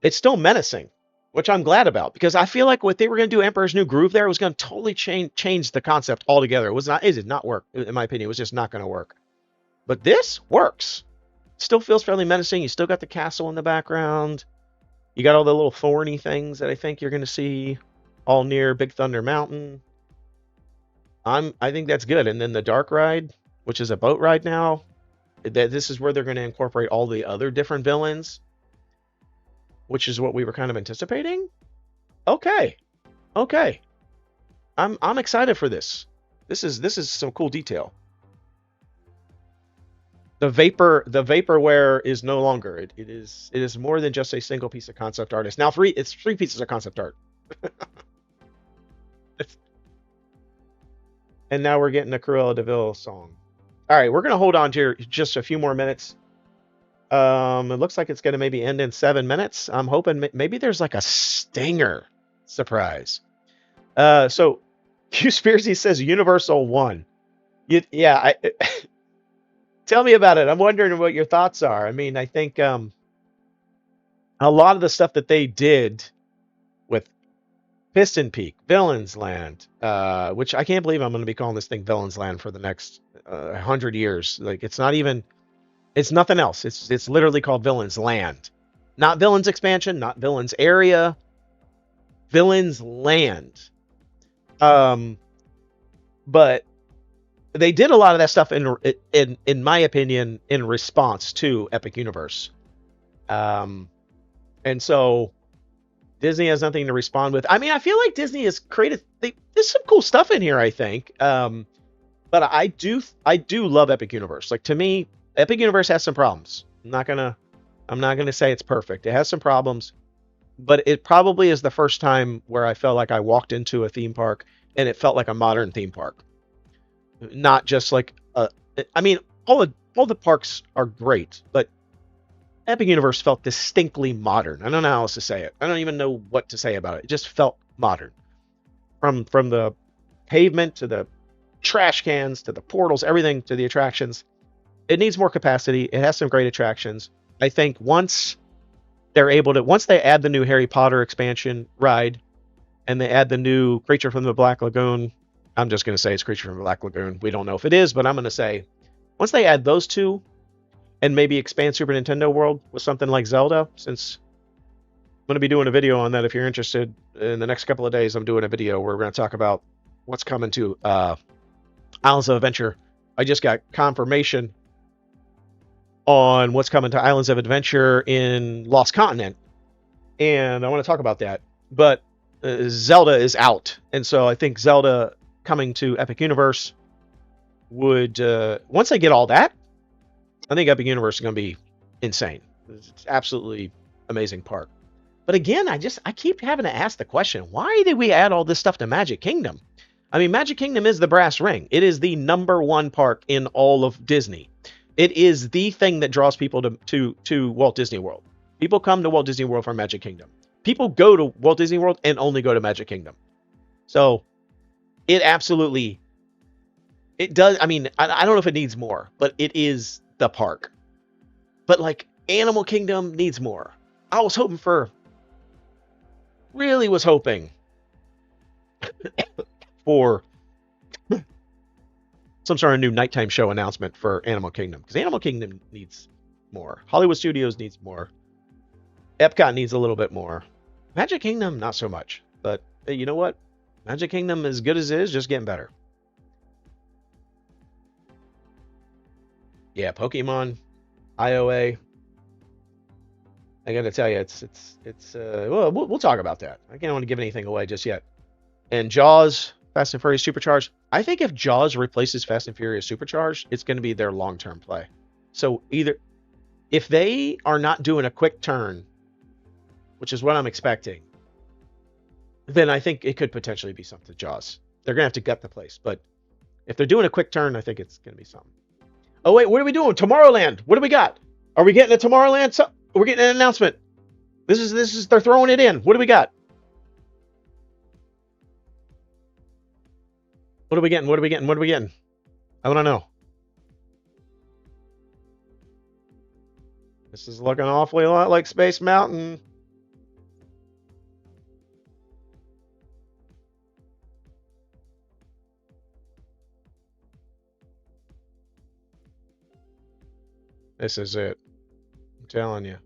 it's still menacing, which I'm glad about, because I feel like what they were going to do Emperor's New Groove there was going to totally change the concept altogether. It did not work, in my opinion. It was just not going to work. But this works. Still feels fairly menacing. You still got the castle in the background. You got all the little thorny things that I think you're going to see all near Big Thunder Mountain. I think that's good. And then the dark ride, which is a boat ride now, this is where they're going to incorporate all the other different villains, which is what we were kind of anticipating. Okay. I'm excited for this. This is some cool detail. The vaporware is no longer. It is more than just a single piece of concept art. It's now it's 3 pieces of concept art. And now we're getting a Cruella de Vil song. All right, we're gonna hold on to just a few more minutes. It looks like it's gonna maybe end in 7 minutes. I'm hoping maybe there's like a stinger surprise. So Q-Spearsy says Universal 1. Tell me about it. I'm wondering what your thoughts are. I mean, I think a lot of the stuff that they did with Piston Peak, Villains Land, which I can't believe I'm going to be calling this thing Villains Land for the next 100 years. Like, it's nothing else. It's literally called Villains Land. Not Villains Expansion, not Villains Area, Villains Land. But they did a lot of that stuff in my opinion, in response to Epic Universe. And so Disney has nothing to respond with. I mean, I feel like Disney has created, there's some cool stuff in here, I think. But I do love Epic Universe. Like, to me, Epic Universe has some problems. I'm not gonna say it's perfect. It has some problems, but it probably is the first time where I felt like I walked into a theme park and it felt like a modern theme park. Not just like I mean, all the parks are great, but Epic Universe felt distinctly modern. I don't know how else to say it. I don't even know what to say about it. It just felt modern. From the pavement to the trash cans to the portals, everything to the attractions. It needs more capacity. It has some great attractions. I think once they add the new Harry Potter expansion ride and they add the new Creature from the Black Lagoon, I'm just going to say it's Creature from the Black Lagoon. We don't know if it is, but I'm going to say once they add those two and maybe expand Super Nintendo World with something like Zelda, since I'm going to be doing a video on that. If you're interested, in the next couple of days, I'm doing a video where we're going to talk about what's coming to Islands of Adventure. I just got confirmation on what's coming to Islands of Adventure in Lost Continent, and I want to talk about that. But Zelda is out, and so I think Zelda coming to Epic Universe would, once they get all that, I think Epic Universe is going to be insane. It's absolutely amazing park. But again, I keep having to ask the question, why did we add all this stuff to Magic Kingdom? I mean, Magic Kingdom is the brass ring. It is the #1 park in all of Disney. It is the thing that draws people to Walt Disney World. People come to Walt Disney World for Magic Kingdom. People go to Walt Disney World and only go to Magic Kingdom. So it does. I mean, I don't know if it needs more, but it is the park. But like Animal Kingdom needs more. I was hoping for, really was hoping for some sort of new nighttime show announcement for Animal Kingdom, because Animal Kingdom needs more. Hollywood Studios needs more. Epcot needs a little bit more. Magic Kingdom, not so much. But hey, you know what? Magic Kingdom, as good as it is, just getting better. Yeah, Pokemon, IOA. I got to tell you, well, we'll talk about that. I can't want to give anything away just yet. And Jaws, Fast and Furious Supercharged. I think if Jaws replaces Fast and Furious Supercharged, it's going to be their long-term play. So either, if they are not doing a quick turn, which is what I'm expecting, then I think it could potentially be something to Jaws. They're going to have to gut the place. But if they're doing a quick turn, I think it's going to be something. Oh, wait, what are we doing? Tomorrowland. What do we got? Are we getting a Tomorrowland? We're getting an announcement. This is, they're throwing it in. What do we got? What are we getting? What are we getting? What are we getting? I want to know. This is looking awfully a lot like Space Mountain. This is it. I'm telling you.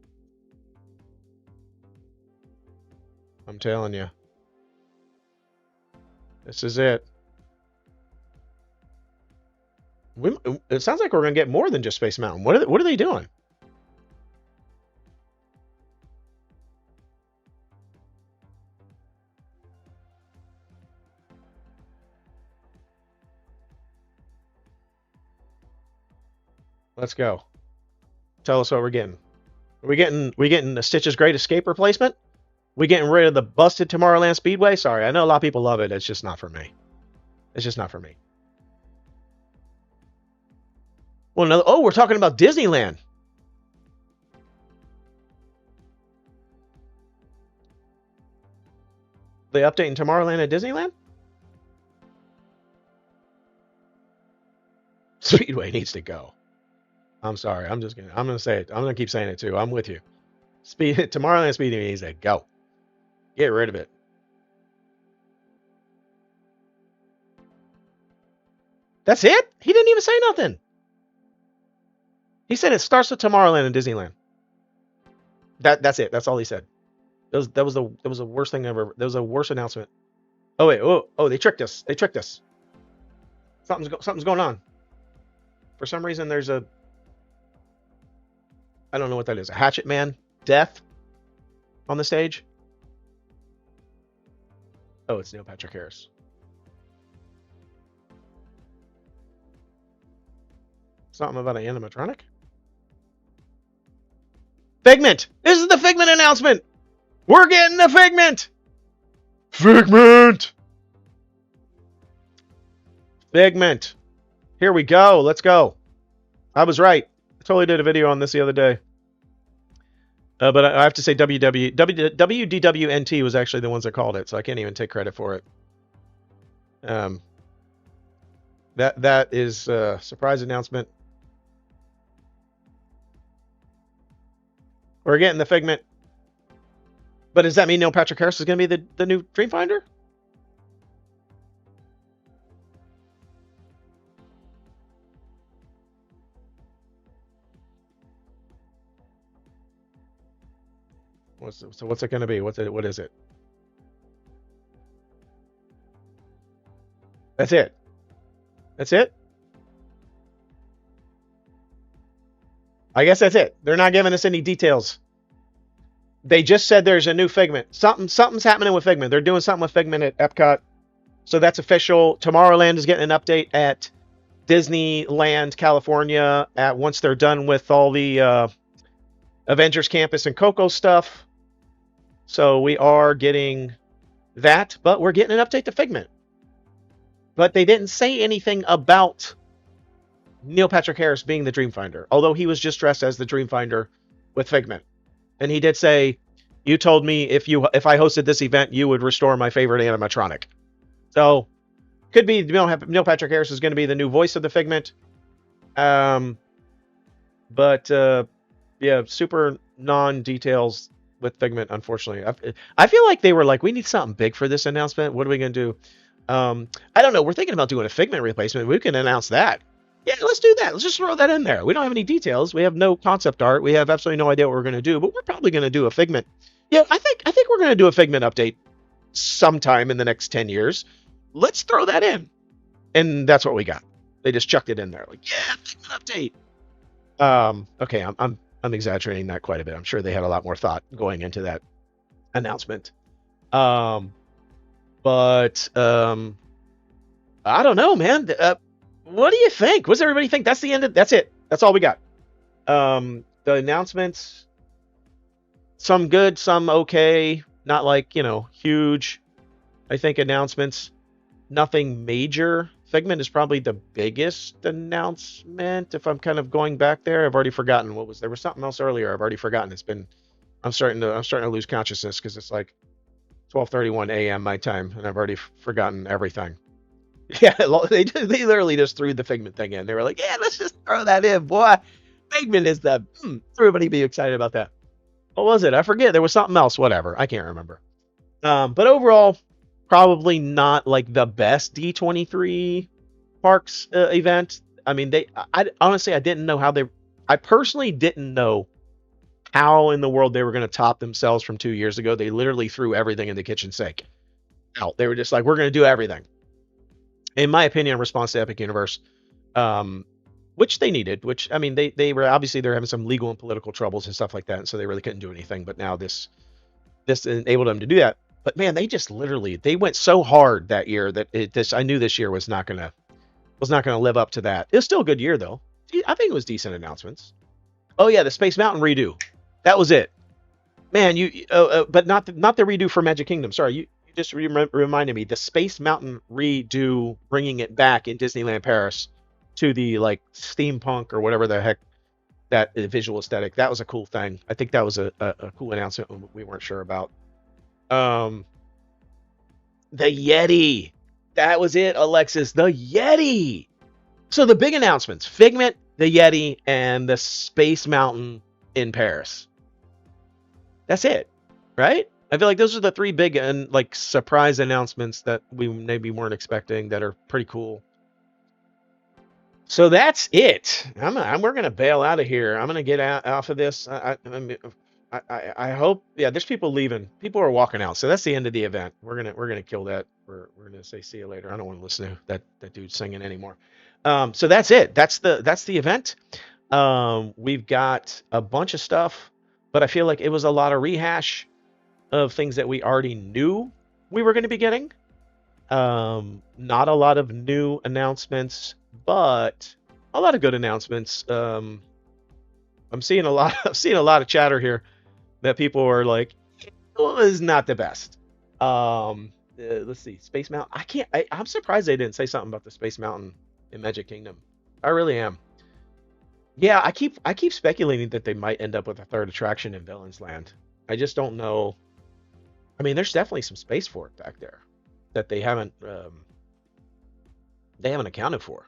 I'm telling you. This is it. It sounds like we're going to get more than just Space Mountain. What are they doing? Let's go. Tell us what we're getting. Are we getting a Stitch's Great Escape replacement? We getting rid of the busted Tomorrowland Speedway? Sorry, I know a lot of people love it. It's just not for me. It's just not for me. Well, no, oh, we're talking about Disneyland. They updating Tomorrowland at Disneyland? Speedway needs to go. I'm sorry. I'm gonna say it. I'm gonna keep saying it too. I'm with you. Tomorrowland Speedway needs to go. Get rid of it. That's it? He didn't even say nothing. He said it starts with Tomorrowland and Disneyland. That's it. That's all he said. That was the worst thing ever. That was a worst announcement. Oh wait. Oh, they tricked us. They tricked us. Something's going on. For some reason, there's a, I don't know what that is. A Hatchet Man death on the stage. Oh, it's Neil Patrick Harris. Something about an animatronic? Figment! This is the Figment announcement! We're getting the Figment! Figment! Figment. Here we go. Let's go. I was right. I totally did a video on this the other day. But I have to say WDWNT was actually the ones that called it, so I can't even take credit for it. That is a surprise announcement. We're getting the Figment. But does that mean Neil Patrick Harris is going to be the new Dreamfinder? So what's it going to be? What is it? That's it. That's it? I guess that's it. They're not giving us any details. They just said there's a new Figment. Something's happening with Figment. They're doing something with Figment at Epcot. So that's official. Tomorrowland is getting an update at Disneyland, California, once they're done with all the Avengers Campus and Coco stuff. So we are getting that, but we're getting an update to Figment. But they didn't say anything about Neil Patrick Harris being the Dreamfinder, although he was just dressed as the Dreamfinder with Figment. And he did say, "You told me if I hosted this event, you would restore my favorite animatronic." So could be Neil Patrick Harris is going to be the new voice of the Figment. But yeah, super non-details with Figment, unfortunately. I feel like they were like, we need something big for this announcement. What are we gonna do? I don't know. We're thinking about doing a Figment replacement. We can announce that. Yeah, let's do that. Let's just throw that in there. We don't have any details. We have no concept art. We have absolutely no idea what we're gonna do, but we're probably gonna do a Figment. Yeah, I think we're gonna do a Figment update sometime in the next 10 years. Let's throw that in. And that's what we got. They just chucked it in there. Like, yeah, Figment update. Okay, I'm exaggerating that quite a bit. I'm sure they had a lot more thought going into that announcement. Um, but I don't know, man. What do you think? What's everybody think? That's the end of. That's it. That's all we got. The announcements, some good, some okay. Not like huge. I think announcements, nothing major. Figment is probably the biggest announcement. If I'm kind of going back there, I've already forgotten what was there was something else earlier. I've already forgotten. I'm starting to lose consciousness because it's like 12:31 a.m. my time, and I've already forgotten everything. Yeah, they literally just threw the Figment thing in. They were like, yeah, let's just throw that in, boy. Figment is the everybody be excited about that. What was it? I forget. There was something else. Whatever. I can't remember. But overall, probably not like the best D23 parks event. I mean, I honestly, I didn't know how I personally didn't know how in the world they were going to top themselves from 2 years ago. They literally threw everything in the kitchen sink out. They were just like, we're going to do everything. In my opinion, in response to Epic Universe, which they needed, which, I mean, they were obviously they're having some legal and political troubles and stuff like that. And so they really couldn't do anything. But now this enabled them to do that. But man, they just literally, they went so hard that year that I knew this year was not gonna live up to that. It was still a good year though. I think it was decent announcements. Oh yeah, the Space Mountain redo, that was it. Man, but not the redo for Magic Kingdom. Sorry, you just reminded me. The Space Mountain redo, bringing it back in Disneyland Paris to the like steampunk or whatever the heck that visual aesthetic. That was a cool thing. I think that was a cool announcement we weren't sure about. Um, the Yeti. That was it, Alexis. The Yeti. So the big announcements: Figment, the Yeti, and the Space Mountain in Paris. That's it, right? I feel like those are the three big and like surprise announcements that we maybe weren't expecting that are pretty cool. So that's it. We're gonna bail out of here. I'm gonna get off of this. I hope. Yeah, there's people leaving. People are walking out. So that's the end of the event. We're gonna kill that. We're gonna say see you later. I don't want to listen to that dude singing anymore. So that's it. That's the event. We've got a bunch of stuff, but I feel like it was a lot of rehash of things that we already knew we were going to be getting. Not a lot of new announcements, but a lot of good announcements. I'm seeing a lot. I'm seeing a lot of chatter here that people are like, it was not the best. Let's see, Space Mountain. I'm surprised they didn't say something about the Space Mountain in Magic Kingdom. I really am. Yeah, I keep speculating that they might end up with a third attraction in Villains Land. I just don't know. I mean, there's definitely some space for it back there that they haven't accounted for.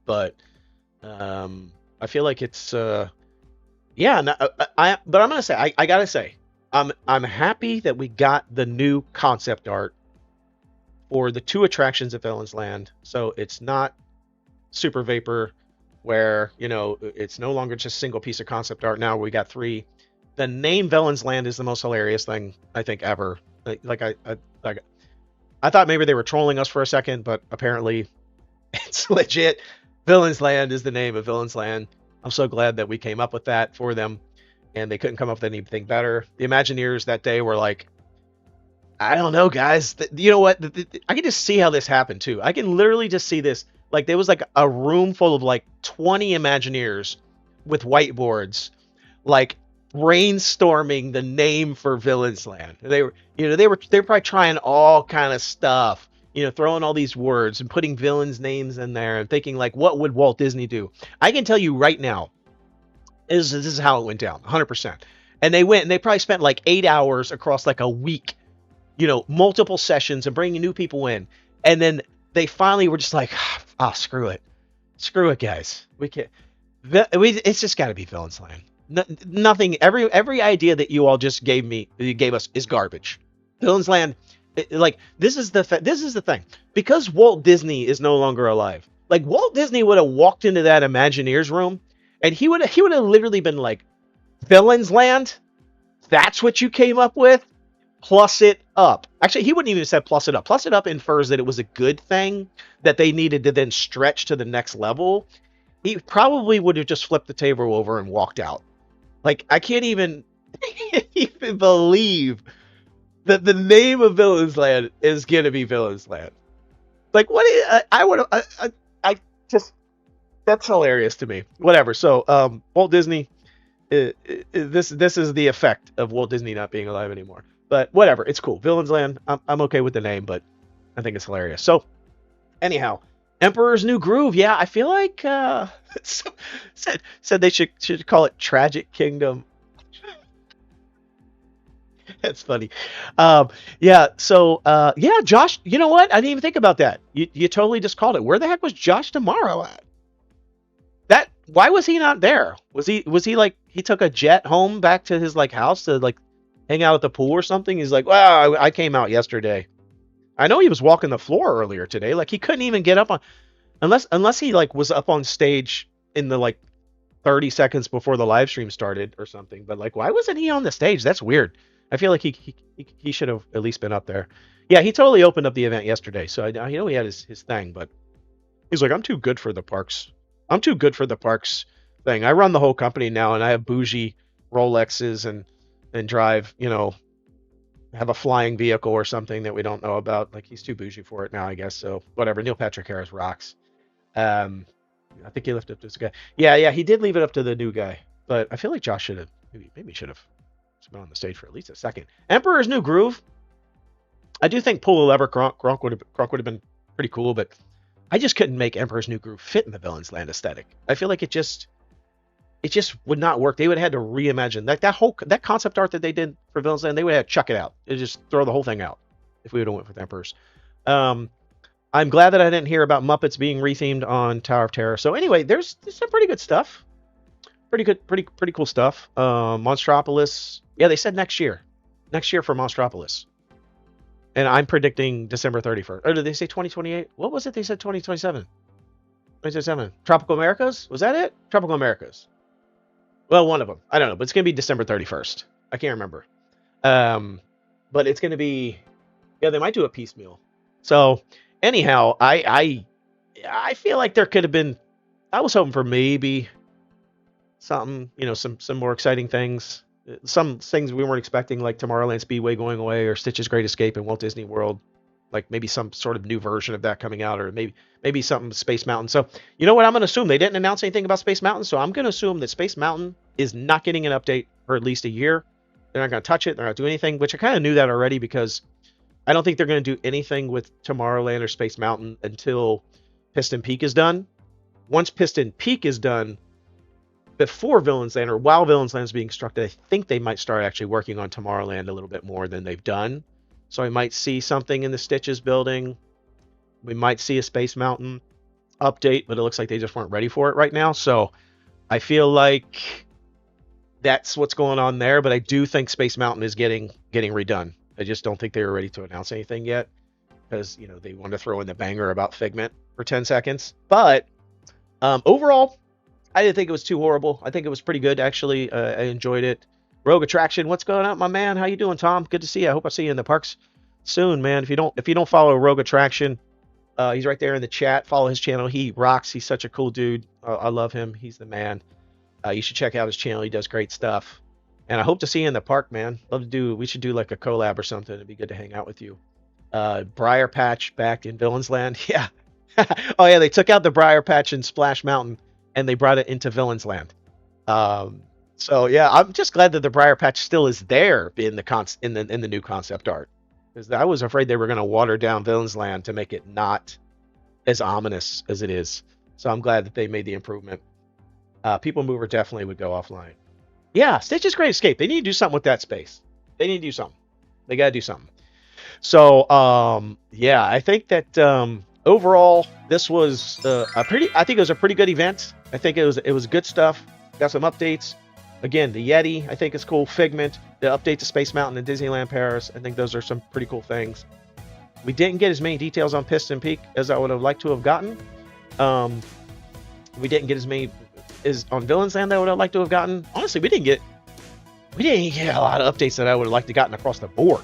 But I feel like it's yeah. No, but I'm gonna say I gotta say I'm happy that we got the new concept art for the two attractions at Villains Land. So it's not Super Vapor, where it's no longer just a single piece of concept art. Now we got three. The name Villains Land is the most hilarious thing I think ever. I thought maybe they were trolling us for a second, but apparently it's legit. Villains Land is the name of Villains Land. I'm so glad that we came up with that for them, and they couldn't come up with anything better. The Imagineers that day were like, I don't know, guys. You know what? I can just see how this happened too. I can literally just see this. Like there was like a room full of like 20 Imagineers with whiteboards, like brainstorming the name for Villains Land. They were probably trying all kind of stuff, throwing all these words and putting villains' names in there and thinking like, what would Walt Disney do? I can tell you right now, this is how it went down, 100%. And they probably spent like 8 hours across like a week, multiple sessions and bringing new people in, and then they finally were just like, screw it, guys, we can't. It's just got to be Villains Land. Nothing. Every idea that you all just you gave us, is garbage. Villains Land, like this is the thing. Because Walt Disney is no longer alive. Like Walt Disney would have walked into that Imagineers room, and he would have literally been like, Villains Land. That's what you came up with. Plus it up. Actually, he wouldn't even have said plus it up. Plus it up infers that it was a good thing that they needed to then stretch to the next level. He probably would have just flipped the table over and walked out. Like, I can't even, even believe that the name of Villains Land is going to be Villains Land. Like, what? I would I just, that's hilarious to me. Whatever. So, Walt Disney, this is the effect of Walt Disney not being alive anymore. But whatever. It's cool. Villains Land, I'm okay with the name, but I think it's hilarious. So, anyhow, Emperor's New Groove. Yeah, I feel like said they should call it Tragic Kingdom. That's funny. Yeah. So yeah, Josh. You know what? I didn't even think about that. You totally just called it. Where the heck was Josh Tomorrow at? That Why was he not there? Was he like he took a jet home back to his like house to like hang out at the pool or something? He's like, well, I came out yesterday. I know he was walking the floor earlier today. Like he couldn't even get up on unless he like was up on stage in the like 30 seconds before the live stream started or something. But like, why wasn't he on the stage? That's weird. I feel like he should have at least been up there. Yeah, he totally opened up the event yesterday. So I know he had his thing, but he's like, I'm too good for the parks. I'm too good for the parks thing. I run the whole company now, and I have bougie Rolexes and drive, have a flying vehicle or something that we don't know about. Like he's too bougie for it now, I guess. So whatever. Neil Patrick Harris rocks. I think he left it up to this guy. Yeah, he did leave it up to the new guy. But I feel like Josh should have maybe should have been on the stage for at least a second. Emperor's New Groove. I do think Pull a Lever Gronk would have been pretty cool, but I just couldn't make Emperor's New Groove fit in the Villains Land aesthetic. I feel like it just would not work. They would have had to reimagine that concept art that they did for Villains Land. They would have to chuck it out. They'd just throw the whole thing out if we would have went with Emperors. I'm glad that I didn't hear about Muppets being rethemed on Tower of Terror. So anyway, there's some pretty good stuff. Pretty cool stuff. Monstropolis. Yeah, they said next year for Monstropolis. And I'm predicting December 31st. Or did they say 2028? What was it? They said 2027. 2027. Tropical Americas? Was that it? Tropical Americas. Well, one of them. I don't know, but it's going to be December 31st. I can't remember. But it's going to be, yeah, they might do a piecemeal. So anyhow, I feel like there could have been, I was hoping for maybe something, some more exciting things. Some things we weren't expecting, like Tomorrowland Speedway going away, or Stitch's Great Escape in Walt Disney World, like maybe some sort of new version of that coming out, or maybe something Space Mountain. So you know what? I'm going to assume they didn't announce anything about Space Mountain, so I'm going to assume that Space Mountain is not getting an update for at least a year. They're not going to touch it. They're not doing anything, which I kind of knew that already, because I don't think they're going to do anything with Tomorrowland or Space Mountain until Piston Peak is done. Once Piston Peak is done, before Villains Land, or while Villains Land is being constructed, I think they might start actually working on Tomorrowland a little bit more than they've done. So I might see something in the Stitches building. We might see a Space Mountain update, but it looks like they just weren't ready for it right now. So I feel like that's what's going on there. But I do think Space Mountain is getting redone. I just don't think they were ready to announce anything yet, because they want to throw in the banger about Figment for 10 seconds. But overall, I didn't think it was too horrible. I think it was pretty good, actually. I enjoyed it. Rogue Attraction, what's going on, my man? How you doing, Tom? Good to see you. I hope I see you in the parks soon, man. If you don't follow Rogue Attraction, he's right there in the chat. Follow his channel. He rocks. He's such a cool dude. I love him. He's the man. You should check out his channel. He does great stuff. And I hope to see you in the park, man. We should do like a collab or something. It'd be good to hang out with you. Briar Patch back in Villains Land. Yeah. Oh yeah, they took out the Briar Patch in Splash Mountain, and they brought it into Villains Land. So yeah, I'm just glad that the Briar Patch still is there in the new concept art, because I was afraid they were going to water down Villains Land to make it not as ominous as it is. So I'm glad that they made the improvement. People Mover definitely would go offline. Yeah, Stitch's Great Escape. They need to do something with that space. They need to do something. They got to do something. So yeah, I think that overall this was I think it was a pretty good event. I think it was good stuff. Got some updates. Again, the Yeti, I think is cool. Figment, the update to Space Mountain and Disneyland Paris. I think those are some pretty cool things. We didn't get as many details on Piston Peak as I would have liked to have gotten. We didn't get as many as on Villains Land that I would have liked to have gotten. Honestly, we didn't get a lot of updates that I would have liked to gotten across the board,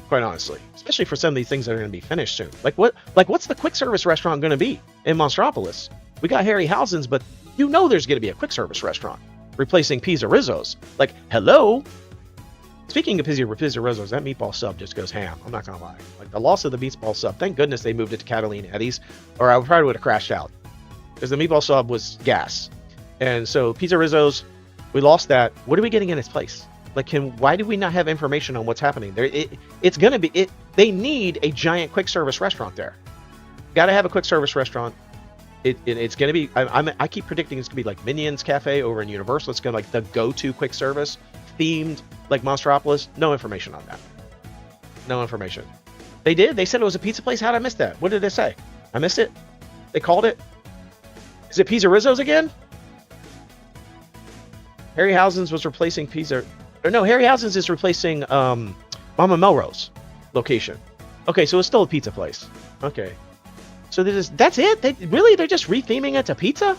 quite honestly. Especially for some of these things that are going to be finished soon. What's the quick service restaurant going to be in Monstropolis? We got Harryhausen's, but you know there's going to be a quick service restaurant replacing Pizza Rizzo's. Like, hello? Speaking of Pizza Rizzo's, that meatball sub just goes ham. I'm not going to lie. Like, the loss of the meatball sub, thank goodness they moved it to Catalina Eddie's, or I probably would have crashed out. Because the meatball sub was gas. And so, Pizza Rizzo's, we lost that. What are we getting in its place? Like, why do we not have information on what's happening there? It's going to be, they need a giant quick service restaurant there. Got to have a quick service restaurant. It's going to be, I keep predicting it's going to be like Minions Cafe over in Universal. It's going to be like the go-to quick service, themed like Monstropolis. No information on that. No information. They said it was a pizza place. How did I miss that? What did they say? I missed it. They called it. Is it Pizza Rizzo's again? Harryhausen's was replacing Pizza, or no, Harryhausen's is replacing Mama Melrose location. Okay, so it's still a pizza place. Okay. So that's it? They're just retheming it to pizza?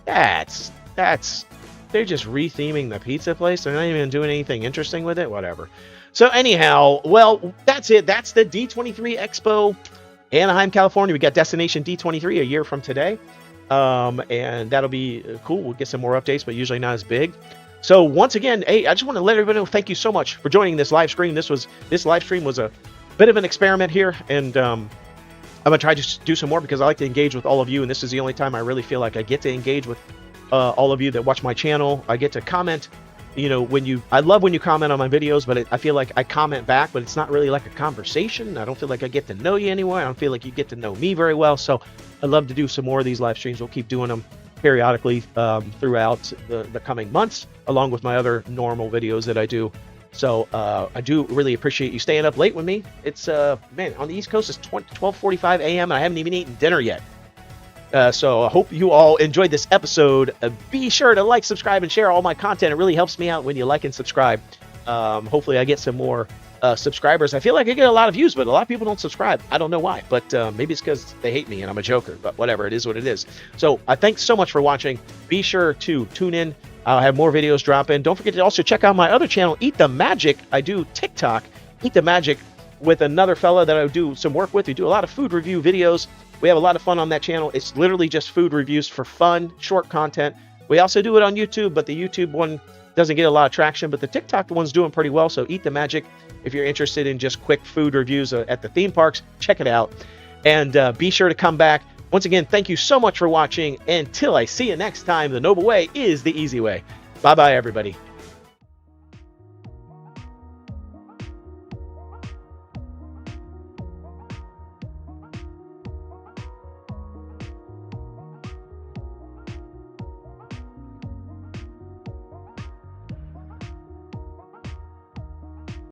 They're just retheming the pizza place. They're not even doing anything interesting with it. Whatever. So anyhow, well, that's it. That's the D23 Expo, Anaheim, California. We got Destination D23 a year from today. And that'll be cool. We'll get some more updates, but usually not as big. So once again, hey, I just want to let everybody know, thank you so much for joining this live stream. This live stream was a bit of an experiment here, and I'm going to try to do some more because I like to engage with all of you, and this is the only time I really feel like I get to engage with all of you that watch my channel. I get to comment, I love when you comment on my videos, but I feel like I comment back, but it's not really like a conversation. I don't feel like I get to know you anymore. I don't feel like you get to know me very well, so I'd love to do some more of these live streams. We'll keep doing them periodically throughout the coming months, along with my other normal videos that I do. So I do really appreciate you staying up late with me. It's, man, on the East Coast, it's 12:45 a.m. and I haven't even eaten dinner yet. So I hope you all enjoyed this episode. Be sure to like, subscribe, and share all my content. It really helps me out when you like and subscribe. Hopefully I get some more subscribers. I feel like I get a lot of views, but a lot of people don't subscribe. I don't know why, but maybe it's because they hate me and I'm a joker, but whatever, it is what it is. So thanks so much for watching. Be sure to tune in. I'll have more videos drop in. Don't forget to also check out my other channel, Eat the Magic. I do TikTok, Eat the Magic, with another fella that I do some work with. We do a lot of food review videos. We have a lot of fun on that channel. It's literally just food reviews for fun, short content. We also do it on YouTube, but the YouTube one doesn't get a lot of traction, but the TikTok one's doing pretty well. So Eat the Magic, if you're interested in just quick food reviews at the theme parks, check it out. And be sure to come back. Once again, thank you so much for watching. Until I see you next time, the noble way is the easy way. Bye-bye, everybody.